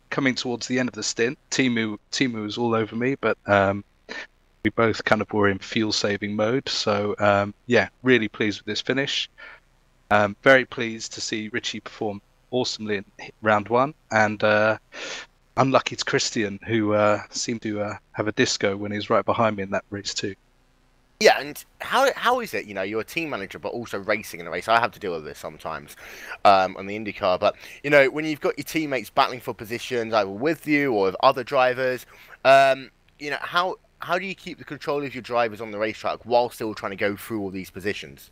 coming towards the end of the stint, Timu was all over me, but we both kind of were in fuel saving mode. So yeah, really pleased with this finish. Very pleased to see Richie perform awesomely in round 1, and unlucky to Christian, who seemed to have a disco when he was right behind me in that race too. Yeah, and how is it, you know, you're a team manager but also racing in a race? I have to deal with this sometimes on the IndyCar, but you know, when you've got your teammates battling for positions either with you or with other drivers, you know, how do you keep the control of your drivers on the racetrack while still trying to go through all these positions?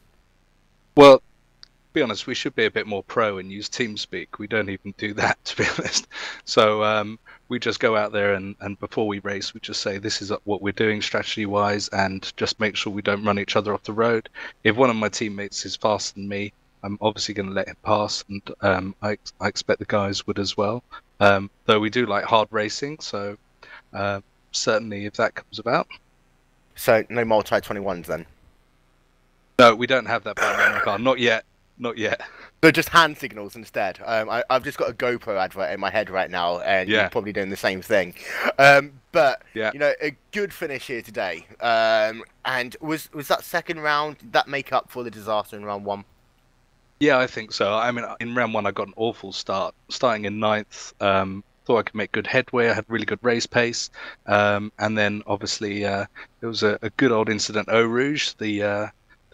Well, to be honest, we should be a bit more pro and use TeamSpeak. We don't even do that, to be honest. So we just go out there and before we race, we just say this is what we're doing strategy-wise, and just make sure we don't run each other off the road. If one of my teammates is faster than me, I'm obviously going to let him pass, and I expect the guys would as well. Though we do like hard racing, so certainly if that comes about. So no multi-21s then? No, we don't have that button in the car. Not yet. Not yet. So just hand signals instead. I've just got a GoPro advert in my head right now, and yeah, you're probably doing the same thing. But yeah, you know, a good finish here today. And was that second round, did that make up for the disaster in round 1? Yeah, I think so. I mean, in round 1, I got an awful start, starting in 9th. Thought I could make good headway. I had really good race pace, and then obviously there was a good old incident, Eau Rouge, the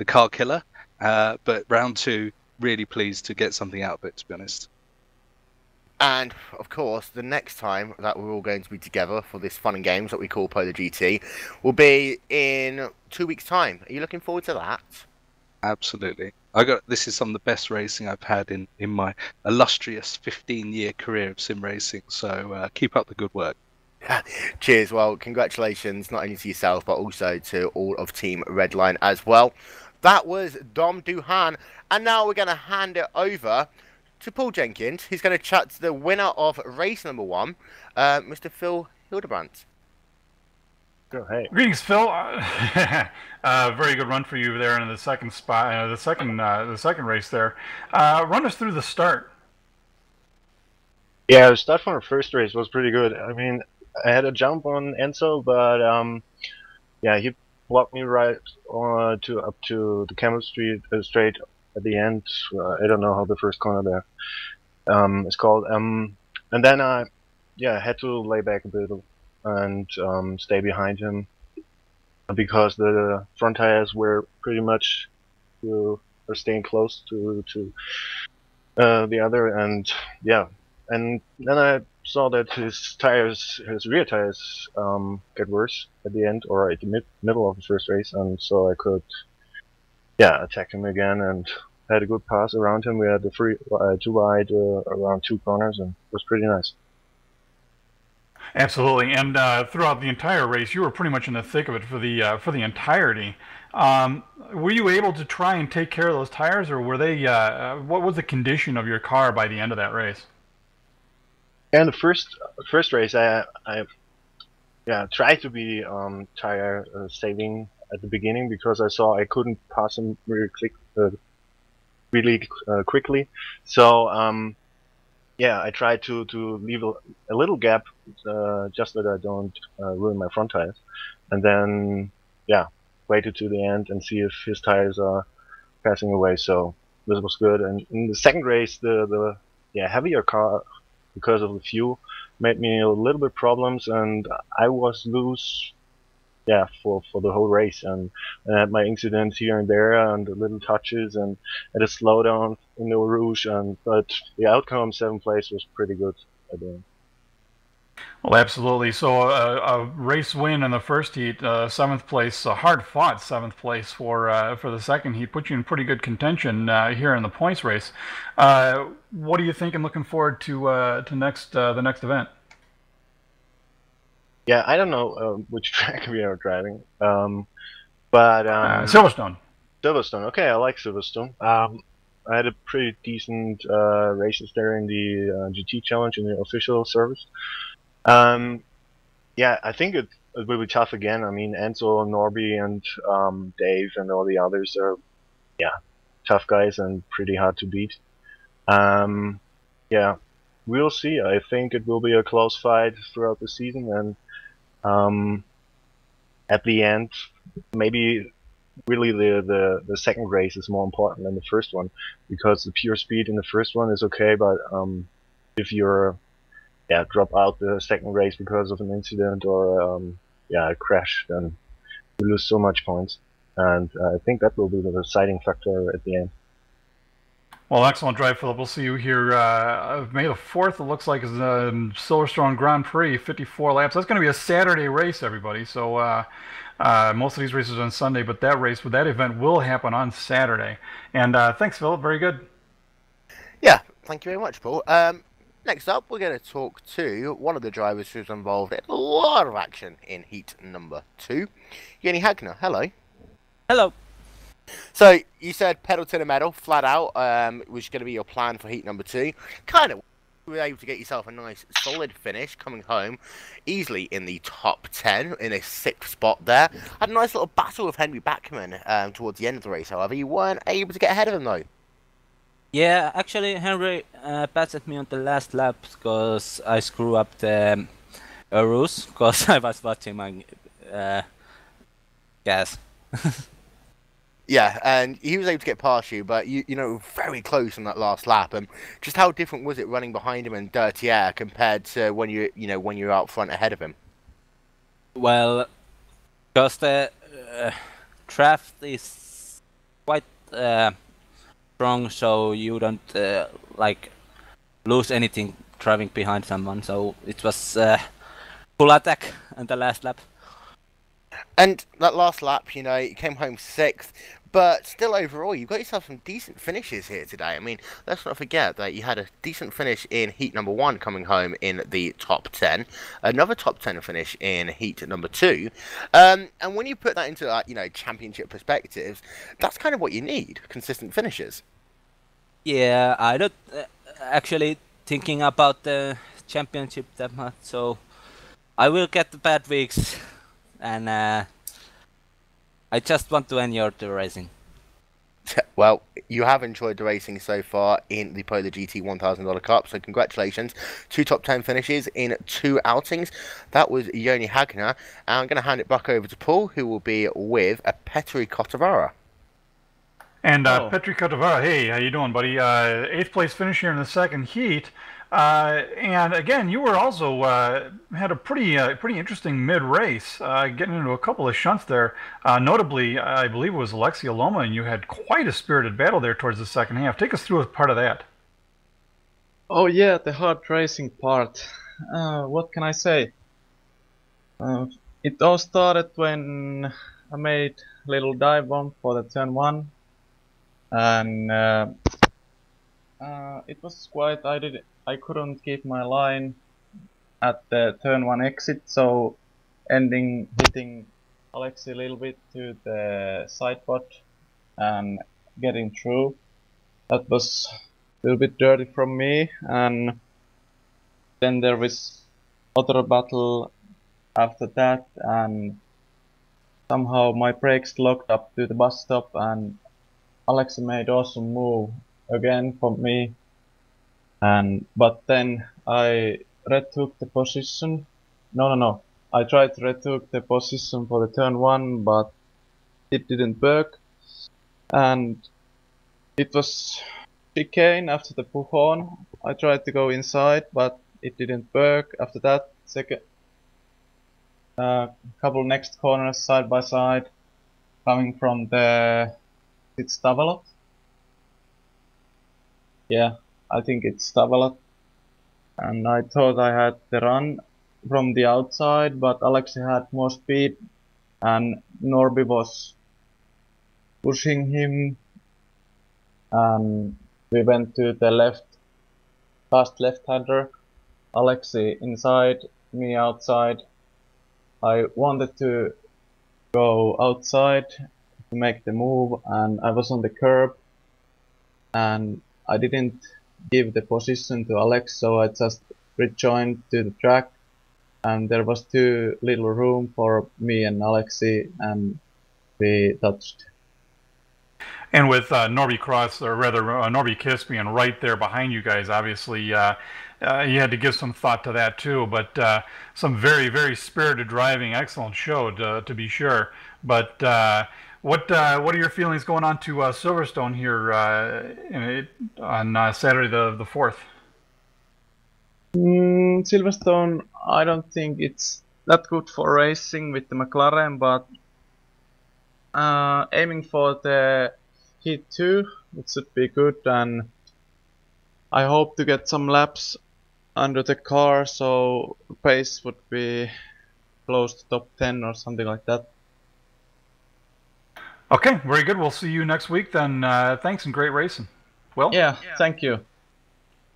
car killer. But round 2, really pleased to get something out of it, to be honest. And of course, the next time that we're all going to be together for this fun and games that we call PolarGT will be in 2 weeks' time. Are you looking forward to that? Absolutely. This is some of the best racing I've had in my illustrious 15-year career of sim racing. So keep up the good work. Cheers. Well, congratulations not only to yourself but also to all of Team Redline as well. That was Dom Duhan, and now we're going to hand it over to Paul Jenkins. He's going to chat to the winner of race number 1, Mr. Phil Hildebrandt. Oh, hey. Greetings, Phil. Very good run for you there in the second spot, the second race there. Run us through the start. Yeah, the start from the first race was pretty good. I mean, I had a jump on Enzo, but yeah, he blocked me right up to the Camel Street straight at the end. I don't know how the first corner there is called. And then I had to lay back a bit and stay behind him because the front tires were pretty much were staying close to the other, and yeah. And then I saw that his rear tires, get worse at the end, or at the middle of the first race, and so I could, attack him again and had a good pass around him. We had the too wide around 2 corners, and it was pretty nice. Absolutely, and throughout the entire race, you were pretty much in the thick of it for the entirety. Were you able to try and take care of those tires, or were they? What was the condition of your car by the end of that race? And the first race, I tried to be tire saving at the beginning because I saw I couldn't pass him really quickly. So I tried to leave a little gap just that I don't ruin my front tires, and then waited to the end and see if his tires are passing away. So this was good. And in the second race, the heavier car, because of the fuel, made me a little bit problems, and I was loose for the whole race, and I had my incidents here and there and the little touches and at a slowdown in the Rouge, but the outcome 7th place was pretty good at the end. Well, absolutely. So a race win in the first heat, 7th place, a hard-fought 7th place for the second heat, put you in pretty good contention here in the points race. What are you thinking? Looking forward to the next event? Yeah, I don't know which track we are driving, but Silverstone. Silverstone. Okay, I like Silverstone. I had a pretty decent races there in the GT Challenge in the official service. I think it will be tough again. I mean, Enzo, Norby, and Dave, and all the others are, tough guys and pretty hard to beat. We'll see. I think it will be a close fight throughout the season, and at the end, maybe really the second race is more important than the first one, because the pure speed in the first one is okay, but if you're drop out the second race because of an incident or a crash, then you lose so much points, and I think that will be the deciding factor at the end. Well, excellent drive, Philip. We'll see you here May the 4th. It looks like is Silverstone Grand Prix, 54 laps. That's going to be a Saturday race, everybody. So most of these races are on Sunday, but that event will happen on Saturday. And thanks, Philip. Very good. Yeah, thank you very much, Paul. Next up, we're going to talk to one of the drivers who's involved in a lot of action in heat number 2, Jenny Hagner. Hello. Hello. So, you said pedal to the metal, flat out, was going to be your plan for heat number 2. Kind of, you were able to get yourself a nice, solid finish, coming home easily in the top 10, in a 6th spot there. Had a nice little battle with Henry Backman towards the end of the race, however. You weren't able to get ahead of him, though. Yeah, actually, Henry passed me on the last lap because I screwed up the rules because I was watching my gas. Yeah, and he was able to get past you, but you know, very close on that last lap. And just how different was it running behind him in dirty air compared to when you're out front ahead of him? Well, because the draft is quite strong, so you don't like lose anything driving behind someone. So it was full attack on the last lap. And that last lap, you know, you came home 6th, but still overall, you've got yourself some decent finishes here today. I mean, let's not forget that you had a decent finish in heat number 1 coming home in the top 10, another top 10 finish in heat number 2, and when you put that into, you know, championship perspectives, that's kind of what you need, consistent finishes. Yeah, I don't actually thinking about the championship that much, so I will get the bad weeks, and I just want to enjoy the racing. Well, you have enjoyed the racing so far in the PolarGT $1,000 Cup, so congratulations. 2 top 10 finishes in 2 outings. That was Joni Hagner, and I'm going to hand it back over to Paul, who will be with a Petteri Kotovara. And Petteri Kotovara, hey, how you doing, buddy? 8th place finish here in the second heat. And again, you were also had a pretty interesting mid-race, getting into a couple of shunts there. Notably, I believe it was Alexia Loma, and you had quite a spirited battle there towards the second half. Take us through a part of that. Oh yeah, the hard racing part. What can I say? It all started when I made a little dive bomb for the turn 1, and it was quite. I couldn't keep my line at the turn 1 exit, so hitting Alexi a little bit to the sidepod and getting through. That was a little bit dirty from me, and then there was other battle after that, and somehow my brakes locked up to the bus stop, and Alexi made awesome move again for me. But then I retook the position. No. I tried to retook the position for the turn 1, but it didn't work. And it was chicane after the push-on. I tried to go inside, but it didn't work. After that, couple next corners side by side, coming from the Stavelot. Yeah. I think it's Stavelot, and I thought I had the run from the outside, but Alexi had more speed, and Norby was pushing him, and we went to the left, fast left-hander, Alexi inside, me outside. I wanted to go outside to make the move, and I was on the curb, and I didn't give the position to Alex, so I just rejoined to the track, and there was too little room for me and Alexi, and we touched. And with Norby Cross, or rather Norby Kiss being right there behind you guys, obviously you had to give some thought to that too. But some very, very spirited driving, excellent show to be sure. But what are your feelings going on to Silverstone here on Saturday the 4th? Silverstone, I don't think it's that good for racing with the McLaren, but aiming for the Heat 2, it should be good, and I hope to get some laps under the car, so pace would be close to top 10 or something like that. Okay, very good. We'll see you next week then. Thanks and great racing. Well, yeah, thank you.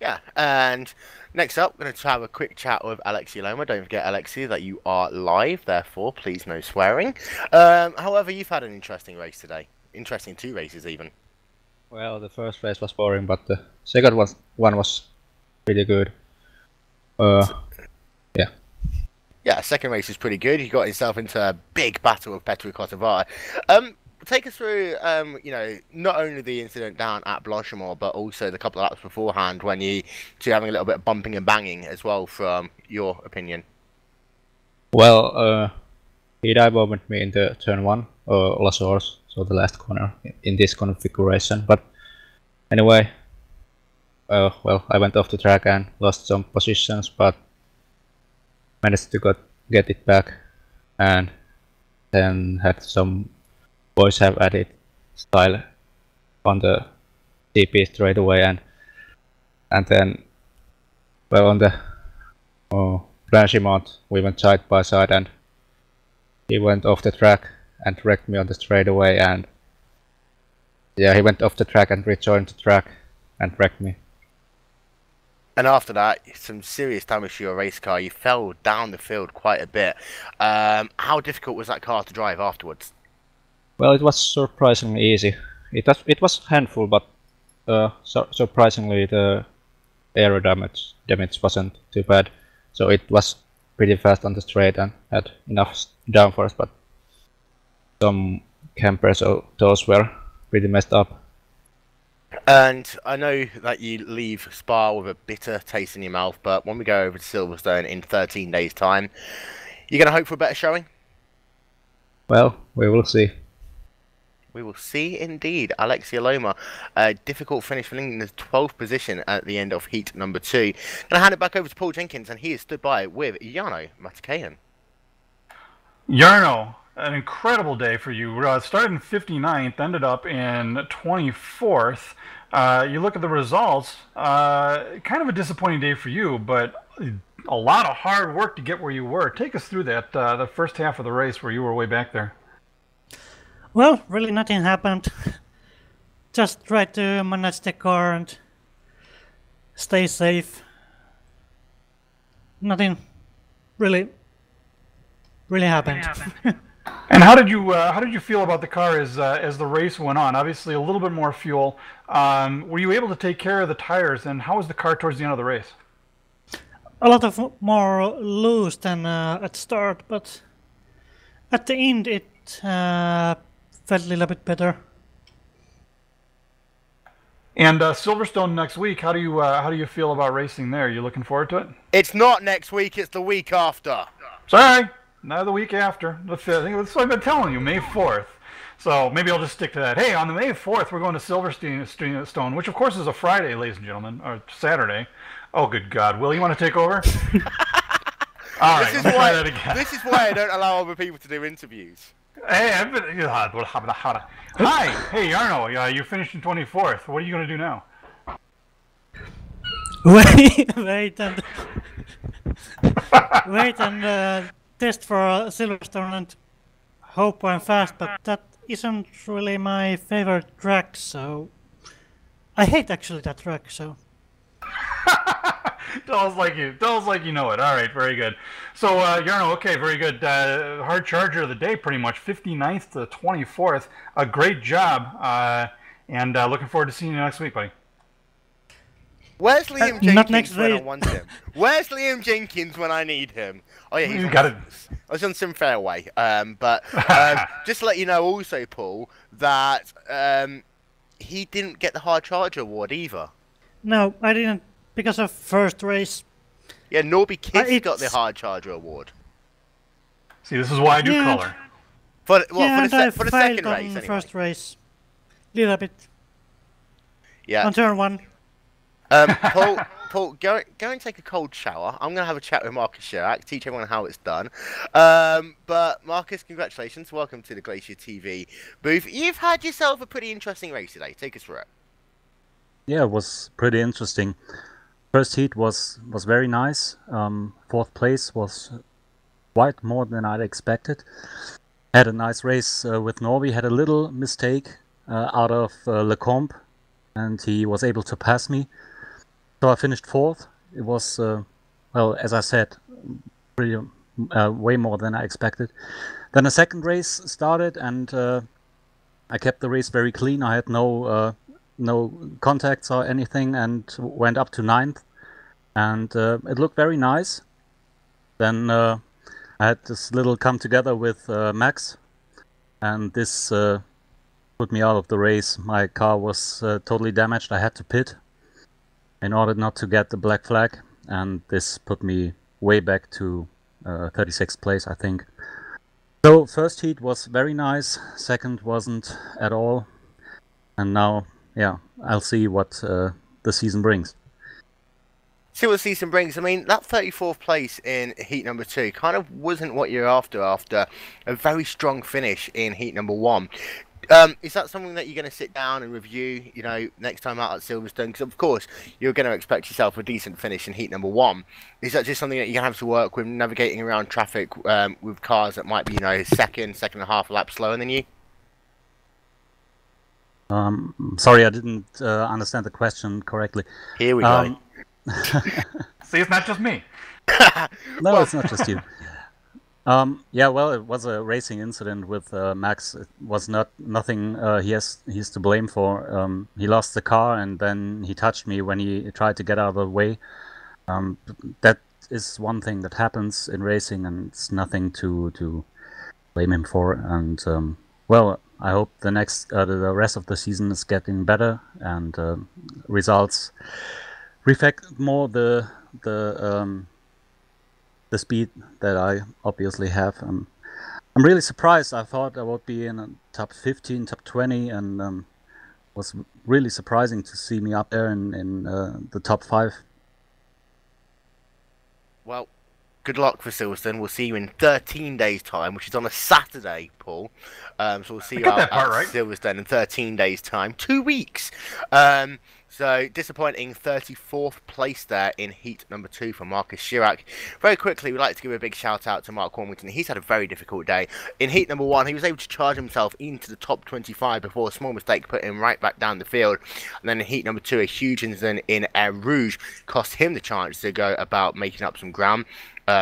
Yeah, and next up, we're going to have a quick chat with Alexi Loma. Don't forget, Alexi, that you are live, therefore, please no swearing. However, you've had an interesting race today. Interesting 2 races, even. Well, the first race was boring, but the second one was pretty good. Yeah. Yeah, second race is pretty good. He got himself into a big battle with Petteri Kotovara. Take us through, not only the incident down at Blanchimont, but also the couple of laps beforehand when you two having a little bit of bumping and banging as well, from your opinion. Well, he dive bombed me in the turn 1, La Source, so the last corner in this configuration. But anyway, well, I went off the track and lost some positions, but managed to get it back, and then had some boys have added style on the TP straight away, and then, well, on the Blanchimont we went side by side, and he went off the track and wrecked me on the straightaway, and yeah, he went off the track and rejoined the track and wrecked me. And after that, some serious damage to your race car. You fell down the field quite a bit. How difficult was that car to drive afterwards? Well, it was surprisingly easy. It was handful, but surprisingly the aero damage wasn't too bad. So it was pretty fast on the straight and had enough downforce, but some campers, so those were pretty messed up. And I know that you leave Spa with a bitter taste in your mouth, but when we go over to Silverstone in 13 days' time, you're going to hope for a better showing? Well, we will see. We will see indeed. Alexia Loma, a difficult finish, finishing in the 12th position at the end of heat number 2. Going to hand it back over to Paul Jenkins, and he is stood by with Jarno Matikainen. Jarno, an incredible day for you. Started in 59th, ended up in 24th. You look at the results, kind of a disappointing day for you, but a lot of hard work to get where you were. Take us through that, the first half of the race where you were way back there. Well, really nothing happened. Just tried to manage the car and stay safe. Nothing really happened. And how did you feel about the car as the race went on? Obviously, a little bit more fuel. Were you able to take care of the tires? And how was the car towards the end of the race? A lot of more loose than at start, but at the end it felt a little bit better. And Silverstone next week. How do you feel about racing there? You looking forward to it? It's not next week. It's the week after. Sorry, not the week after. I think that's what I've been telling you. May 4th. So maybe I'll just stick to that. Hey, on the May 4th, we're going to Silverstone, which of course is a Friday, ladies and gentlemen, or Saturday. Oh, good God, Will, you want to take over? All right, let me try that again. This is why I don't allow other people to do interviews. Hey, I've been. Hi, hey Jarno, you finished in 24th. What are you going to do now? Wait and test for Silverstone and hope I'm fast, but that isn't really my favorite track, so I hate actually that track, so. Tell us like you know it. All right, very good. So, Jarno, okay, very good. Hard charger of the day, pretty much, 59th to 24th. A great job, and looking forward to seeing you next week, buddy. Where's Liam Jenkins not next when I week. want him? Where's Liam Jenkins when I need him? Oh yeah, You got it. I was on Sim Fairway. But just to let you know also, Paul, that he didn't get the hard charger award either. No, I didn't, because of first race. Yeah, Norby Kids got the it's- hard charger award. See, this is why I do Yeah. color. For the I second failed on race, anyway. first race. Little bit. Yeah. On turn 1. Paul, go and take a cold shower. I'm going to have a chat with Marcus Chirac, teach everyone how it's done. But Marcus, congratulations. Welcome to the GlacierTV booth. You've had yourself a pretty interesting race today. Take us through it. Yeah, it was pretty interesting. First heat was very nice. Fourth place was quite more than I'd expected. Had a nice race with Norby. Had a little mistake out of Lecombe, and he was able to pass me. So I finished fourth. It was, well, as I said, pretty way more than I expected. Then the second race started, and I kept the race very clean. I had no contacts or anything, and went up to 9th, and it looked very nice. Then I had this little come together with Max, and this put me out of the race. My car was totally damaged. I had to pit in order not to get the black flag, and this put me way back to 36th place, I think. So first heat was very nice, second wasn't at all, and now, yeah, I'll see what the season brings. See what the season brings. I mean, that 34th place in heat number 2 kind of wasn't what you're after a very strong finish in heat number 1. Is that something that you're going to sit down and review, you know, next time out at Silverstone? Because, of course, you're going to expect yourself a decent finish in heat number 1. Is that just something that you're going to have to work with, navigating around traffic with cars that might be, you know, second and a half lap slower than you? Sorry, I didn't understand the question correctly. Here we go. See, it's not just me. No, well, it's not just you. Yeah, well, it was a racing incident with Max. It was nothing he's to blame for. He lost the car, and then he touched me when he tried to get out of the way. That is one thing that happens in racing, and it's nothing to blame him for. And well, I hope the rest of the season is getting better, and results reflect more the speed that I obviously have. I'm really surprised. I thought I would be in a top 15, top 20, and was really surprising to see me up there in the top 5. Well, good luck for Silverstone. We'll see you in 13 days' time, which is on a Saturday, Paul. So we'll see you out at Silverstone in 13 days' time. 2 weeks. So disappointing 34th place there in heat number 2 for Marcus Chirac. Very quickly, we'd like to give a big shout out to Mark Cormington. He's had a very difficult day. In heat number 1, he was able to charge himself into the top 25 before a small mistake put him right back down the field. And then in heat number 2, a huge incident in Air Rouge cost him the chance to go about making up some ground.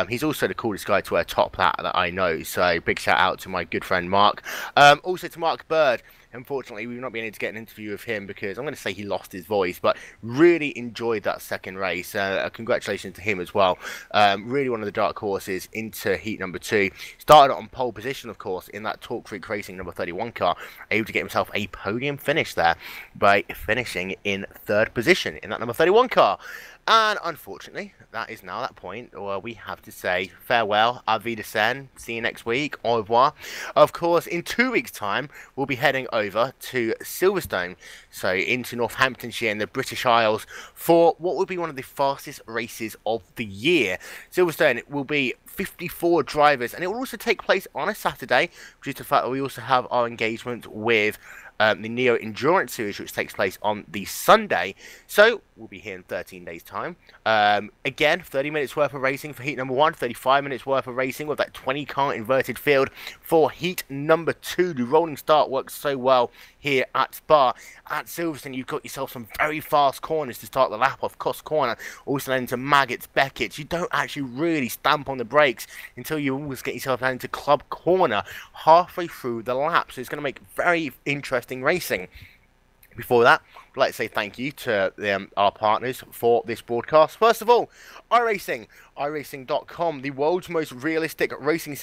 He's also the coolest guy to wear top hat that I know, so big shout out to my good friend Mark. Also to Mark Bird. Unfortunately, we've not been able to get an interview with him because I'm going to say he lost his voice, but really enjoyed that second race. Congratulations to him as well. Really one of the dark horses into heat number 2. Started on pole position, of course, in that Talk Freak Racing number 31 car. Able to get himself a podium finish there by finishing in 3rd position in that number 31 car. And unfortunately, that is now that point where we have to say farewell, auf Wiedersehen, see you next week, au revoir. Of course, in 2 weeks' time, we'll be heading over to Silverstone, so into Northamptonshire in the British Isles, for what will be one of the fastest races of the year. Silverstone will be 54 drivers, and it will also take place on a Saturday, due to the fact that we also have our engagement with the Neo Endurance Series, which takes place on the Sunday. So we'll be here in 13 days' time. Again, 30 minutes worth of racing for heat number 1, 35 minutes worth of racing with that 20-car inverted field for heat number 2. The rolling start works so well here at Spa. At Silverstone, you've got yourself some very fast corners to start the lap off. Cross corner, also then into Maggots, Beckett's. You don't actually really stamp on the brakes until you almost get yourself down into Club Corner halfway through the lap. So it's going to make very interesting racing. Before that, I'd like to say thank you to our partners for this broadcast. First of all, iRacing, iRacing.com, the world's most realistic racing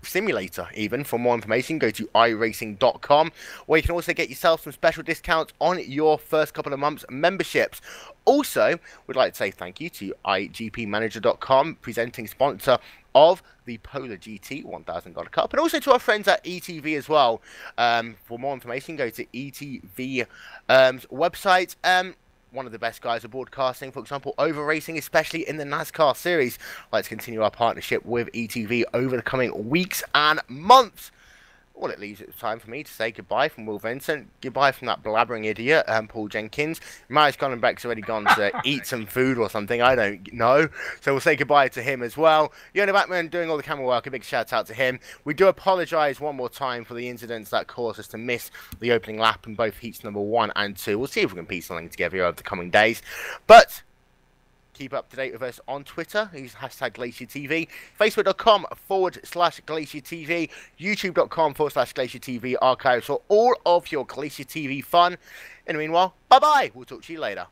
simulator even. For more information, go to iRacing.com, where you can also get yourself some special discounts on your first couple of months memberships. Also, we'd like to say thank you to iGPManager.com, presenting sponsor of the PolarGT $1,000 Cup, and also to our friends at ETV as well. For more information, go to ETV website. One of the best guys at broadcasting, for example, over racing, especially in the NASCAR series. I'd like to continue our partnership with ETV over the coming weeks and months. Well, it leaves it time for me to say goodbye from Will Vincent, goodbye from that blabbering idiot, Paul Jenkins. Marius Conenbeck's already gone to eat some food or something, I don't know. So we'll say goodbye to him as well. Yona Backman doing all the camera work, a big shout out to him. We do apologise one more time for the incidents that caused us to miss the opening lap in both heats number 1 and 2. We'll see if we can piece something together over the coming days. But keep up to date with us on Twitter. Use hashtag GlacierTV, Facebook.com/GlacierTV, YouTube.com/GlacierTV archives for all of your Glacier TV fun. In the meanwhile, bye bye. We'll talk to you later.